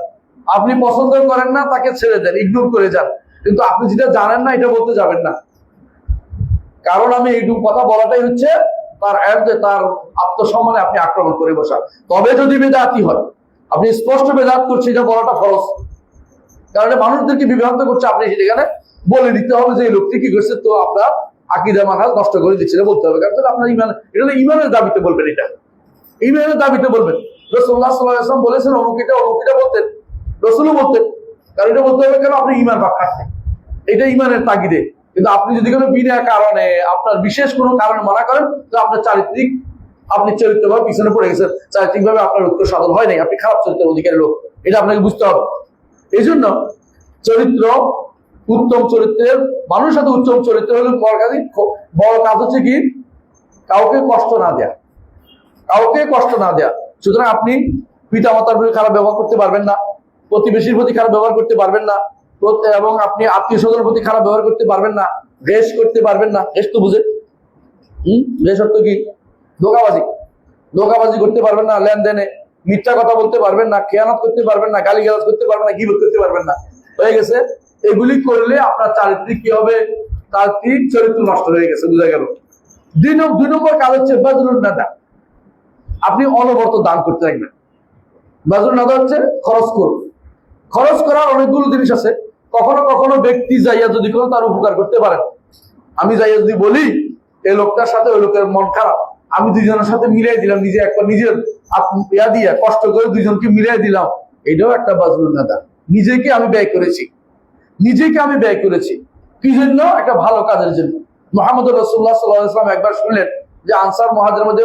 আপনি পছন্দ করেন না, তাকে ছেড়ে দেন, ইগনোর করে যান, কিন্তু আপনি যেটা জানেন না এটা বলতে যাবেন না। কারণ আমি এইটুকু কথা বলাটাই হচ্ছে তার আত্মসম্মানে আপনি আক্রমণ করে বসান। তবে যদি বেদাতি হয়, আপনি স্পষ্ট বেদাত করছে, এটা বলাটা ফরজ, কারণ মানুষদেরকে বিভ্রান্ত করছে, আপনি সেখানে বলে দিতে হবে যে এই লোকটি কি করছে, তো আপনার আকীদা মানহাজ নষ্ট করে দিচ্ছে, বলতে হবে। কারণ আপনার ইমান, এটা ইমানের দাবিতে বলবেন, এটা ইমানের দাবিতে বলবেন। রাসূলুল্লাহ সাল্লাল্লাহু আলাইহি ওয়াসাল্লাম বলেছেন অমুকিটা বলতেন, রাসূলও বলতেন, কারণ এটা বলতে হবে কেন, আপনি ইমান রাখছেন, এটা ইমানের তাগিদে। কিন্তু আপনি যদি কোনো বিনা কারণে, আপনার বিশেষ কোনো কারণে মানা করেন, তো আপনার আপনি চরিত্রভাবে পিছনে পড়ে গেছেন, চারিত্রিকভাবে আপনার উত্তর সাধন হয় নাই, আপনি খারাপ চরিত্রের অধিকারী লোক, এটা আপনাকে বুঝতে হবে। এই জন্য চরিত্র, উত্তম চরিত্রের মানুষের সাথে উত্তম চরিত্র হলে বড় কাজ হচ্ছে কি, কাউকে কষ্ট না দেয়া, কাউকে কষ্ট না দেয়া। সুতরাং আপনি পিতা মাতার প্রতি খারাপ ব্যবহার করতে পারবেন না, প্রতিবেশীর প্রতি খারাপ ব্যবহার করতে পারবেন না, এবং আপনি আত্মীয় স্বজনের প্রতি খারাপ ব্যবহার করতে পারবেন না, ঘেষ করতে পারবেন না। ঘেষ তো বুঝে, ঘেষ অর্থ কি? ধোঁকাবাজি করতে পারবেন না, লেনদেনে মিথ্যা কথা বলতে পারবেন না, খেয়ানত করতে পারবেন না, গালিগালাজ করতে পারবেন না, গীবত করতে পারবেন না। হয়ে গেছে, এগুলি করলে আপনার চারিত্রিক কি হবে? চারিত্রিক চরিত্র নষ্ট হয়ে গেছে, বুঝা গেল। দুই নম্বর কাজ হচ্ছে বাজরুল নাদা, আপনি অনবরত দান করতে থাকবেন। বাজরুল নাদা হচ্ছে খরচ করুন। খরচ করার অনেকগুলো জিনিস আছে। কখনো কখনো ব্যক্তি যাইয়া যদি কোনো তার উপকার করতে পারেন, আমি যাইয়া যদি বলি এই লোকটার সাথে ওই লোকের মন খারাপ, আমি দুইজনের সাথে মিলাই দিলাম, নিজের ইয়া দিয়া কষ্ট করে দুইজনকে মিলাই দিলাম, এটাও একটা বাজরুল নাদা। নিজেকে আমি ব্যয় করেছি, কি জন্য? একটা ভালো কাজের জন্য। মুহাম্মদ রাসূলুল্লাহ সাল্লাল্লাহু আলাইহি ওয়াসাল্লাম একবার শুনলেন যে আনসার মুহাজিরের মধ্যে,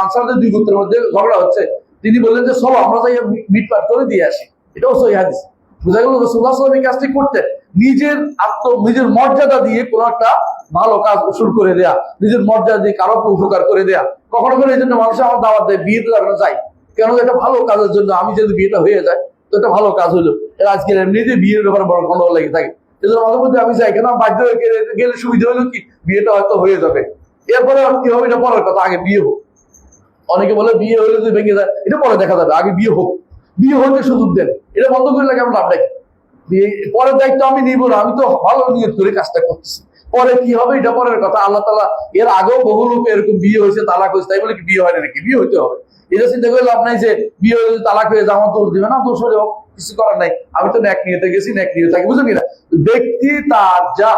আনসারদের দুই গোত্রের মধ্যে ঝগড়া হচ্ছে। তিনি বললেন যে চলো আমরা যাই মিটমাট করে দিয়ে আসি। এটাও সহিহ হাদিস। বুঝা গেল রাসূলুল্লাহ সাল্লাল্লাহু আলাইহি ওয়াসাল্লাম এই কাজটি করতেন, নিজের মর্যাদা দিয়ে কোনো একটা ভালো কাজ উসুল করে দেয়া, নিজের মর্যাদা দিয়ে কারো উপকার করে দেয়া। কখনো কখনো এই জন্য মানুষ আমার দাওয়াত দেয়, বিয়েতে যাবে না, যাই কেন? এটা ভালো কাজের জন্য, আমি যদি বিয়েটা হয়ে যায় তো এটা ভালো কাজ হলো। আজকে এমনিতে বিয়ের ব্যাপারে বড় গন্ডগোল লেগে থাকে, এজন্য মাঝে মধ্যে আমি যাই, কেন বাধ্য হয়ে গেলে সুবিধা হলো কি, বিয়েটা হয়তো হয়ে যাবে, এরপরে কি হবে এটা পরের কথা, আগে বিয়ে হোক। অনেকে বলে বিয়ে হলে যদি ভেঙে যায়, এটা পরে দেখা যাবে, আগে বিয়ে হোক, বিয়ে হলে সুযোগ দেন, এটা বন্ধ করে লাগে আমরা আপনাকে পরের দায়িত্ব আমি নিব না, আমি তো ভালো নিয়ত করে কাজটা করতেছি, পরে কি হবে এটা পরের কথা। আল্লাহ তাআলা এর আগেও বহু লোক এরকম বিয়ে হয়েছে, তালাক হয়েছে, তাই বলে কি বিয়ে হয় না নাকি? বিয়ে হইতে হবে। এটা চিন্তা করে লাভ নাই যে বিয়ে হয়ে তালাক হয়ে যাওয়া দোষ দিবে না, দোষ হলেও কিছু করার নাই, আমি তো ন্যাক নিয়ে গেছি, ন্যাক নিয়ে থাকি, বুঝলেন না? ব্যক্তি তার যা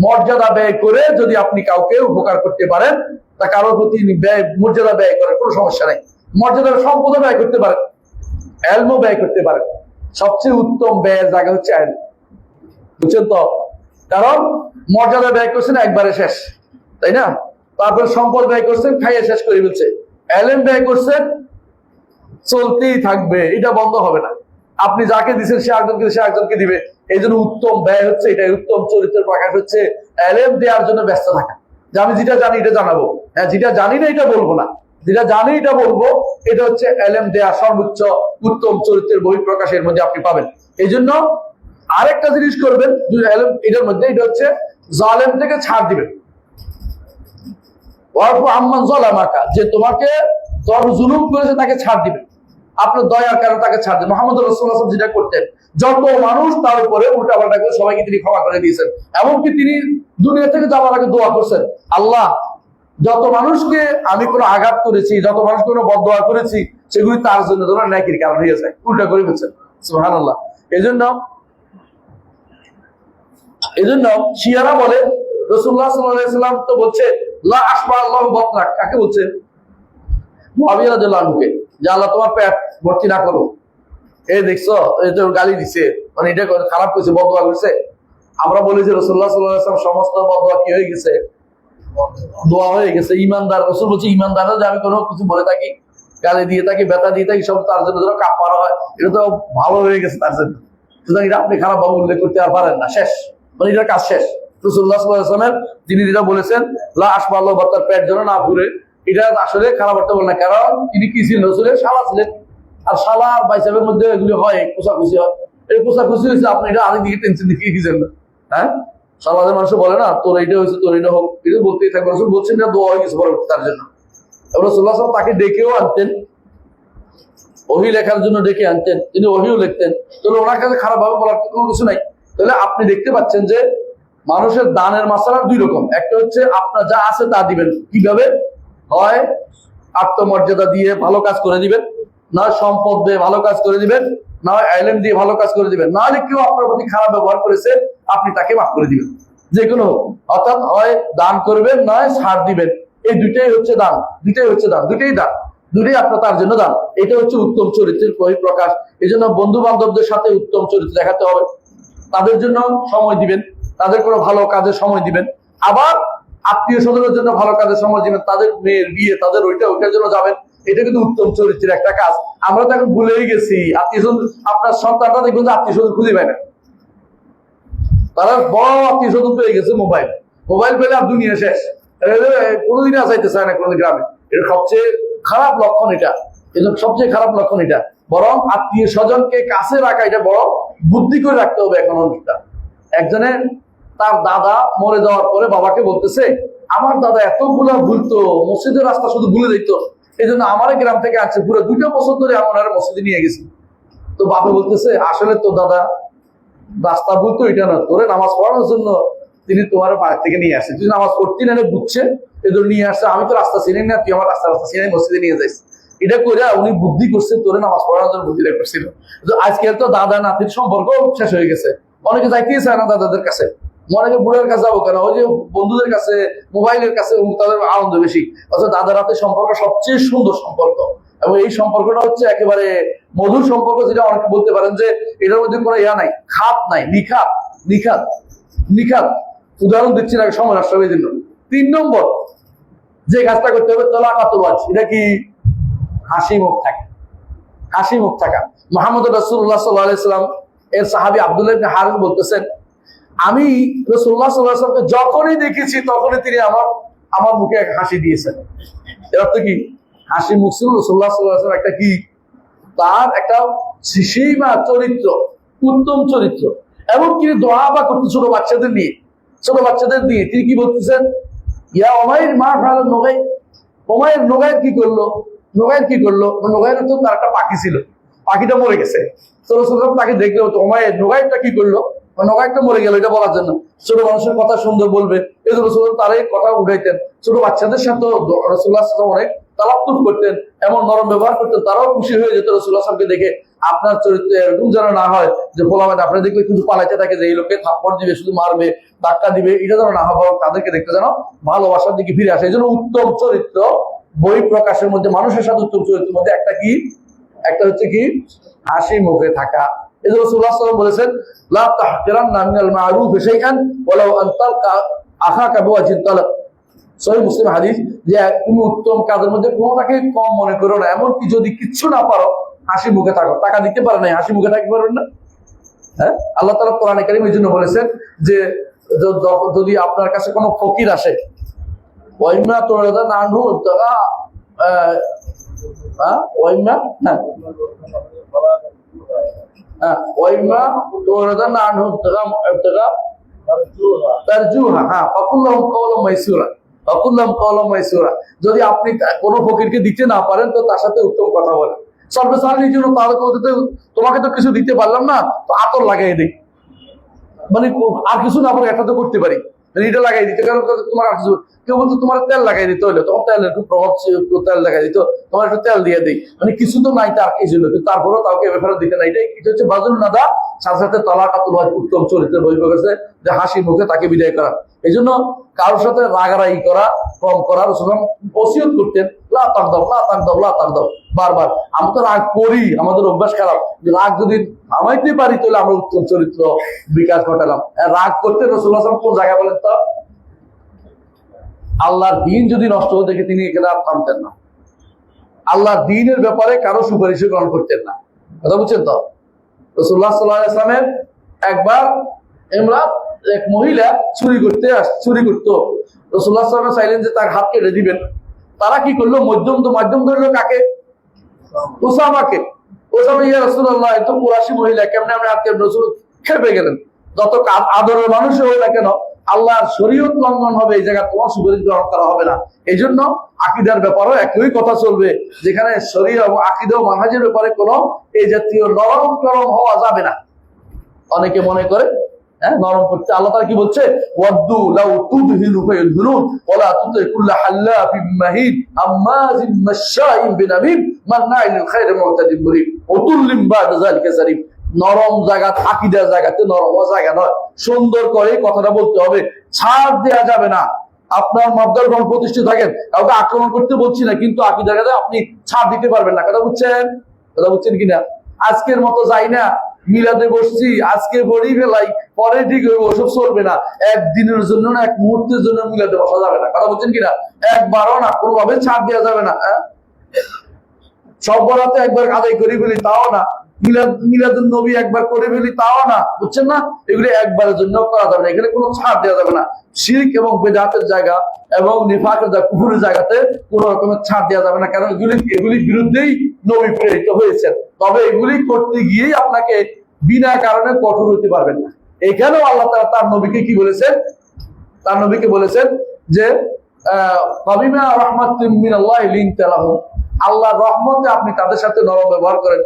মর্যাদা ব্যয় করে যদি আপনি কাউকে উপকার করতে পারেন, তা কারোর প্রতি মর্যাদা ব্যয় করার কোনো সমস্যা নাই। মর্যাদার সম্পদ ব্যয় করতে পারেন, এলমও ব্যয় করতে পারেন। সবচেয়ে উত্তম ব্যয়ের জায়গা হচ্ছে এলম, বুঝছেন তো? কারণ মর্যাদা ব্যয় করছেন একবারে শেষ, তাই না? তারপর সম্পদ ব্যয় করছেন, খাইয়ে শেষ করে ফেলছে। এলম ব্যয় করছেন, চলতেই থাকবে, এটা বন্ধ হবে না। আপনি যাকে দিচ্ছেন সে একজনকে দিবে। এই জন্য উত্তম ব্যয় হচ্ছে এটাই, উত্তম চরিত্রের প্রকাশ হচ্ছে এলেম দেওয়ার জন্য ব্যস্ত থাকা, যে আমি যেটা জানি এটা জানাবো, হ্যাঁ যেটা জানি না এটা বলবো না, যেটা জানি এটা বলবো। এটা হচ্ছে এলেম দেয়া সর্বোচ্চ উত্তম চরিত্রের বহিঃপ্রকাশের মধ্যে আপনি পাবেন। এই জন্য আরেকটা জিনিস করবেন এটার মধ্যে, এটা হচ্ছে জালেম থেকে ছাড় দিবেন। আম্মান যালামাকা, যে তোমাকে জুলুম করেছে তাকে ছাড় দিবেন, আপনার দয়ার কারণে তাকে ছাড় দেন। মুহাম্মদ রাসূলুল্লাহ সাল্লাল্লাহু আলাইহি ওয়াসাল্লাম যেটা করতেন, যত মানুষ তার উপরে উল্টাপাল্টা করে সবাইকে তিনি ক্ষমা করে দিয়েছেন। এমনকি তিনি দুনিয়া থেকে যাওয়ার আগে দোয়া করছেন, আল্লাহ যত মানুষকে আমি কোনো আঘাত করেছি, যত মানুষকে কোনো বদদোয়া করেছি, সেগুলি তার জন্য তোমার নেকির কারণ হয়ে যায়, উল্টা করে ফেলছেন। সুবহানাল্লাহ। এই জন্য শিয়ারা বলে রাসূলুল্লাহ সাল্লাল্লাহু আলাইহি ওয়াসাল্লাম তো বলছে লা আশবা আল্লাহু বাতনাক, কাকে বলছে? মুআবিয়া রাদিয়াল্লাহু আনহুকে, যে আল্লাহ তোমার পেট ভর্তি না করো। এই দেখছো, এই তো গালি দিছে, মানে এটা খারাপ করেছে, বদদোয়া করছে। আমরা বলি যে রাসূলুল্লাহ সাল্লাল্লাহু আলাইহি ওয়াসাল্লাম সমস্ত বদদোয়া কি হয়ে গেছে? দোয়া হয়ে গেছে। ইমানদার রাসূল বলছে, ইমানদাররা যে আমি কোনো কিছু বলে থাকি গালি দিয়ে থাকি, ব্যথা দিয়ে থাকি, সব তার জন্য যেন কাপড় হয়, এটা তো ভালো হয়ে গেছে তার জন্য। সুতরাং এটা আপনি খারাপ ভাবে উল্লেখ করতে আর পারেন না, শেষ, মানে এটার কাজ শেষ। রাসূলুল্লাহ সাল্লাল্লাহু আলাইহি ওয়াসাল্লাম তিনি যেটা বলেছেন লা আসবাল্লাহ বাত্তার পেট যেন না পুরে, এটা আসলে খারাপ অর্থ বল না, কারণ তিনি কি ছিলেন? রাসূলের শালা ছিলেন। আর শালা আর বাইসাবের মধ্যে এগুলি হয়, কোষাকুষি হয়। এই কোষাকুষি হয়েছে, আপনি এটা আরেক দিকে টেনশন দেখিয়ে দিয়েছেন না, হ্যাঁ? সমাজের মানুষ বলে না তোর এইটা হয়েছে, তোর এটা হোক, এটা বলতেই থাকবে। রাসূল বলছেন না দোয়া হয়ে গেছে পরবর্তী তার জন্য। এবং রাসূলুল্লাহ সাল্লাল্লাহু আলাইহি ওয়াসাল্লাম তাকে ডেকেও আনতেন, ওহী লেখার জন্য ডেকে আনতেন, তিনি ওহীও লিখতেন। তাহলে ওনার কাছে খারাপ ভাবে বলার কোনো কিছু নাই। তাহলে আপনি দেখতে পাচ্ছেন যে মানুষের দানের মাসালা দুই রকম। একটা হচ্ছে আপনার যা আছে তা দিবেন, কিভাবে? হয় আত্মমর্যাদা দিয়ে ভালো কাজ করে দিবেন, না সম্পদ দিয়ে ভালো কাজ করে দিবেন, না ইলম দিয়ে ভালো কাজ করে দিবেন, না হলে কেউ আপনার প্রতি খারাপ ব্যবহার করেছে আপনি তাকে মাফ করে দিবেন, যে কোনো হোক। অর্থাৎ হয় দান করবেন, নয় ছাড় দিবেন। এই দুইটাই হচ্ছে দান, দুইটাই হচ্ছে দান, দুইটাই দান, দুটোই আপনার তার জন্য দান। এটা হচ্ছে উত্তম চরিত্রের বহিঃপ্রকাশ। এই জন্য বন্ধু বান্ধবদের সাথে উত্তম চরিত্র দেখাতে হবে, তাদের জন্য সময় দিবেন, তাদের কোনো ভালো কাজে সময় দিবেন। আবার আত্মীয় স্বজনের জন্য ভালো কাজে সময় দিবেন, তাদের মেয়ের বিয়ে, তাদের ওইটার জন্য যাবেন। এটা কিন্তু উত্তম চরিত্রের একটা কাজ। আমরা তো এখন ভুলেই গেছি। আত্মীয় স্বজন, আপনার সন্তানরা দেখবেন যে আত্মীয় স্বজন খুঁজে পায় না, তারা বড় আত্মীয় স্বজন পেয়ে গেছে মোবাইল, মোবাইল পেলে আর দুনিয়া শেষ, কোনোদিনই আসাইতে চায় না কোনো গ্রামে। এটা সবচেয়ে খারাপ লক্ষণ, এটা সবচেয়ে খারাপ লক্ষণ এটা। বরং আত্মীয় স্বজনকে কাছে রাখা, এটা বড় বুদ্ধি করে রাখতে হবে। এখন অনুষ্ঠান একজনের তার দাদা মরে যাওয়ার পরে বাবাকে বলতেছে, আমার দাদা এতগুলা ভুলতো, মসজিদের রাস্তা শুধু ভুলে দিত, এই জন্য আমার গ্রাম থেকে আসছে, পুরো 2 বছর ধরে আমার মসজিদে নিয়ে গেছি। তো বাবা বলতেছে, আসলে তো দাদা রাস্তা ভুলতো এটা না, তোরে নামাজ পড়ানোর জন্য তিনি তোমার বাড়ি থেকে নিয়ে আসছে, তুই নামাজ পড়তি না বুঝছে, এদের নিয়ে আসছে। আমি তো রাস্তা চিনি না, তুই আমার রাস্তা চিনি মসজিদে নিয়ে যাইস। এটা করে উনি বুদ্ধি করছেন, তোরে নামাজ পড়ানোর জন্য বুদ্ধি করছিল। আজকে তো দাদা নাতির সম্পর্ক শেষ হয়ে গেছে, অনেকে যাইতেই চায় না দাদাদের কাছে, অনেকে বুড়ের কাছে যাবো কেন, ওই যে বন্ধুদের কাছে, মোবাইলের কাছে তাদের আনন্দ বেশি। অথচ দাদা নাতির সম্পর্ক সবচেয়ে সুন্দর সম্পর্ক, এবং এই সম্পর্কটা হচ্ছে একেবারে মধুর সম্পর্ক, যেটা অনেকে বলতে পারেন যে এটার মধ্যে কোনো ইয়া নাই, খাত নাই, নিখাত নিখাত নিখাত। উদাহরণ দিচ্ছি না, সময় নষ্ট হবে। 3 নম্বর যে কাজটা করতে হবে, তালাকাতুল ওয়াজহ, এটা কি? হাসি মুখ থাকা, হাসি মুখ থাকা। মুহাম্মদ রাসূলুল্লাহ সাল্লাল্লাহু আলাইহি ওয়াসাল্লাম এর সাহাবী আব্দুল্লাহ ইবনে হারিস বলতেছেন, আমি রাসূলুল্লাহ সাল্লাল্লাহু আলাইহি ওয়াসাল্লামকে যখনই দেখেছি তখনই তিনি আমার মুখে এক হাসি দিয়েছেন। এর অর্থ কি? হাসি মুখ ছিল রাসূলুল্লাহ সাল্লাল্লাহু আলাইহি ওয়াসাল্লাম একটা কি, তার একটা সীমা চরিত্র, উত্তম চরিত্র। এবং তিনি দোয়া বা করতে ছোট বাচ্চাদের নিয়ে তিনি কি বলতেছেন, ইয়া উমাইর মা ফাআলা নুগাইর, উমাইর নুগাইর কি করলো, নুগাইর তো তার একটা পাখি ছিল, পাখিটা মরে গেছে। তো রাসূলুল্লাহ তাকে দেখলে হতো, উমাইর নুগাইরটা কি করলো, নুগাইরটা মরে গেল, এটা বলার জন্য। ছোট মানুষের কথা সুন্দর বলবে, এই জন্য রাসূলুল্লাহ তার এই কথা উঠাইতেন। ছোট বাচ্চাদের সাথে রাসূলুল্লাহ অনেক তালাত্তুফ করতেন, এমন নরম ব্যবহার করতেন, তারাও খুশি হয়ে যেত রাসূলুল্লাহ সাল্লাল্লাহু আলাইহি ওয়াসাল্লামকে দেখে। আপনার চরিত্র এরকম যেন না হয় যে পোলাপান আপনি দেখলে কিন্তু পালাইতে থাকে, যে এই লোককে থাপ্পড় দিবে, শুধু মারবে, ধাক্কা দিবে, এটা যেন না হয়, তাদেরকে দেখতে যেন ভালোবাসার দিকে ফিরে আসে। এই জন্য উত্তম চরিত্র বহিঃপ্রকাশের মধ্যে, মানুষের সাথে উত্তম চরিত্রের মধ্যে একটা কি, একটা হচ্ছে কি হাসি মুখে থাকা। এই জন্য রাসূলুল্লাহ সাল্লাল্লাহু আলাইহি ওয়াসাল্লাম বলেছেন, লা তাহকিরান্না মিনাল মা'রুফি শাইআন ওয়ালাউ আন তালকা আখাকা বিওয়াজহিন তালাক। সহিহ মুসলিম হাদিস, যে তুমি উত্তম কাজের মধ্যে কোনোটাকে কম মনে করো না, এমনকি যদি কিচ্ছু না পারো হাসি মুখে থাকো। টাকা দিতে পারে না, হাসি মুখে থাকতে পারবেন না? হ্যাঁ, আল্লাহ তাআলা কোরআনে কারীমে এই জন্য বলেছেন যে যদি আপনার কাছে কোনো ফকির আসে, ওয়াইমা তুরাদা নানহু ইবতাগা ওয়াইমা ওয়াইমা তুরাদা নানহু ইবতাগা তারজুহা ফাকুল্লাহুম কাওলাম মাইসুরা, ফাকুল্লাহুম কাওলাম মাইসুরা। যদি আপনি কোনো ফকিরকে দিতে না পারেন তো তার সাথে উত্তম কথা বলেন। সর্বসাধারণের জন্য তোমাকে তো কিছু দিতে পারলাম না, তো আতর লাগাই দিই, মানে আর কিছু না পারে একটা তো করতে পারি, এটা লাগাই দিতে, কারণ তোমার আর কিছু। কেউ বলতো তোমার তেল লাগাই দিতে হলে, তোমার তেল একটু প্রভাব তেল লাগাই দিত, তোমার একটু তেল দিয়ে দিই, মানে কিছু তো নাই তার কিছু, কিন্তু তারপরেও তাকে ফেরত দিতে নাই। এটাই কিছু হচ্ছে বাজুল নাদা, সাথে সাথে তালাকাতুল ওয়াজহ, উত্তম চরিত্রের বহিঃপ্রকাশ, যে হাসি মুখে তাকে বিদায় করা। এই জন্য কারোর সাথে রাগারাগি করা কম করার ওসিয়ত করতেন, লা তাগদাব লা তাগদাব লা তাগদাব, বারবার। আমরা তো রাগ করি, আমাদের অভ্যাস খারাপ, যে রাগ যদি থামাইতে পারি তাহলে আমরা উত্তম চরিত্র বিকাশ ঘটালাম। রাগ করতে রাসূলুল্লাহ সাল্লাল্লাহু আলাইহি ওয়াসাল্লাম কোন জায়গায় বলেন তো, আল্লাহর দ্বীন যদি নষ্ট হয়ে থাকে তিনি এখানে আর থামতেন না। আল্লাহ দ্বীনের ব্যাপারে কারো সুপারিশ গ্রহণ করতেন না। কথা বুঝছেন তো? রাসূলুল্লাহ সাল্লাল্লাহু আলাইহি ওয়াসাল্লামের একবার এক মহিলা চুরি করতো। রাসূলুল্লাহ সাল্লাল্লাহু আলাইহি ওয়াসাল্লাম চাইলেন যে তার হাত কেটে দিবেন। তারা কি করলো? মাধ্যম ধরলো কাকে? উসামাকে। উসামা, ইয়া রাসূলুল্লাহ, এত কুরাশি মহিলা, কেমনে আমরা হাত কেটে? রাসূল খেপে গেলেন। যত আদরের মানুষ হয়ে না কেন, আল্লাহর শরীয়ত লঙ্ঘন হবে, এই জায়গায় তোমার সুপারিশ গ্রহণ করা হবে না। এই জন্য আকীদার ব্যাপারেও একই কথা চলবে, যেখানে শরীয়ত এবং আকীদা ও মানহাজের ব্যাপারে কোনো এই জাতীয় নরম টরম হওয়া যাবে না। অনেকে মনে করে নরম করতে। আল্লাহ তাআলা কি বলছে? ওয়াদ্দু লাউ তুদহিনু ফায়ুদহিনুন ওয়ালা তুতি কুল্লা হাল্লাফিন মাহিন আম্মাজিন মাশশাইন বিনামিম মান্নাইন লিল খায়রি মুতাদিম মুরিব উতুল্লিম বা'দা যালিকা যারিম। নরম জায়গা, আকীদার জায়গাতে নরম জায়গা নয়, সুন্দর করে কথাটা বলতে হবে, ছাড় দেওয়া যাবে না। আপনার মর্যাদা গ্রহণ প্রতিষ্ঠিত থাকেন, কাউকে আক্রমণ করতে বলছি না, কিন্তু আকীদার জায়গায় আপনি ছাড় দিতে পারবেন না। কথা বুঝছেন কিনা? আজকের মতো যাই না, মিলাদে বসছি, আজকে বড়ি ফেলাই, পরে ঠিক হইব, ওসব চলবে না। একদিনের জন্য না, এক মুহূর্তের জন্য মিলাদে বসা যাবে না। কথা বলছেন কিনা? একবারও না, কোনোভাবে ছাড় দেওয়া যাবে না। সব বরাতে একবার আদায় করে ফেলি, তাও না। মিলাদুন নবী একবার করে ফেলি, তাও না। বুঝছেন না? এগুলি একবারের জন্য করা যাবে না, এখানে কোনো ছাড় দেওয়া যাবে না। শিরক এবং বেদাতের জায়গা এবং নিফাকের জায়গা, কুফরের জায়গাতে কোনো রকমের ছাড় দেওয়া যাবে না, কারণ এগুলির বিরুদ্ধেই নবী প্রেরিত হয়েছেন। তবে এগুলি করতে গিয়েই আপনাকে বিনা কারণে কঠোর হতে পারবেন না। এখানেও আল্লাহ তাআলা তার নবীকে কি বলেছেন? তার নবীকে বলেছেন যে ফাবিমা রাহমাতিন মিনাল্লাহি লিনতা লাহুম, আল্লাহর রহমতে আপনি তাদের সাথে নরম ব্যবহার করেন।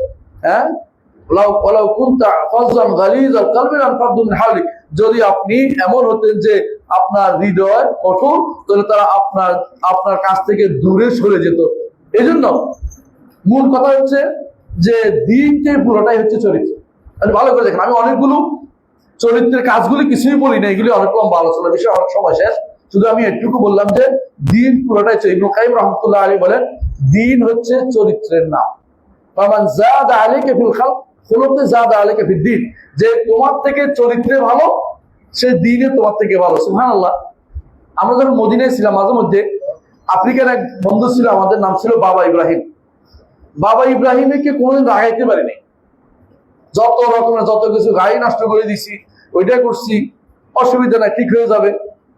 যদি আপনি এমন হতেন যে আপনার হৃদয় কঠোর, তাহলে তারা আপনার কাছ থেকে দূরে সরে যেত। এই জন্য মূল কথা হচ্ছে যে দিনকে পুরোটাই হচ্ছে চরিত্র। ভালো করে দেখেন, আমি অনেকগুলো চরিত্রের কাজগুলি কিছুই বলি না, এগুলি অনেক লম্বা আলোচনার বিষয়, অনেক সময় শেষ। শুধু আমি একটুকু বললাম যে দিন পুরোটাই চরিত্র। ইবনে কাইয়িম রাহমাতুল্লাহ আলাইহি বলেন, দিন হচ্ছে চরিত্রের নাম। ফামান যাদা আলাইকা ফিল খালক খুলুকে যাদা আলাইকা ফিদ দ্বীন, যে তোমার থেকে চরিত্রে ভালো, সে দ্বীনে তোমার থেকে ভালো। সুবহানাল্লাহ। আমরা যখন মদিনায় ছিলাম, মাঝে মধ্যে আফ্রিকার এক বন্ধু ছিল, আমাদের নাম ছিল বাবা ইব্রাহিম। বাবা ইব্রাহিমকে কোনোদিন রাগাইতে পারিনি। যত কিছু গাড়ি নষ্ট করে দিছি, ওইটা করছি, অসুবিধা নাই, ঠিক হয়ে যাবে।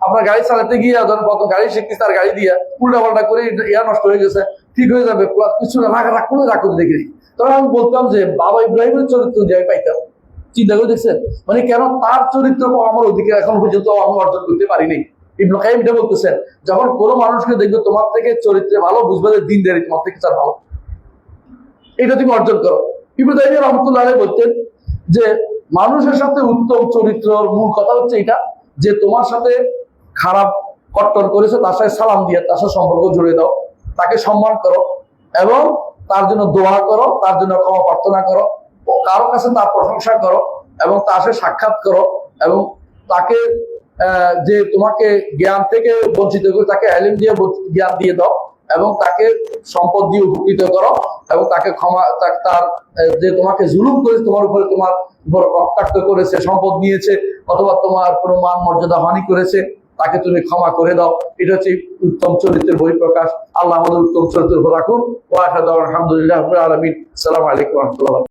আপনার গাড়ি চালাতে গিয়ে যখন প্রথম গাড়ি শিখতেছি, তার গাড়ি দিয়ে উল্টা পাল্টা করে ইয়া নষ্ট হয়ে গেছে, ঠিক হয়ে যাবে, কিছু রাগ করে দেখিনি। তখন আমি বলতাম যে বাবা ইব্রাহিমের চরিত্র যে আমি পাইতাম। চিন্তা করে দেখছেন, মানে কেন তার চরিত্র আমার অধিকার এখন পর্যন্ত আমি অর্জন করতে পারিনি। ইবনে কাইয়িম এটা বলতেছেন, যখন কোনো মানুষকে দেখবে তোমার থেকে চরিত্রে ভালো, বুঝবে যে দিনদারি তোমার থেকে তার ভালো, এটা তুমি অর্জন করো। ইবনে তাইমিয়া রাহমাতুল্লাহ আলাইহি বলতেন যে মানুষের সাথে উত্তম চরিত্রের মূল কথা হচ্ছে এটা, যে তোমার সাথে খারাপ কট্টর করেছে, তার সাথে সালাম দিয়ে তার সাথে সম্পর্ক জুড়ে দাও, তাকে সম্মান করো এবং তার জন্য দোয়া করো, তার জন্য ক্ষমা প্রার্থনা করো, কারো কাছে তার প্রশংসা করো এবং তার সাথে সাক্ষাৎ করো, এবং তাকে যে তোমাকে জ্ঞান থেকে বঞ্চিত করে তাকে ইলম দিয়ে জ্ঞান দিয়ে দাও, এবং তাকে সম্পদ দিয়ে উপকৃত করো, এবং তাকে ক্ষমা, তার যে তোমাকে জুলুম করেছে, তোমার উপর রক্তাক্ত করেছে, সম্পদ নিয়েছে, অথবা তোমার কোনো মান মর্যাদা হানি করেছে, তাকে তুমি ক্ষমা করে দাও। এটা হচ্ছে উত্তম চরিত্রের বহিঃপ্রকাশ। আল্লাহ আমাদের উত্তম চরিত্রের উপর রাখুন। ওয়া আলহামদুলিল্লাহ রাব্বিল আলামিন। আসসালামু আলাইকুম ওয়া রাহমাতুল্লাহ।